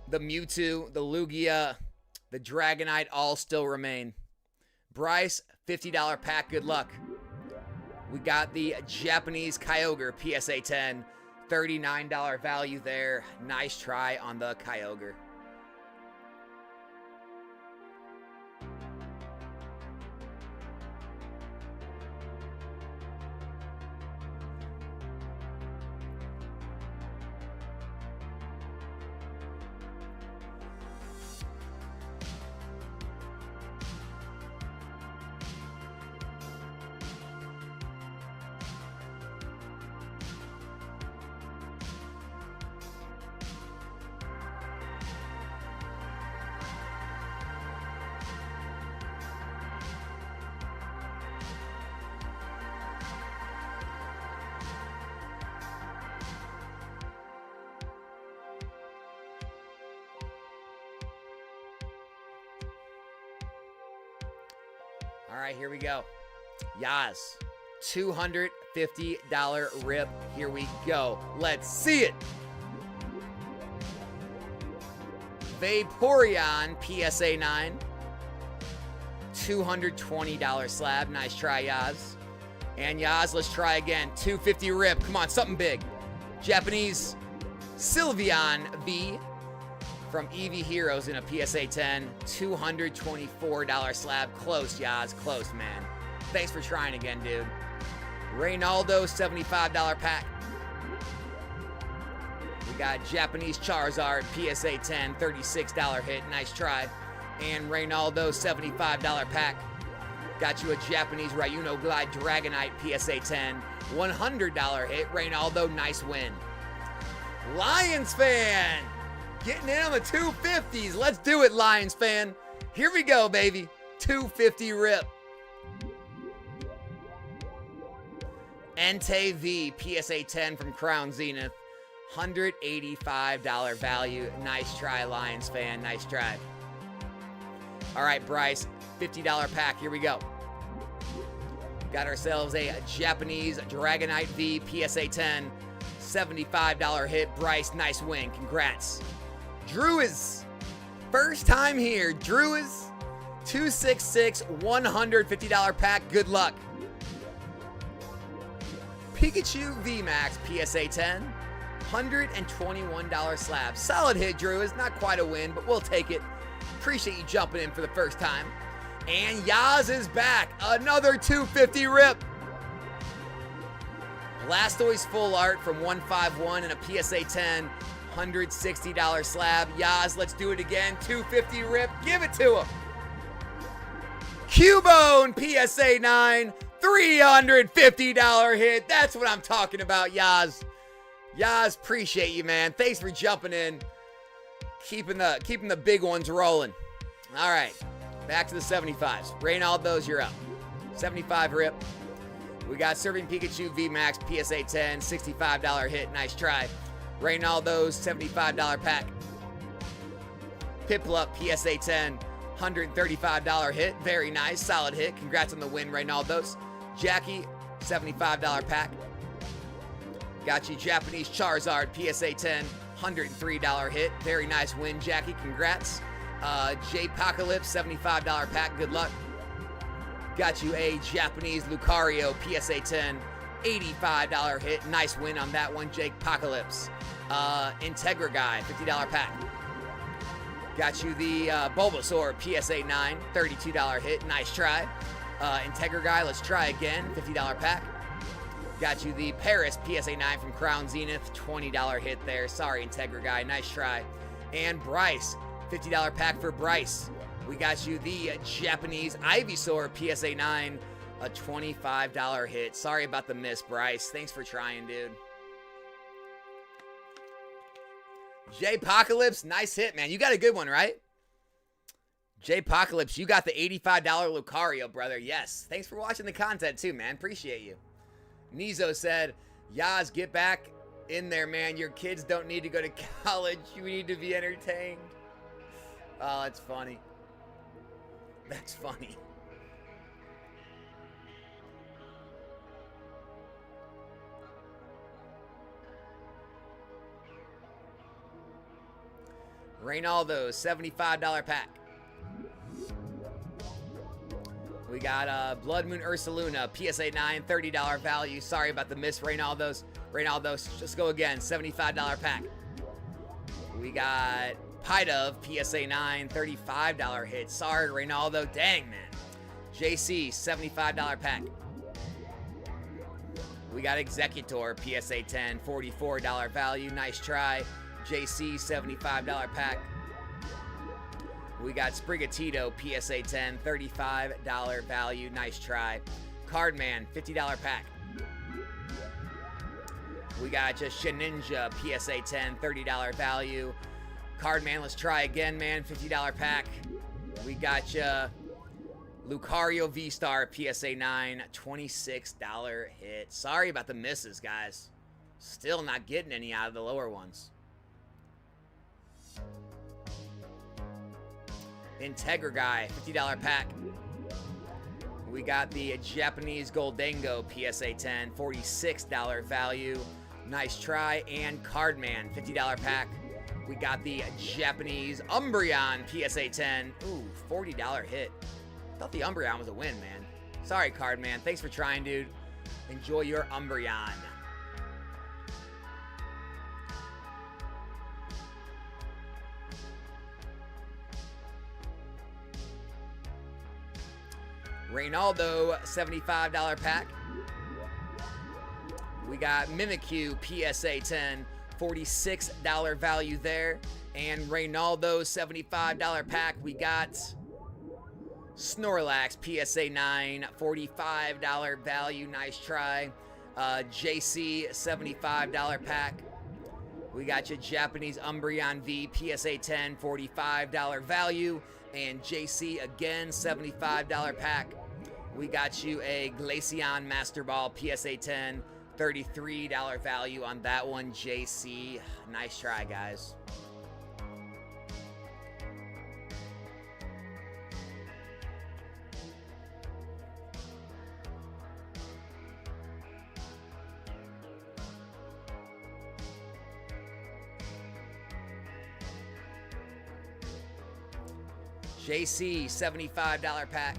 the Mewtwo, the Lugia, the Dragonite all still remain. Bryce, $50 pack. Good luck. We got the Japanese Kyogre PSA 10. $39 value there. Nice try on the Kyogre. All right, here we go. Yaz, $250 rip. Here we go. Let's see it. Vaporeon PSA 9. $220 slab. Nice try, Yaz. And Yaz, let's try again. 250 rip. Come on, something big. Japanese Sylveon V from Eevee Heroes in a PSA 10. $224 slab. Close, Yaz. Close, man. Thanks for trying again, dude. Reynaldo, $75 pack. We got Japanese Charizard, PSA 10, $36 hit. Nice try. And Reynaldo, $75 pack. Got you a Japanese Ryuno Glide Dragonite, PSA 10, $100 hit. Reynaldo, nice win. Lions fan, getting in on the 250s. Let's do it, Lions fan. Here we go, baby. 250 rip. Entei V, PSA 10 from Crown Zenith. $185 value. Nice try, Lions fan. Nice try. All right, Bryce, $50 pack. Here we go. Got ourselves a Japanese Dragonite V, PSA 10. $75 hit. Bryce, nice win. Congrats. Drew is first time here. Drew is 266, $150 pack. Good luck. Pikachu VMAX, PSA 10. $121 slab. Solid hit, Drew. Is not quite a win, but we'll take it. Appreciate you jumping in for the first time. And Yaz is back. Another 250 rip. Blastoise Full Art from 151 and a PSA 10. $160 slab. Yaz, let's do it again. 250 rip. Give it to him. Cubone PSA 9. $350 hit. That's what I'm talking about, Yaz. Yaz, appreciate you, man. Thanks for jumping in. Keeping the big ones rolling. All right. Back to the 75s. Reynaldo's, you're up. 75 rip. We got Serving Pikachu VMAX PSA 10. $65 hit. Nice try. Reynaldo's, $75 pack. Piplup, PSA 10, $135 hit. Very nice, solid hit. Congrats on the win, Reynaldos. Jackie, $75 pack. Got you Japanese Charizard, PSA 10, $103 hit. Very nice win, Jackie. Congrats. J-Pocalypse, $75 pack. Good luck. Got you a Japanese Lucario, PSA 10, $85 hit. Nice win on that one, J-Pocalypse. Integra Guy, $50 pack. Got you the Bulbasaur, PSA 9, $32 hit. Nice try. Integra Guy, let's try again, $50 pack. Got you the Paris PSA 9 from Crown Zenith, $20 hit there. Sorry, Integra Guy, nice try. And Bryce, $50 pack for Bryce. We got you the Japanese Ivysaur PSA 9, a $25 hit. Sorry about the miss, Bryce. Thanks for trying, dude. J-Pocalypse, nice hit, man. You got a good one, right? J-Pocalypse, you got the $85 Lucario, brother. Yes. Thanks for watching the content, too, man. Appreciate you. Nizo said, Yaz, get back in there, man. Your kids don't need to go to college. You need to be entertained. Oh, that's funny. That's funny. Reynaldo, $75 pack. We got Blood Moon Ursaluna, PSA 9, $30 value. Sorry about the miss, Reynaldo's. Reynaldo's, just go again, $75 pack. We got Pidove, PSA 9, $35 hit. Sorry, Reynaldo. Dang, man. JC, $75 pack. We got Executor, PSA 10, $44 value. Nice try. JC, $75 pack. We got Sprigatito, PSA 10, $35 value. Nice try. Cardman, $50 pack. We got just Sheninja, PSA 10, $30 value. Cardman, let's try again, man. $50 pack. We got you Lucario V-Star, PSA 9, $26 hit. Sorry about the misses, guys. Still not getting any out of the lower ones. Integra Guy, $50 pack. We got the Japanese Goldengo, PSA 10, $46 value. Nice try. And Cardman, $50 pack. We got the Japanese Umbreon, PSA 10. Ooh, $40 hit. Thought the Umbreon was a win, man. Sorry, Cardman. Thanks for trying, dude. Enjoy your Umbreon. Reynaldo, $75 pack. We got Mimikyu, PSA 10, $46 value there. And Reynaldo, $75 pack. We got Snorlax, PSA 9, $45 value. Nice try. JC, $75 pack. We got you Japanese Umbreon V, PSA 10, $45 value. And JC again, $75 pack. We got you a Glaceon Master Ball, PSA 10, $33 value on that one, JC. Nice try, guys. JC, $75 pack.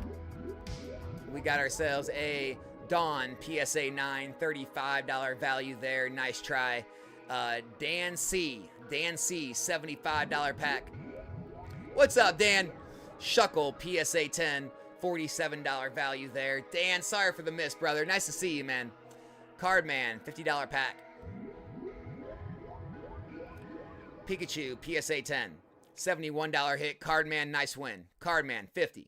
We got ourselves a Dawn, PSA 9, $35 value there. Nice try. Dan C, $75 pack. What's up, Dan? Shuckle, PSA 10, $47 value there. Dan, sorry for the miss, brother. Nice to see you, man. Cardman, $50 pack. Pikachu, PSA 10, $71 hit. Cardman, nice win. Cardman, $50.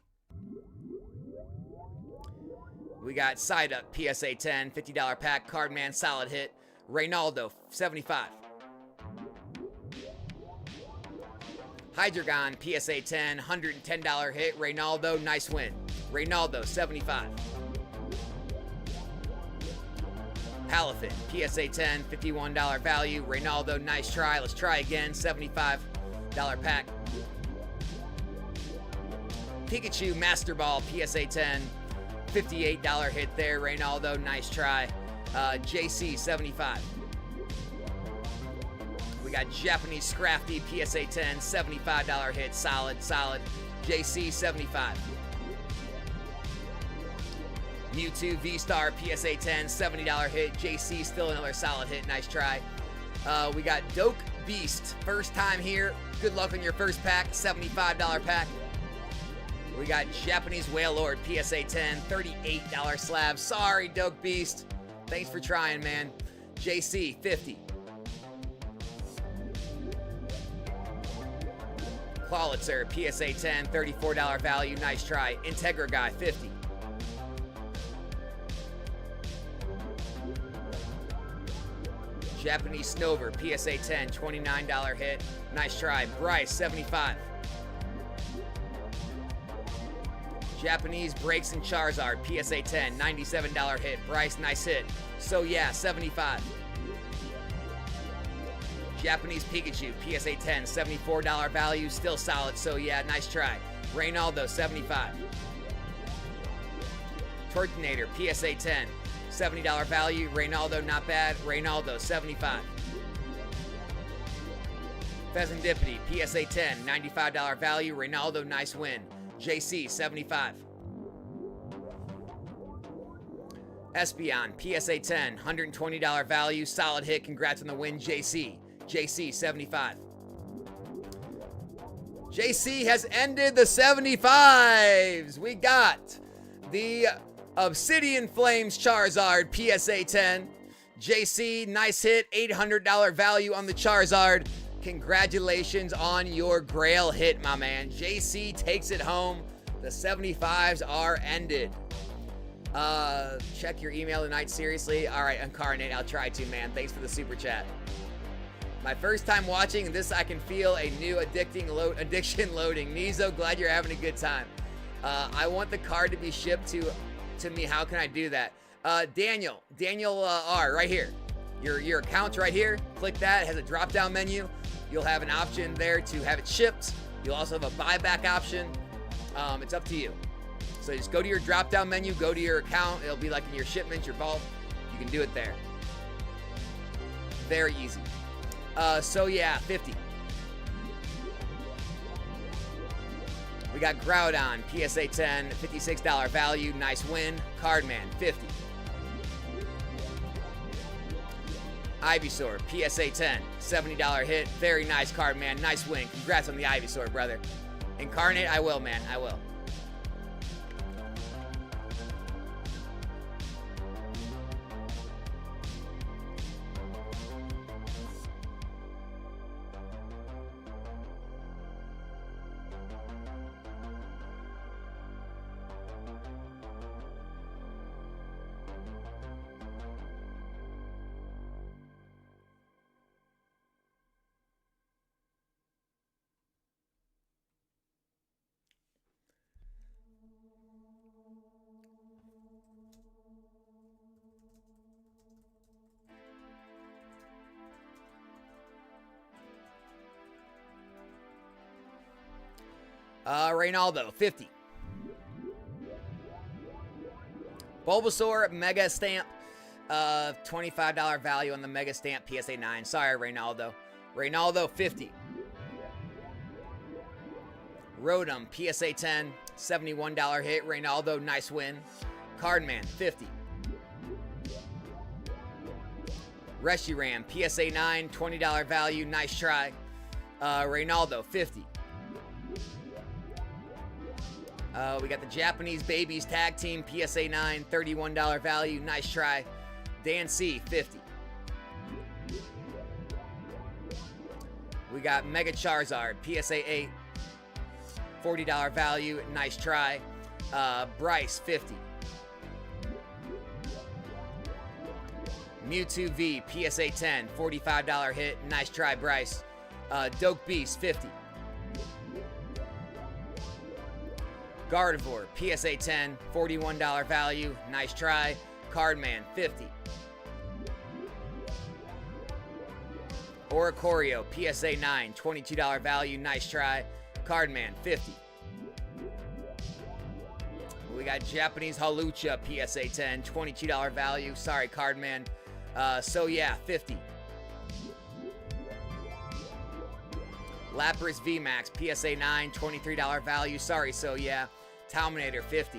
We got Psyduck, PSA 10, $50 pack. Cardman, solid hit. Reynaldo, $75. Hydreigon, PSA 10, $110 hit. Reynaldo, nice win. Reynaldo, $75. Palafin, PSA 10, $51 value. Reynaldo, nice try. Let's try again. $75 pack. Pikachu Master Ball PSA 10, $58 hit there. Reynaldo, nice try. JC 75. We got Japanese Scrafty PSA 10, $75 hit. Solid. JC 75. Mewtwo V-Star PSA 10, $70 hit. JC still another solid hit. Nice try. We got Doke Beast. First time here. Good luck on your first pack. $75 pack. We got Japanese Whale Lord PSA 10, $38 slab. Sorry, Doke Beast. Thanks for trying, man. JC 50. Clawlitzer PSA 10, $34 value. Nice try. Integra Guy 50. Japanese Snover, PSA 10, $29 hit. Nice try. Bryce, 75. Japanese Breaks and Charizard, PSA 10, $97 hit. Bryce, nice hit. So yeah, 75. Japanese Pikachu, PSA 10, $74 value. Still solid. So yeah, nice try. Reynaldo, 75. Tortinator, PSA 10. $70 value. Reynaldo, not bad. Reynaldo, 75. Pheasantipity, PSA 10, $95 value. Reynaldo, nice win. JC, 75. Espeon, PSA 10, $120 value. Solid hit. Congrats on the win, JC. JC, 75. JC has ended the 75s. We got the Obsidian Flames Charizard, PSA 10. JC, nice hit. $800 value on the Charizard. Congratulations on your Grail hit, my man. JC takes it home. The 75s are ended. Check your email tonight, seriously. All right, Incarnate, I'll try to, man. Thanks for the super chat. My first time watching this, I can feel a new addiction loading. Nizo, glad you're having a good time. I want the card to be shipped to me. How can I do that? Daniel R, right here. Your account's right here. Click that. It has a drop-down menu. You'll have an option there to have it shipped. You'll also have a buyback option. It's up to you. So just go to your drop-down menu, go to your account. It'll be like in your shipment, your vault. You can do it there. Very easy. So yeah, 50. We got Groudon, PSA 10, $56 value. Nice win. Cardman, 50. Ivysaur, PSA 10, $70 hit. Very nice card, man. Nice win. Congrats on the Ivysaur, brother. Incarnate, I will, man. I will. Reynaldo, 50. Bulbasaur, Mega Stamp. $25 value on the Mega Stamp, PSA 9. Sorry, Reynaldo. Reynaldo, 50. Rotom, PSA 10. $71 hit. Reynaldo, nice win. Cardman, 50. Reshiram, PSA 9. $20 value. Nice try. Reynaldo, 50. We got the Japanese Babies Tag Team, PSA 9, $31 value. Nice try. Dan C, 50. We got Mega Charizard, PSA 8, $40 value. Nice try. Bryce, 50. Mewtwo V, PSA 10, $45 hit. Nice try, Bryce. Doke Beast, 50. Gardevoir, PSA 10, $41 value. Nice try. Cardman, 50. Oricorio, PSA 9, $22 value. Nice try. Cardman, 50. We got Japanese Halucha, PSA 10, $22 value. Sorry, Cardman. So yeah, 50. Lapras VMAX, PSA 9, $23 value. Sorry, so yeah. Talminator, 50.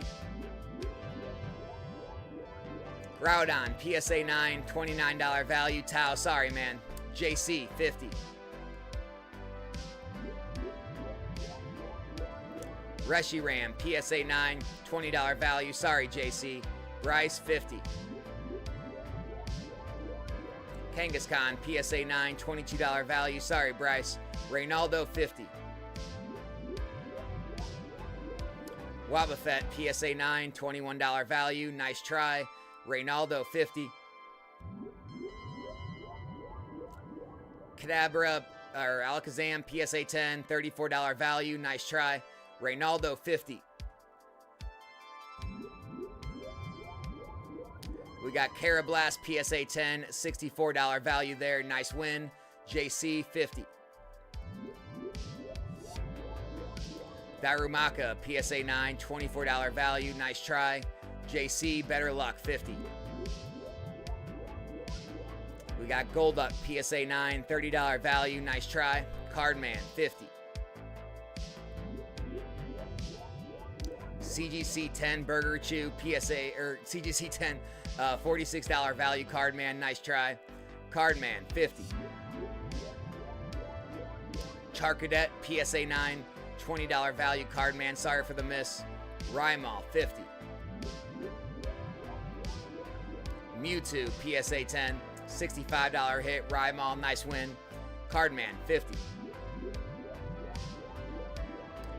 Groudon, PSA 9, $29 value. Tau, sorry, man. JC, 50. Reshiram, PSA 9, $20 value. Sorry, JC. Bryce, 50. Kangaskhan, PSA 9, $22 value. Sorry, Bryce. Reynaldo, 50. Wobbuffet, PSA 9, $21 value. Nice try. Reynaldo, 50. Kadabra, or Alakazam, PSA 10, $34 value. Nice try. Reynaldo, 50. We got Carablast, PSA 10, $64 value there. Nice win. JC, 50. Darumaka, PSA 9, $24 value. Nice try. JC, better luck, 50. We got Golduck, PSA 9, $30 value. Nice try. Cardman, 50. CGC 10 Burger Chew, PSA, or CGC 10, $46 value. Cardman, nice try. Cardman, 50. Charcadet, PSA 9, $20 value. Cardman, sorry for the miss. Rymal, 50. Mewtwo, PSA 10, $65 hit. Rymal, nice win. Cardman, 50.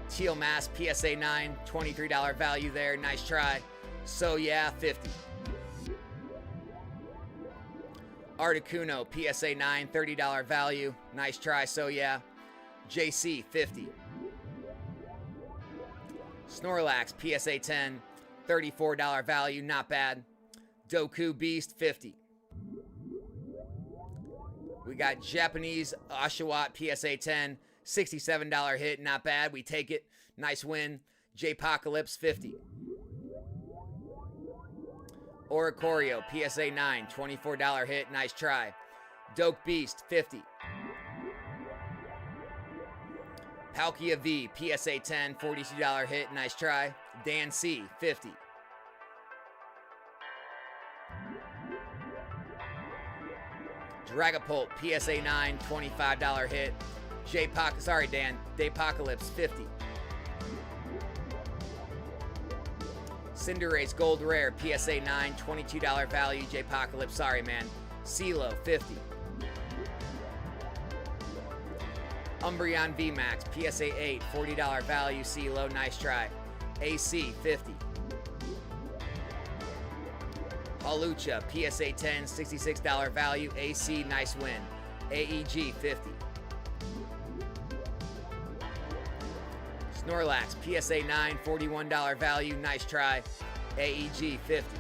Teal Mask, PSA 9, $23 value there. Nice try. So yeah, 50. Articuno, PSA 9, $30 value. Nice try. So yeah. JC, 50. Snorlax, PSA 10, $34 value. Not bad. Doku Beast, 50. We got Japanese Oshawott, PSA 10, $67 hit. Not bad. We take it. Nice win. J-Pocalypse, 50. Oricorio, PSA 9, $24 hit. Nice try. Doke Beast, 50. Palkia V, PSA 10, $42 hit. Nice try. Dan C, 50. Dragapult, PSA 9, $25 hit. Sorry, Dan. J-Pocalypse, 50. Cinderace Gold Rare, PSA 9, $22 value. J-Pocalypse, sorry, man. CeeLo, 50. Umbreon VMAX, PSA 8, $40 value. CeeLo, nice try. AC, 50. Halucha, PSA 10, $66 value. AC, nice win. AEG, 50. Snorlax, PSA 9, $41 value. Nice try. AEG, 50.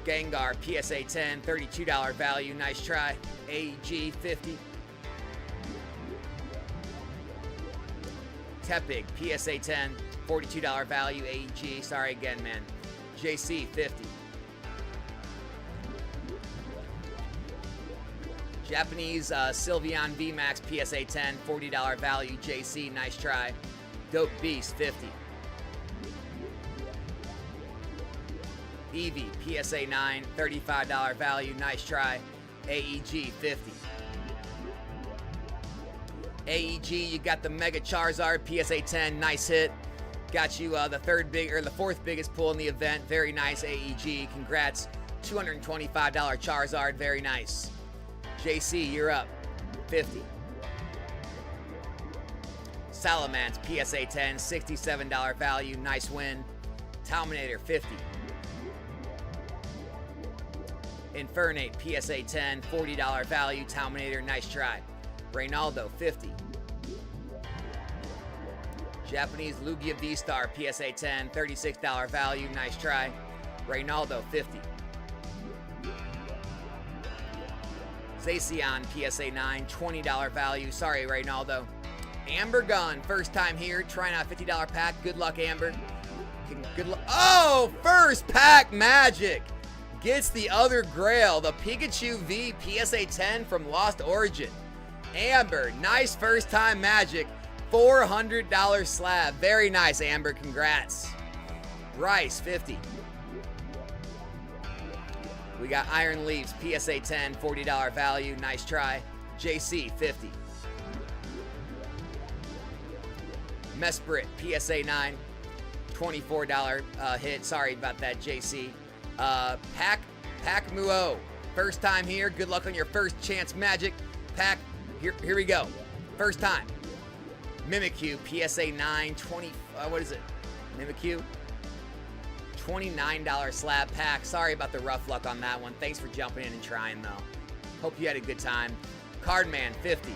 Gengar, PSA 10, $32 value. Nice try. AEG, 50. Tepig, PSA 10, $42 value. AEG, sorry again, man. JC, 50. Japanese Sylveon VMAX, PSA 10, $40 value. JC, nice try. Dope Beast, 50. Eevee, PSA 9, $35 value. Nice try. AEG, 50. AEG, you got the Mega Charizard, PSA 10, nice hit. Got you the fourth biggest pull in the event. Very nice, AEG. Congrats. $225 Charizard, very nice. JC, you're up. 50. Salamence, PSA 10, $67 value. Nice win. Talminator, 50. Infernape, PSA 10, $40 value. Talminator, nice try. Reynaldo, 50. Japanese Lugia V-Star, PSA 10, $36 value. Nice try. Reynaldo, 50. Zacian, PSA 9, $20 value. Sorry, Reynaldo. Amber Gun, first time here, trying out $50 pack. Good luck, Amber. Good luck. Oh, first pack magic. Gets the other grail, the Pikachu V PSA 10 from Lost Origin. Amber, nice first time magic. $400 slab. Very nice, Amber. Congrats. Rice, 50. We got Iron Leaves, PSA 10, $40 value. Nice try. JC, 50. Mesprit, PSA 9, $24 hit. Sorry about that, JC. Pack Muo, first time here. Good luck on your first chance magic. Pack, here we go. First time. Mimikyu, PSA 9, what is it? Mimikyu? $29 slab pack. Sorry about the rough luck on that one. Thanks for jumping in and trying, though. Hope you had a good time. Cardman, 50.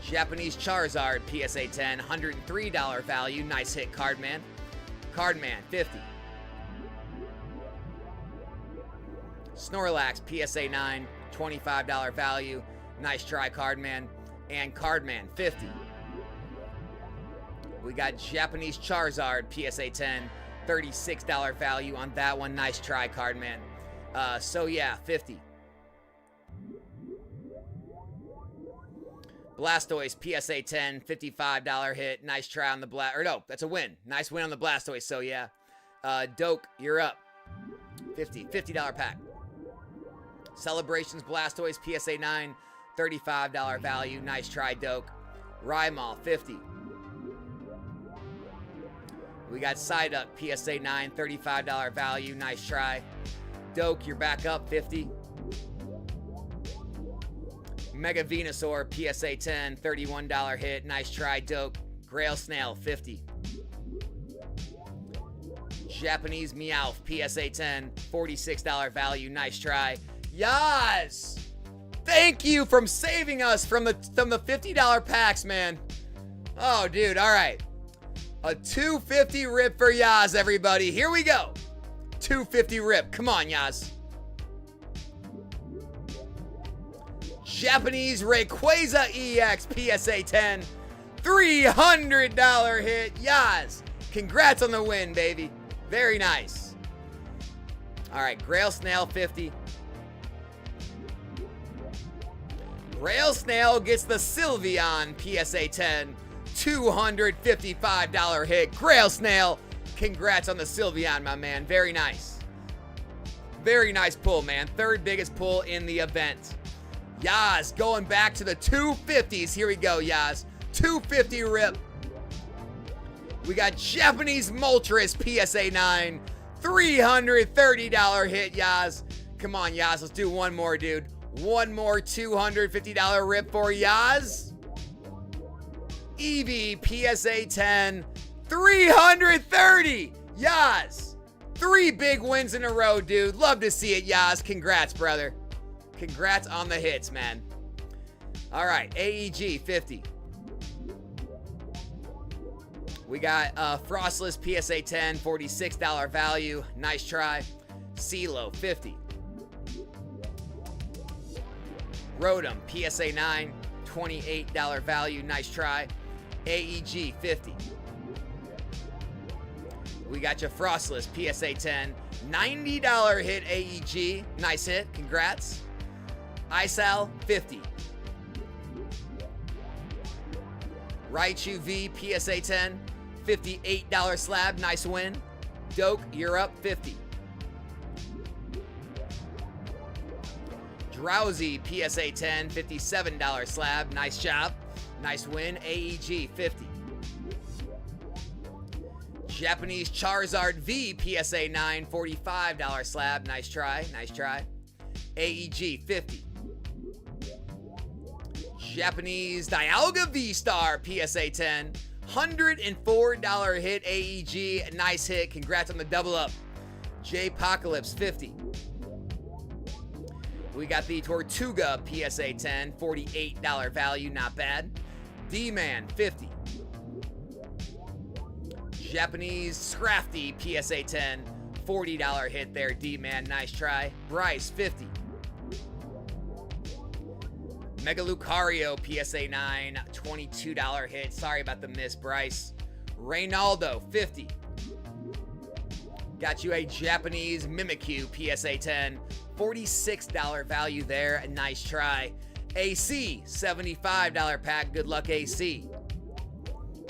Japanese Charizard, PSA 10, $103 value. Nice hit, Cardman. Cardman, 50. Snorlax, PSA 9, $25 value. Nice try, Cardman. And Cardman, 50. We got Japanese Charizard, PSA 10, $36 value on that one. Nice try, Cardman. So yeah, 50. Blastoise, PSA 10, $55 hit. Nice try on the that's a win. Nice win on the Blastoise, so yeah. Doke, you're up. $50 pack. Celebrations Blastoise, PSA 9, $35 value. Nice try, Doke. Rymall, 50. We got Psyduck, PSA 9, $35 value. Nice try. Doke, you're back up, 50. Mega Venusaur, PSA 10, $31 hit. Nice try, Doke. Grail Snail, 50. Japanese Meowth, PSA 10, $46 value. Nice try. Yaz! Thank you for saving us from the $50 packs, man. Oh, dude, all right. A 250 rip for Yaz, everybody. Here we go. 250 rip. Come on, Yaz. Japanese Rayquaza EX, PSA 10, $300 hit. Yaz, congrats on the win, baby. Very nice. All right, Grail Snail, 50. Grail Snail gets the Sylveon, PSA 10, $255 hit. Grail Snail, congrats on the Sylveon, my man. Very nice. Very nice pull, man. Third biggest pull in the event. Yaz, going back to the 250s. Here we go, Yaz. 250 rip. We got Japanese Moltres, PSA 9, $330 hit, Yaz. Come on, Yaz, let's do one more, dude. One more $250 rip for Yaz. Eevee, PSA 10, $330. Yaz, 3 big wins in a row, dude. Love to see it, Yaz. Congrats, brother. Congrats on the hits, man. All right, AEG, 50. We got Frostless, PSA 10, $46 value. Nice try. CeeLo, 50. Rotom, PSA 9, $28 value. Nice try. AEG, 50. We got you Frostless, PSA 10, $90 hit AEG. Nice hit. Congrats. Isal, 50. Raichu V, PSA 10, $58 slab. Nice win. Doke, you're up, 50. Drowsy, PSA 10, $57 slab. Nice job. Nice win. AEG, 50. Japanese Charizard V, PSA 9, $45 slab. Nice try. Nice try. AEG, 50. Japanese Dialga V-Star, PSA 10, $104 hit AEG. Nice hit. Congrats on the double up. J-Pocalypse, 50. We got the Tortuga, PSA 10, $48 value. Not bad. D-Man, 50. Japanese Scrafty, PSA 10, $40 hit there. D-Man, nice try. Bryce, 50. Mega Lucario, PSA 9, $22 hit. Sorry about the miss, Bryce. Reynaldo, 50. Got you a Japanese Mimikyu, PSA 10, $46 value there. A nice try. AC, $75 pack. Good luck, AC.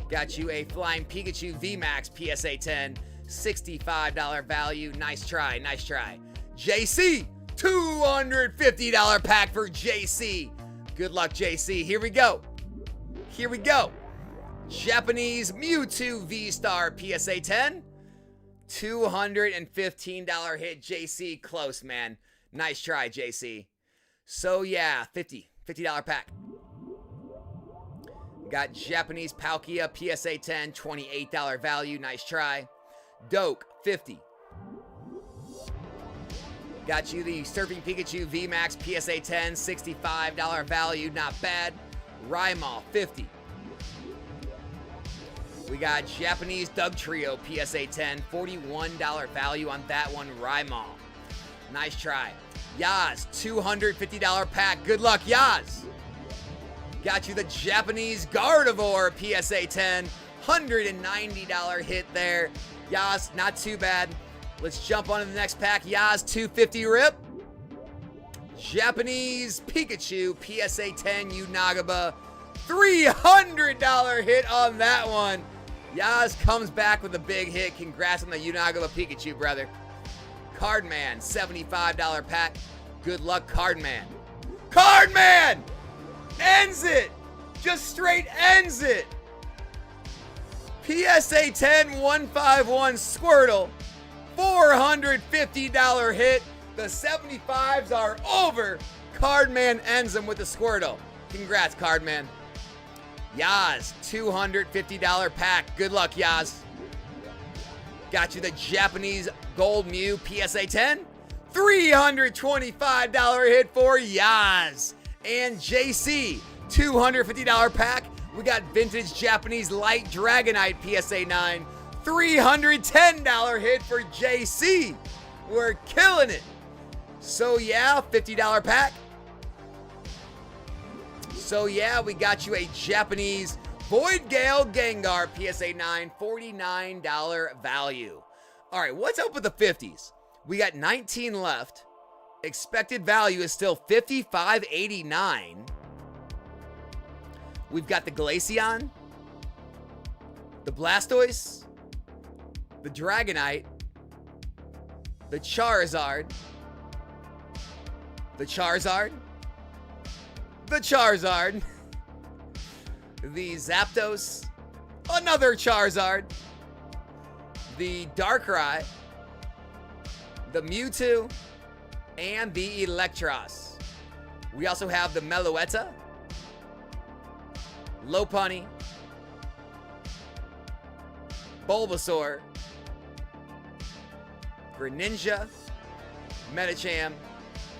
Got you a Flying Pikachu VMAX, PSA 10, $65 value. Nice try, nice try. JC, $250 pack for JC. Good luck, JC. Here we go. Here we go. Japanese Mewtwo V-Star, PSA 10, $215 hit. JC, close, man. Nice try, JC. So, yeah, $50 pack. Got Japanese Palkia, PSA 10, $28 value. Nice try. Doke, 50. Got you the Surfing Pikachu VMAX, PSA 10, $65 value. Not bad. Rymall, 50. We got Japanese Doug Trio, PSA 10, $41 value on that one. Rymall. Nice try. Yaz, $250 pack. Good luck, Yaz. Got you the Japanese Gardevoir, PSA 10, $190 hit there. Yaz, not too bad. Let's jump on to the next pack. Yaz, $250 rip. Japanese Pikachu, PSA 10, Unagaba, $300 hit on that one. Yaz comes back with a big hit. Congrats on the Unagaba Pikachu, brother. Cardman, $75 pack. Good luck, Cardman. Cardman! Ends it! Just straight ends it! PSA 10, 151 Squirtle, $450 hit. The 75s are over. Cardman ends them with the Squirtle. Congrats, Cardman. Yaz, $250 pack. Good luck, Yaz. Got you the Japanese Gold Mew, PSA 10, $325 hit for Yaz. And JC, $250 pack. We got vintage Japanese Light Dragonite, PSA 9, $310 hit for JC. We're killing it. So yeah, $50 pack. So yeah, we got you a Japanese Void Gale Gengar, PSA 9, $49 value. All right, what's up with the 50s? We got 19 left. Expected value is still $55.89. We've got the Glaceon, the Blastoise, the Dragonite, the Charizard, the Charizard, the Charizard, the Zapdos, another Charizard, the Darkrai, the Mewtwo, and the Electros. We also have the Meloetta, Lopunny, Bulbasaur, Greninja, Medicham,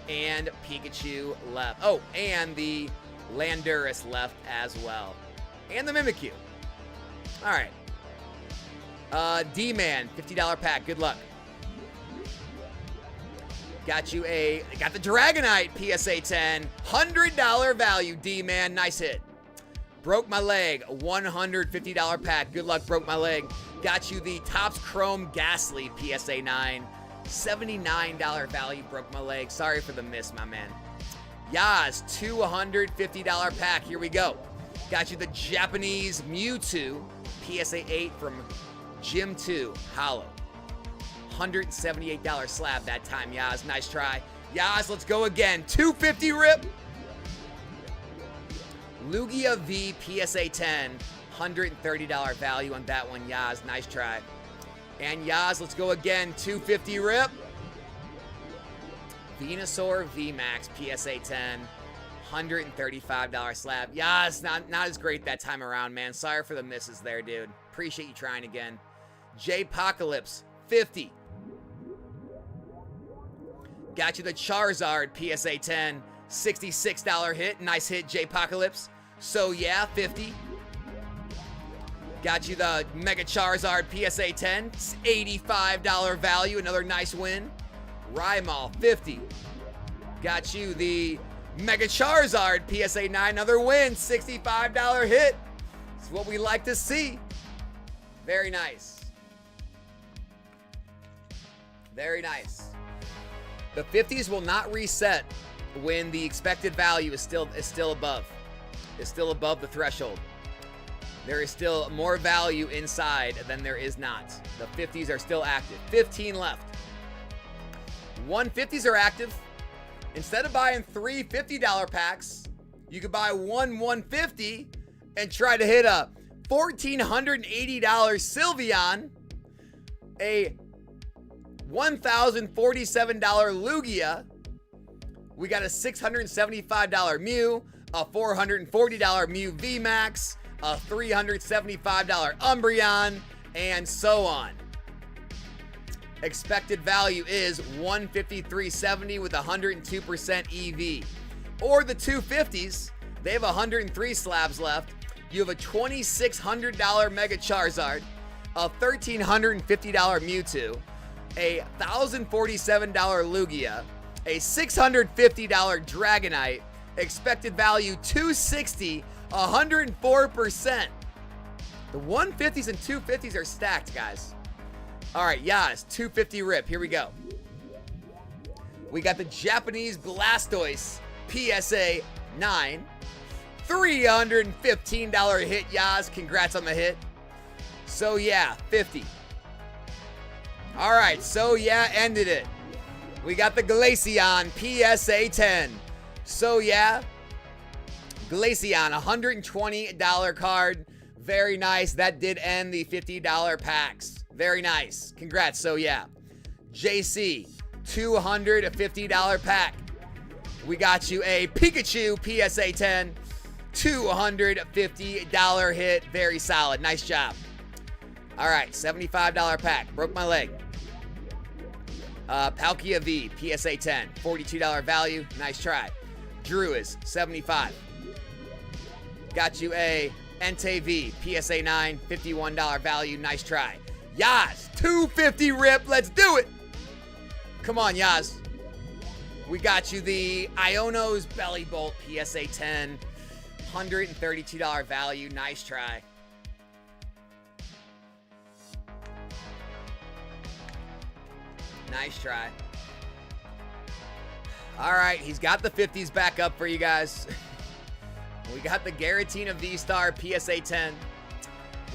and Pikachu left. Oh, and the Landorus left as well. And the Mimikyu. All right. D-Man, $50 pack. Good luck. Got the Dragonite, PSA 10, $100 value. D-Man, nice hit. Broke My Leg, $150 pack. Good luck, Broke My Leg. Got you the Topps Chrome Ghastly, PSA 9, $79 value. Broke My Leg. Sorry for the miss, my man. Yaz, $250 pack. Here we go. Got you the Japanese Mewtwo, PSA 8 from Gym 2, Hollow. $178 slab that time, Yaz. Nice try. Yaz, let's go again. $250 rip. Lugia V, PSA 10, $130 value on that one, Yaz. Nice try. And Yaz, let's go again. $250 rip. Venusaur VMAX, PSA 10, $135 slab. Yaz, not as great that time around, man. Sorry for the misses there, dude. Appreciate you trying again. J-Pocalypse, $50. Got you the Charizard, PSA 10, $66 hit. Nice hit, J-Pocalypse. So yeah, $50. Got you the Mega Charizard, PSA 10, $85 value. Another nice win. Rymall, $50. Got you the Mega Charizard, PSA 9, another win, $65 hit. It's what we like to see. Very nice. Very nice. The 50s will not reset when the expected value is still above. It's still above the threshold. There is still more value inside than there is not. The 50s are still active. 15 left. 150s are active. Instead of buying three $50 packs, you could buy one 150 and try to hit a $1,480 Sylveon, a $1,047 Lugia. We got a $675 Mew, a $440 Mew VMAX, a $375 Umbreon, and so on. Expected value is $153.70 with 102% EV. Or the 250s, they have 103 slabs left. You have a $2,600 Mega Charizard, a $1,350 Mewtwo, a $1,047 Lugia, a $650 Dragonite, expected value $260, 104%. The 150s and 250s are stacked, guys. All right, Yaz, 250 rip. Here we go. We got the Japanese Blastoise PSA 9. $315 hit, Yaz. Congrats on the hit. So, yeah, 50. All right, so, yeah, ended it. We got the Glaceon PSA 10. So, yeah, Glaceon, $120 card. Very nice. That did end the $50 packs. Very nice. Congrats. So, yeah. JC, $250 pack. We got you a Pikachu PSA 10. $250 hit. Very solid. Nice job. All right. $75 pack. Broke my leg. Palkia V, PSA 10. $42 value. Nice try. Drew is $75. Got you a Entei V, PSA 9. $51 value. Nice try. Yaz, 250 rip. Let's do it. Come on, Yaz. We got you the Iono's Belly Bolt, PSA 10. $132 value. Nice try. Nice try. All right, he's got the 50s back up for you guys. We got the Giratina V-Star PSA 10.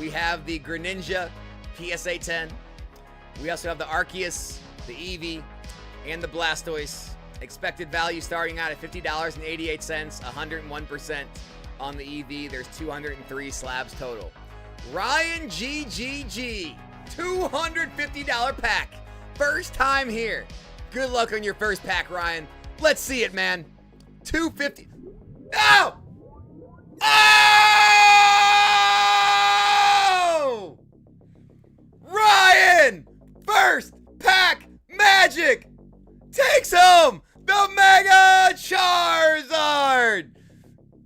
We have the Greninja PSA 10. We also have the Arceus, the Eevee, and the Blastoise. Expected value starting out at $50.88, 101% on the EV. There's 203 slabs total. Ryan GGG, $250 pack. First time here. Good luck on your first pack, Ryan. Let's see it, man. $250. No! Oh! Ryan! First pack magic takes home the Mega Charizard!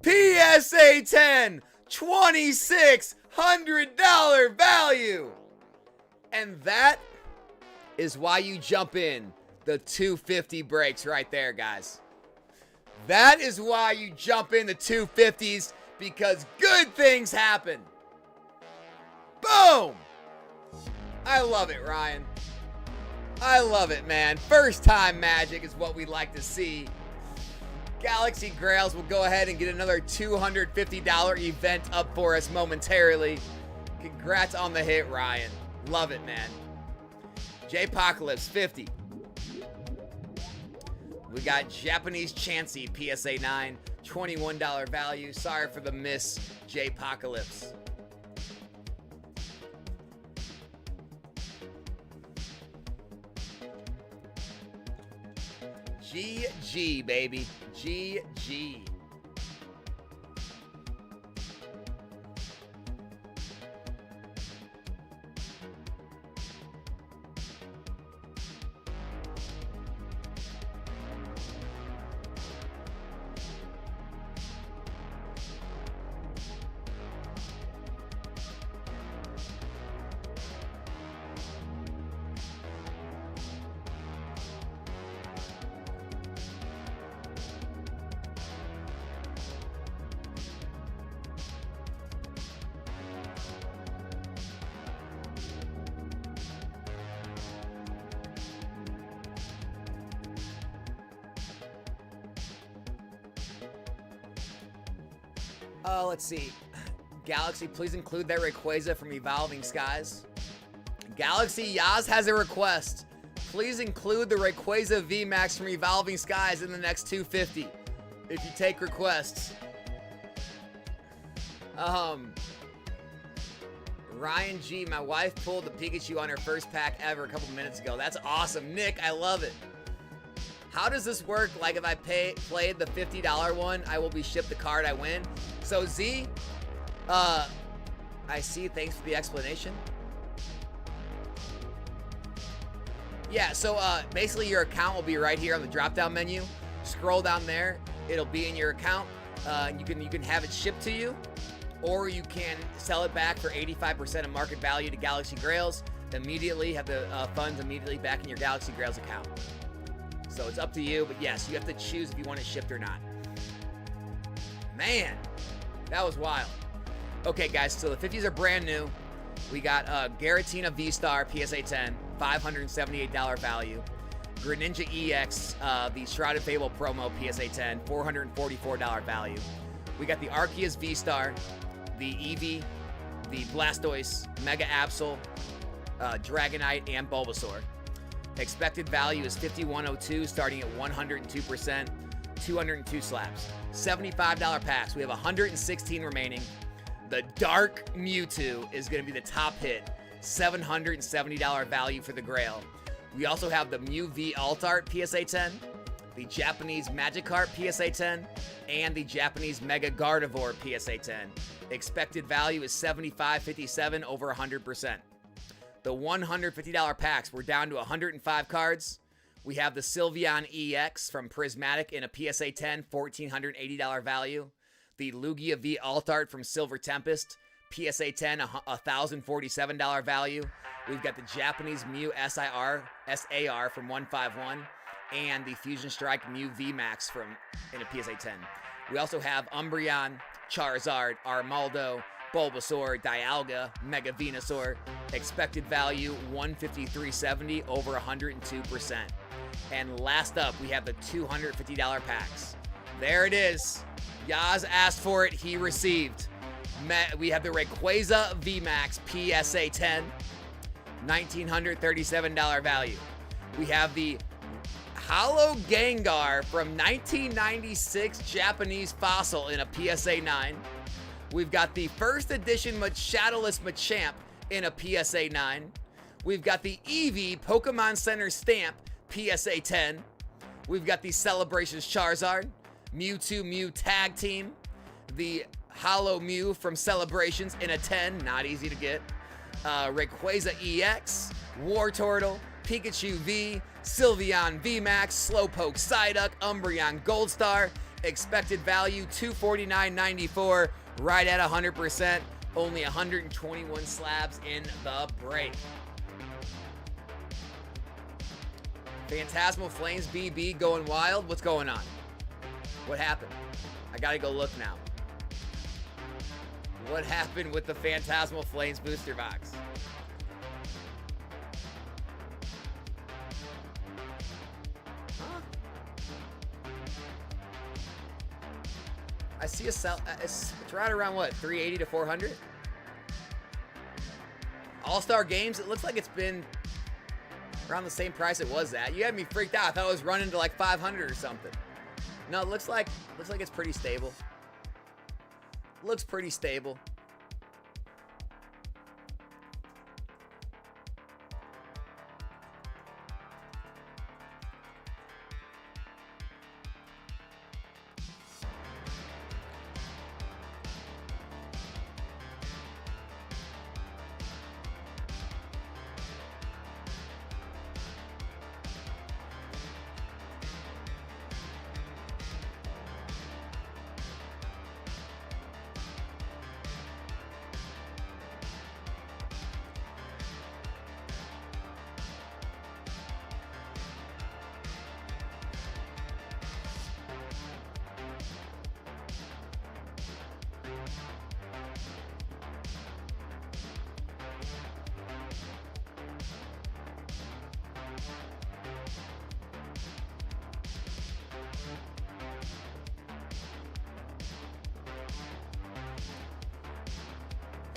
PSA 10, $2,600 value. And that is why you jump in the 250 breaks right there, guys. That is why you jump in the 250s, because good things happen. Boom! I love it, Ryan. I love it, man. First time magic is what we like to see. Galaxy Grails will go ahead and get another $250 event up for us momentarily. Congrats on the hit, Ryan. Love it, man. J-Pocalypse, 50. We got Japanese Chansey, PSA 9, $21 value. Sorry for the miss, J-Pocalypse. GG, baby. GG. Let's see. Galaxy, please include that Rayquaza from Evolving Skies. Galaxy, Yaz has a request. Please include the Rayquaza VMAX from Evolving Skies in the next 250. If you take requests. Ryan G, my wife pulled the Pikachu on her first pack ever a couple minutes ago. That's awesome. Nick, I love it. How does this work? Like if I played the $50 one, I will be shipped the card I win. So Z, I see. Thanks for the explanation. Yeah, so basically your account will be right here on the drop-down menu. Scroll down there. It'll be in your account. You can have it shipped to you, or you can sell it back for 85% of market value to Galaxy Grails. Immediately have the funds immediately back in your Galaxy Grails account. So it's up to you, but yes, you have to choose if you want it shipped or not. Man, that was wild. Okay, guys, so the 50s are brand new. We got Garatina V-Star PSA 10, $578 value. Greninja EX, the Shrouded Fable promo PSA 10, $444 value. We got the Arceus V-Star, the Eevee, the Blastoise, Mega Absol, Dragonite, and Bulbasaur. Expected value is $51.02, starting at 102%, 202 slabs. $75 packs. We have 116 remaining. The Dark Mewtwo is going to be the top hit. $770 value for the Grail. We also have the Mew V Alt Art PSA 10, the Japanese Magikarp PSA 10, and the Japanese Mega Gardevoir PSA 10. Expected value is $75.57, over 100%. The $150 packs, we're down to 105 cards. We have the Sylveon EX from Prismatic in a PSA 10, $1,480 value. The Lugia V Alt Art from Silver Tempest, PSA 10, $1,047 value. We've got the Japanese Mew SAR from 151, and the Fusion Strike Mew VMAX in a PSA 10. We also have Umbreon, Charizard, Armaldo, Bulbasaur, Dialga, Mega Venusaur. Expected value $153.70, over 102%. And last up, we have the $250 packs. There it is. Yaz asked for it, he received. We have the Rayquaza VMAX PSA 10, $1,937 value. We have the Holo Gengar from 1996 Japanese Fossil in a PSA 9. We've got the first edition Shadowless Machamp in a PSA 9. We've got the Eevee Pokemon Center Stamp PSA 10. We've got the Celebrations Charizard, Mewtwo Mew Tag Team, the Holo Mew from Celebrations in a 10, not easy to get. Rayquaza EX, Wartortle, Pikachu V, Sylveon VMAX, Slowpoke Psyduck, Umbreon Gold Star. Expected value $249.94, right at 100%. Only 121 slabs in the break. Fantasmal Flames BB going wild. What's going on? What happened? I gotta go look now. What happened with the Fantasmal Flames booster box? Huh? I see a sell. It's right around what, 380 to 400? All-Star Games. It looks like it's been around the same price it was at. You had me freaked out. I thought it was running to like 500 or something. No, it looks like it's pretty stable. Looks pretty stable.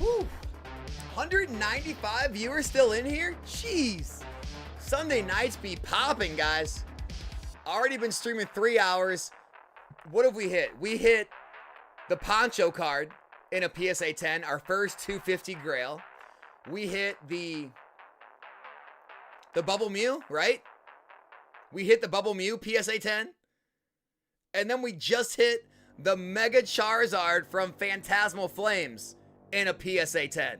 Whew. 195 viewers still in here? Jeez. Sunday nights be popping, guys. Already been streaming 3 hours. What have we hit? We hit the Poncho card in a PSA 10, our first 250 Grail. We hit the Bubble Mew, right? We hit the Bubble Mew PSA 10. And then we just hit the Mega Charizard from Fantasmal Flames in a PSA 10.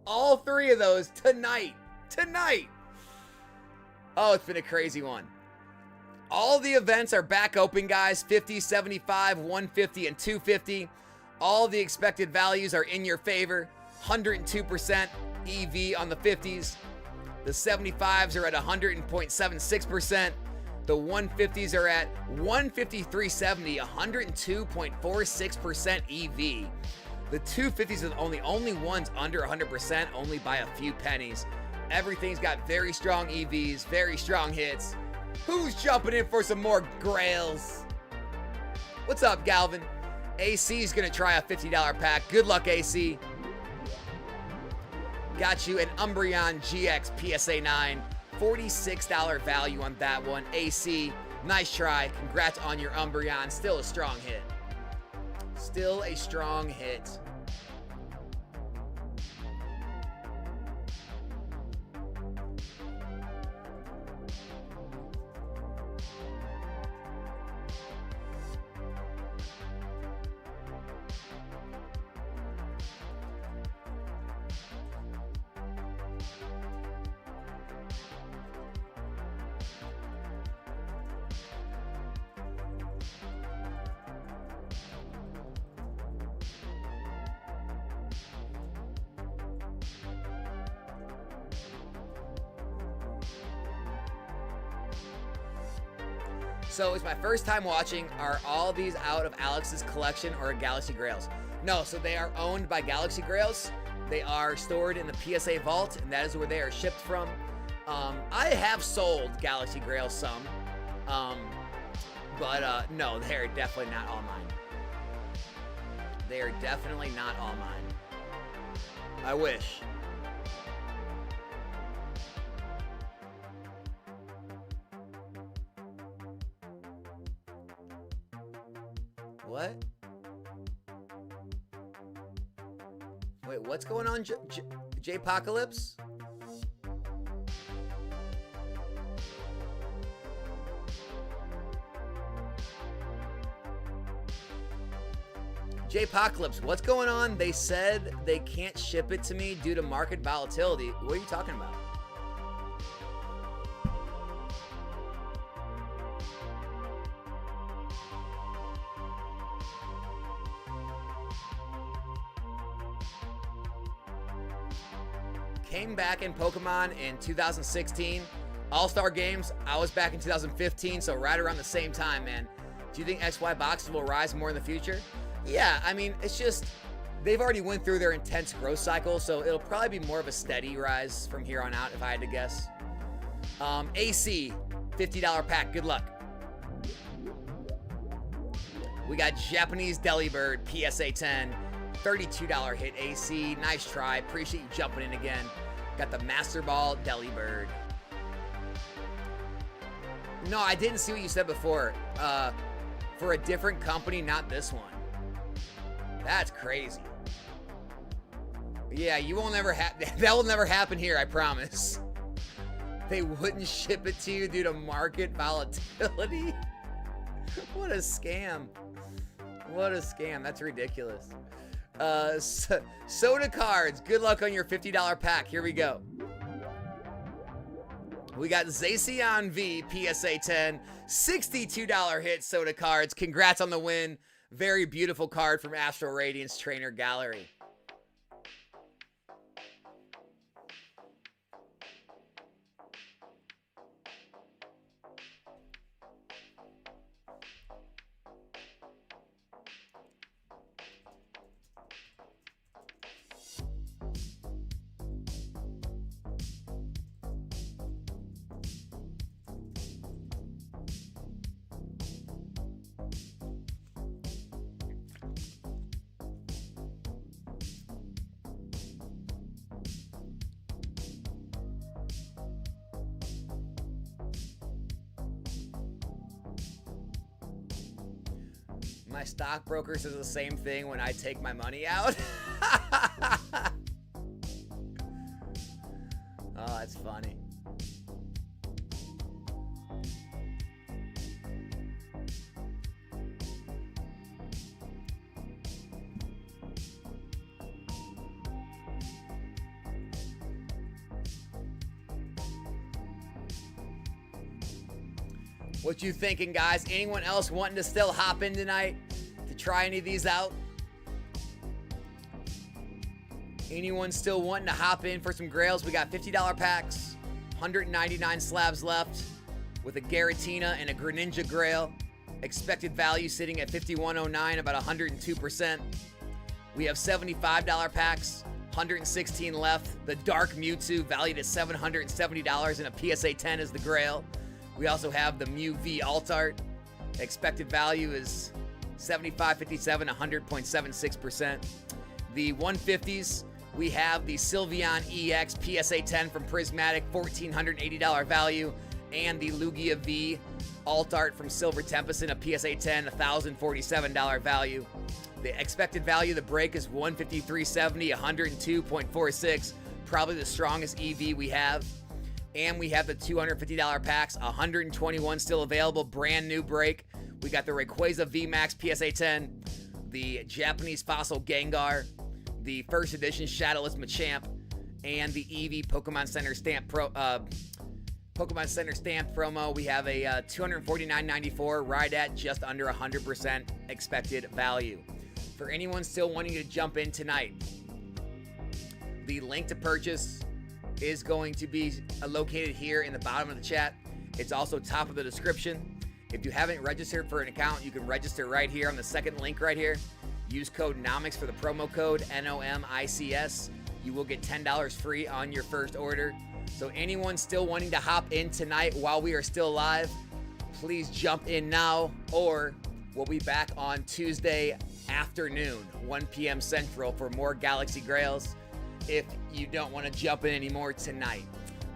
All 3 of those tonight. Tonight. Oh, it's been a crazy one. All the events are back open, guys. 50, 75, 150, and 250. All the expected values are in your favor. 102% EV on the 50s. The 75s are at 100.76%. The 150s are at 153.70, 102.46% EV. The 250s are the only ones under 100%, only by a few pennies. Everything's got very strong EVs, very strong hits. Who's jumping in for some more grails? What's up, Galvin? AC's gonna try a $50 pack. Good luck, AC. Got you an Umbreon GX PSA 9. $46 value on that one. AC, nice try. Congrats on your Umbreon. Still a strong hit. Still a strong hit. So it's my first time watching. Are all these out of Alex's collection or Galaxy Grails? No, so they are owned by Galaxy Grails. They are stored in the PSA vault, and that is where they are shipped from. I have sold Galaxy Grails some, but no, they're definitely not all mine. They are definitely not all mine. I wish. What? Wait, what's going on, J-Pocalypse? J-Pocalypse, what's going on? They said they can't ship it to me due to market volatility. What are you talking about? Came back in Pokemon in 2016. All-Star Games, I was back in 2015, so right around the same time, man. Do you think XY boxes will rise more in the future? Yeah, I mean, it's just, they've already went through their intense growth cycle, so it'll probably be more of a steady rise from here on out, if I had to guess. AC, $50 pack, good luck. We got Japanese Delibird, PSA 10. $32 hit AC. Nice try. Appreciate you jumping in again. Got the Master Ball Delibird. No, I didn't see what you said before. For a different company, not this one. That's crazy. Yeah, you will never that will never happen here, I promise. They wouldn't ship it to you due to market volatility. What a scam. What a scam. That's ridiculous. Soda cards. Good luck on your $50 pack. Here we go. We got Zacian V, PSA 10. $62 hit soda cards. Congrats on the win. Very beautiful card from Astral Radiance Trainer Gallery. My stockbroker says the same thing when I take my money out. Oh, that's funny. What you thinking, guys? Anyone else wanting to still hop in tonight to try any of these out? Anyone still wanting to hop in for some grails? We got $50 packs, 199 slabs left with a Garatina and a Greninja Grail. Expected value sitting at 5109, about 102%. We have $75 packs, 116 left. The Dark Mewtwo valued at $770 and a PSA 10 is the Grail. We also have the Mew V Alt Art. Expected value is 75.57, 100.76%. The 150s, we have the Sylveon EX PSA 10 from Prismatic, $1,480 value, and the Lugia V Alt Art from Silver Tempest in a PSA 10, $1,047 value. The expected value of the break is 153.70, 102.46, probably the strongest EV we have. And we have the $250 packs, 121 still available, brand new break. We got the Rayquaza VMAX PSA 10, the Japanese Fossil Gengar, the first edition Shadowless Machamp, and the Eevee Pokemon Center Stamp promo. We have a $249.94 right at just under 100% expected value. For anyone still wanting to jump in tonight, the link to purchase is going to be located here in the bottom of the chat. It's also top of the description. If you haven't registered for an account, you can register right here on the second link right here. Use code NOMICS for the promo code, NOMICS. You will get $10 free on your first order. So anyone still wanting to hop in tonight while we are still live, please jump in now, or we'll be back on Tuesday afternoon, 1 p.m. Central, for more Galaxy Grails if you don't want to jump in anymore tonight.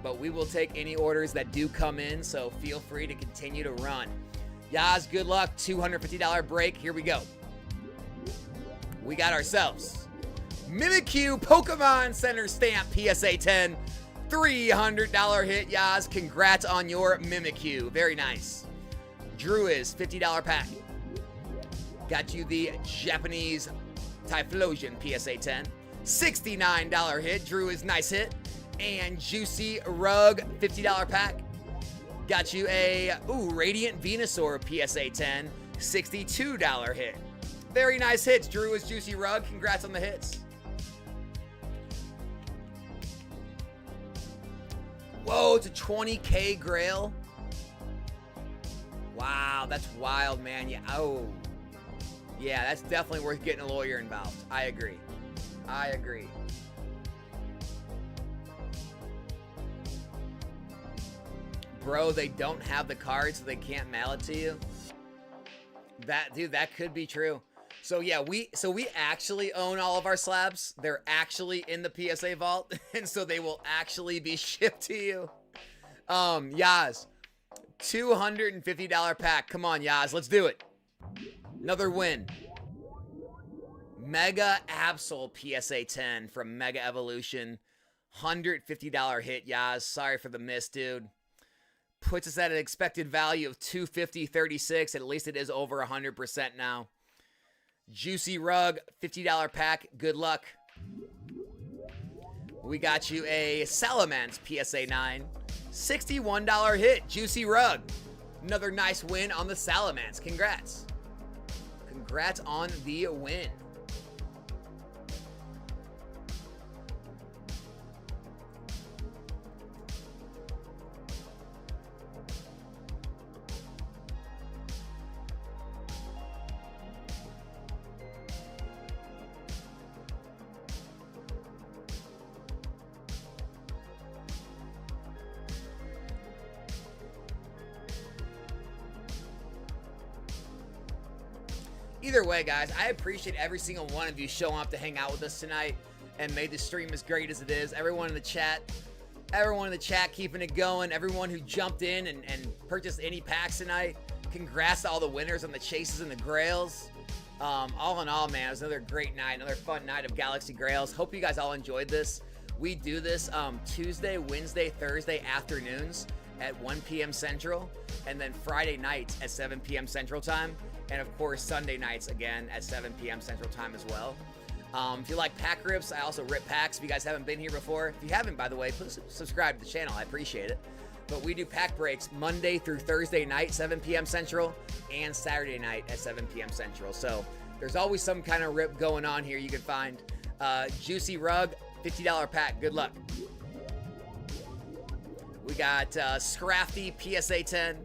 But we will take any orders that do come in, so feel free to continue to run. Yaz, good luck. $250 break. Here we go. We got ourselves Mimikyu Pokemon Center Stamp PSA 10. $300 hit, Yaz. Congrats on your Mimikyu. Very nice. Druiz, $50 pack. Got you the Japanese Typhlosion PSA 10. $69 hit. Druiz, nice hit. And Juicy Rug, $50 pack. Got you a Radiant Venusaur PSA 10. $62 hit. Very nice hits, Druiz, Juicy Rug. Congrats on the hits. Whoa, it's a 20K Grail. Wow, that's wild, man. Yeah, yeah, that's definitely worth getting a lawyer involved. I agree. Bro, they don't have the card, so they can't mail it to you. That could be true. So yeah, we actually own all of our slabs. They're actually in the PSA vault, and so they will actually be shipped to you. Yaz, $250 pack. Come on, Yaz, let's do it. Another win. Mega Absol PSA 10 from Mega Evolution. $150 hit, Yaz. Sorry for the miss, dude. Puts us at an expected value of $250.36. At least it is over 100% now. Juicy Rug, $50 pack. Good luck. We got you a Salamence PSA 9. $61 hit. Juicy Rug. Another nice win on the Salamence. Congrats. Congrats on the win. Either way, guys, I appreciate every single one of you showing up to hang out with us tonight and made the stream as great as it is. Everyone in the chat keeping it going. Everyone who jumped in and purchased any packs tonight. Congrats to all the winners on the chases and the grails. All in all, man, it was another great night, another fun night of Galaxy Grails. Hope you guys all enjoyed this. We do this Tuesday, Wednesday, Thursday afternoons at 1 p.m. Central, and then Friday nights at 7 p.m. Central Time, and of course Sunday nights again at 7 p.m. Central Time as well. If you like pack rips, I also rip packs. If you guys haven't been here before, if you haven't, by the way, please subscribe to the channel. I appreciate it. But we do pack breaks Monday through Thursday night, 7 p.m. Central, and Saturday night at 7 p.m. Central. So there's always some kind of rip going on here you can find. Juicy Rug, $50 pack. Good luck. We got Scrafty PSA 10,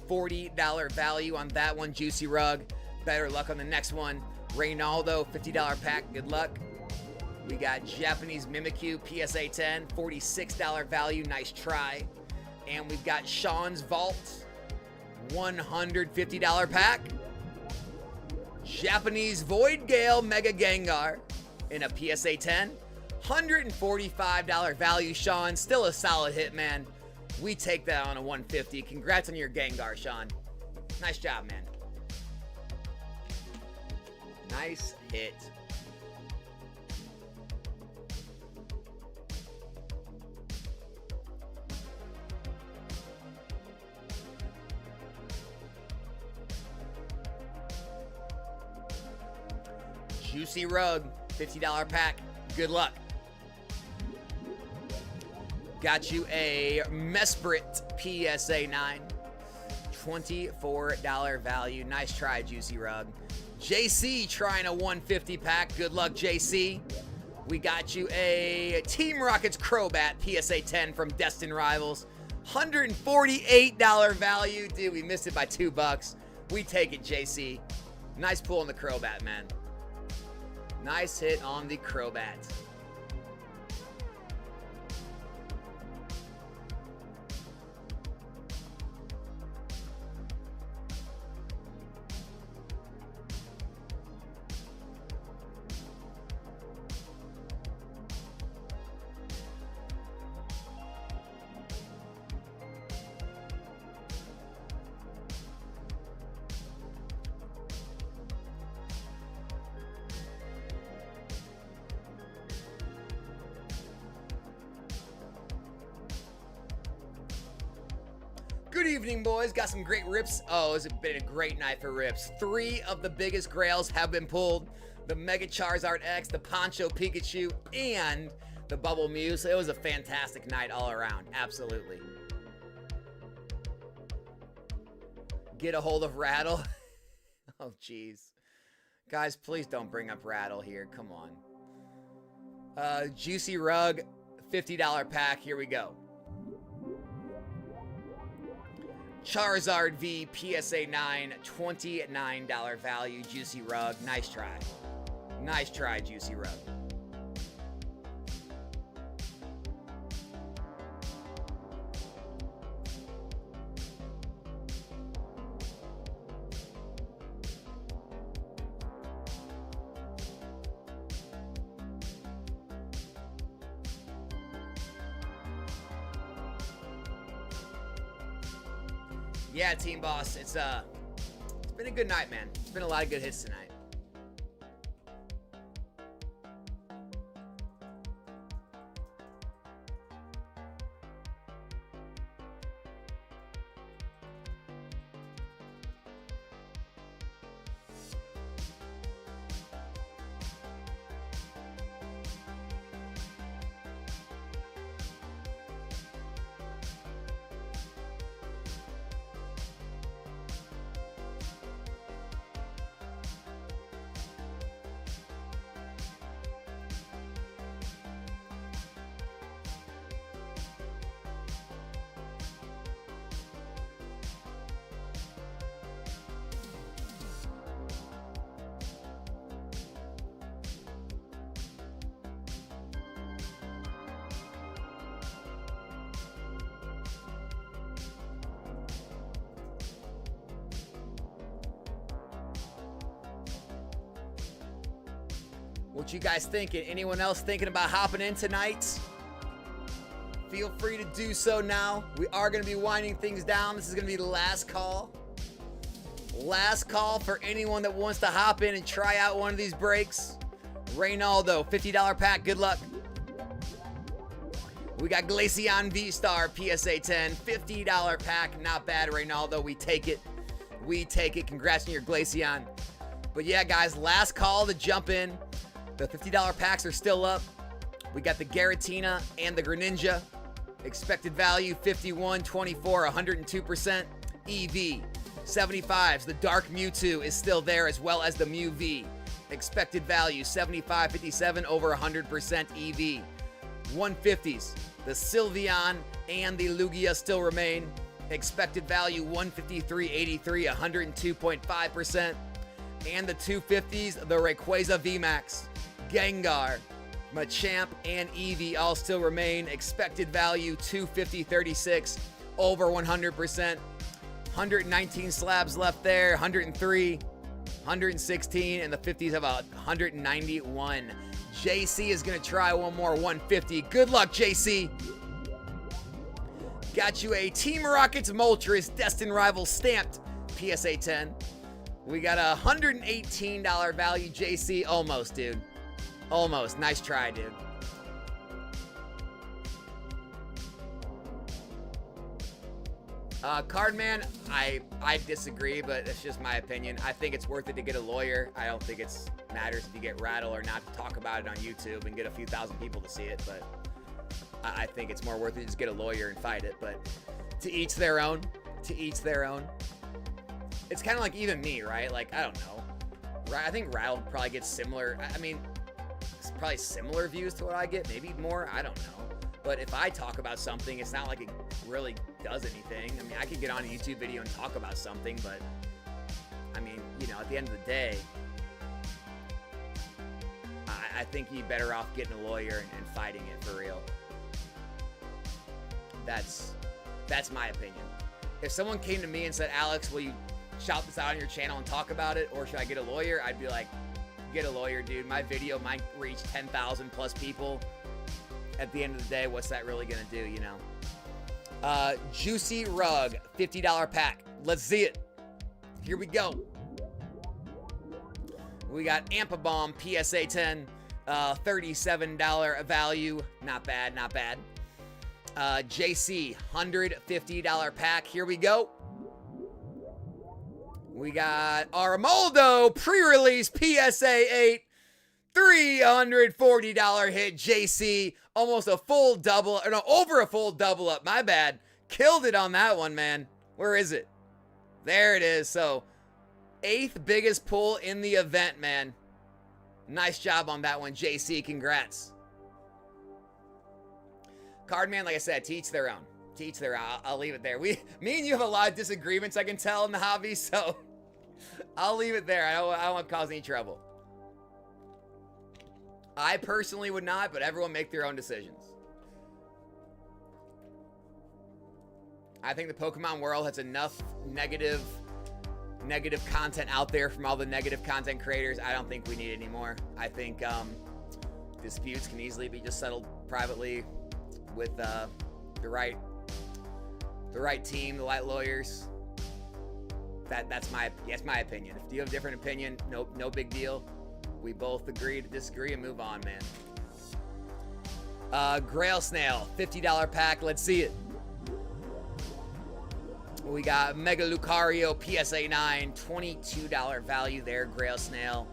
$40 value on that one. Juicy Rug. Better luck on the next one. Reynaldo, $50 pack. Good luck. We got Japanese Mimikyu PSA 10, $46 value. Nice try. And we've got Sean's Vault, $150 pack. Japanese Void Gale Mega Gengar in a PSA 10, $145 value. Sean, still a solid hit, man. We take that on a 150. Congrats on your Gengar, Sean. Nice job, man. Nice hit. Juicy Rug, $50 pack. Good luck. Got you a Mesprit PSA 9, $24 value. Nice try, Juicy Rug. JC trying a 150 pack. Good luck, JC. We got you a Team Rockets Crobat PSA 10 from Destined Rivals. $148 value. Dude, we missed it by $2. We take it, JC. Nice pull on the Crobat, man. Nice hit on the Crobat. Good evening, boys. Got some great rips. Oh, it's been a great night for rips. 3 of the biggest grails have been pulled. The Mega Charizard X, the Poncho Pikachu, and the Bubble Mew. So it was a fantastic night all around. Absolutely. Get a hold of Rattle. Oh, jeez. Guys, please don't bring up Rattle here. Come on. Juicy Rug, $50 pack. Here we go. Charizard V PSA 9, $29 value. Juicy Rug. Nice try. Nice try, Juicy Rug. Yeah, Team Boss, it's been a good night, man. It's been a lot of good hits tonight. What you guys thinking? Anyone else thinking about hopping in tonight? Feel free to do so now. We are going to be winding things down. This is going to be the last call. Last call for anyone that wants to hop in and try out one of these breaks. Reynaldo, $50 pack. Good luck. We got Glaceon V-Star, PSA 10, $50 pack. Not bad, Reynaldo. We take it. We take it. Congrats on your Glaceon. But yeah, guys, last call to jump in. The $50 packs are still up. We got the Giratina and the Greninja. Expected value, 51, 24, 102%. EV, 75s. The Dark Mewtwo is still there, as well as the Mew V. Expected value, 75, 57, over 100% EV. 150s. The Sylveon and the Lugia still remain. Expected value, 153, 83, 102.5%. And the 250s, the Rayquaza VMAX, Gengar, Machamp, and Eevee all still remain. Expected value, 250, 36, over 100%. 119 slabs left there, 103, 116, and the 50s have a 191. JC is going to try one more 150. Good luck, JC. Got you a Team Rockets Moltres Destined Rival stamped PSA 10. We got a $118 value, JC. Almost, dude. Almost. Nice try, dude. Cardman, I disagree, but it's just my opinion. I think it's worth it to get a lawyer. I don't think it matters if you get rattled or not to talk about it on YouTube and get a few thousand people to see it, but I think it's more worth it to just get a lawyer and fight it. But to each their own. To each their own. It's kind of like even me, right? Like, I don't know. I think Rattle probably gets similar. I mean, it's probably similar views to what I get. Maybe more. I don't know. But if I talk about something, it's not like it really does anything. I mean, I could get on a YouTube video and talk about something, but I mean, you know, at the end of the day, I think you're better off getting a lawyer and fighting it for real. That's my opinion. If someone came to me and said, Alex, will you shout this out on your channel and talk about it, or should I get a lawyer? I'd be like, get a lawyer, dude. My video might reach 10,000 plus people. At the end of the day, what's that really gonna do, you know? Juicy Rug, $50 pack. Let's see it. Here we go. We got Ampabomb, PSA 10, $37 value. Not bad, not bad. JC, $150 pack. Here we go. We got Armoldo, pre-release PSA 8, $340 hit. JC, almost a full double, or no, over a full double up. My bad. Killed it on that one, man. Where is it? There it is. So, 8th biggest pull in the event, man. Nice job on that one, JC. Congrats. Cardman, like I said, to each their own. To each their own. I'll leave it there. Me and you have a lot of disagreements, I can tell, in the hobby, so I'll leave it there. I don't want to cause any trouble. I personally would not, but everyone make their own decisions. I think the Pokemon world has enough negative content out there from all the negative content creators. I don't think we need any more. I think disputes can easily be just settled privately with the right team, the right lawyers. That's my opinion. If you have a different opinion, no big deal. We both agree to disagree and move on, man. Grail Snail, $50 pack. Let's see it. We got Mega Lucario, PSA 9, $22 value there, Grail Snail.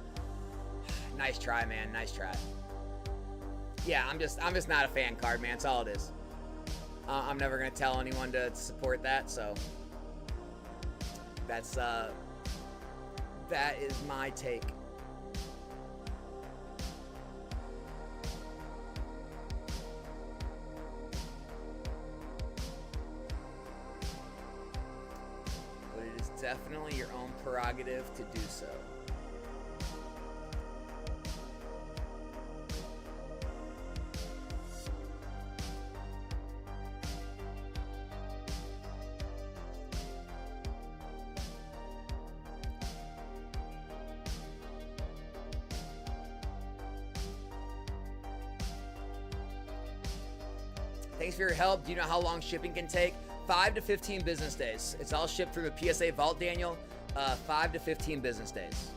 Nice try, man. Nice try. Yeah, I'm just not a fan card, man. That's all it is. I'm never gonna tell anyone to support that, so that is my take. But it is definitely your own prerogative to do so. Thanks for your help. Do you know how long shipping can take? 5 to 15 business days. It's all shipped through the PSA Vault, Daniel. 5 to 15 business days.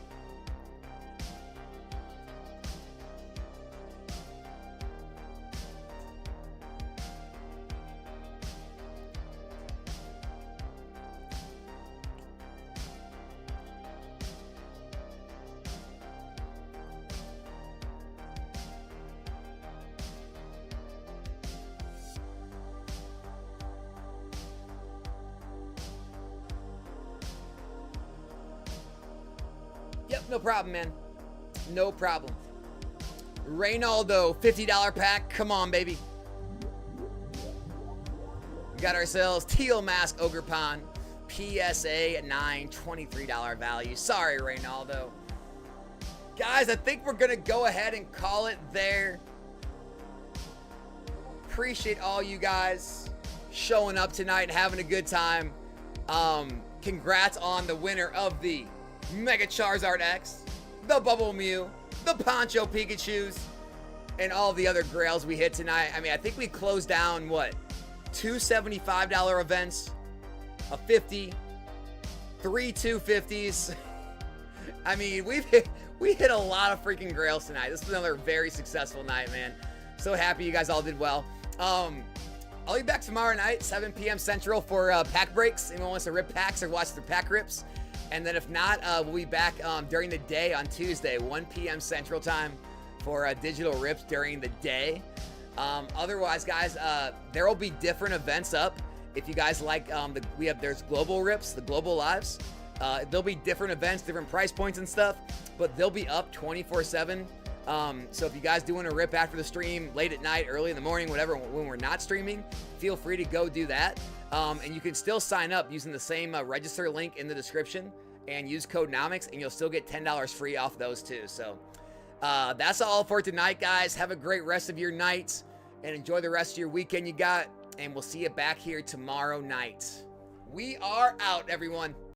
Yep, no problem, man. No problem. Reynaldo, $50 pack. Come on, baby. We got ourselves Teal Mask Ogre Pond. PSA at 9, $23 value. Sorry, Reynaldo. Guys, I think we're going to go ahead and call it there. Appreciate all you guys showing up tonight and having a good time. Congrats on the winner of the Mega Charizard X, the Bubble Mew, the Poncho Pikachus, and all the other grails we hit tonight. I mean, I think we closed down, what, 2 $75 events, a 50, 3 250s. I mean, we hit a lot of freaking grails tonight. This was another very successful night, man. So happy you guys all did well. I'll be back tomorrow night, 7 p.m. Central for pack breaks. Anyone wants to rip packs or watch the pack rips. And then if not, we'll be back during the day on Tuesday, 1 p.m. Central Time for digital rips during the day. Otherwise, guys, there will be different events up. If you guys like, there's global rips, the global lives. There'll be different events, different price points and stuff, but they'll be up 24/7. So if you guys do want to rip after the stream, late at night, early in the morning, whatever, when we're not streaming, feel free to go do that. And you can still sign up using the same register link in the description and use code NOMICS, and you'll still get $10 free off those too. So that's all for tonight, guys. Have a great rest of your night and enjoy the rest of your weekend you got. And we'll see you back here tomorrow night. We are out, everyone.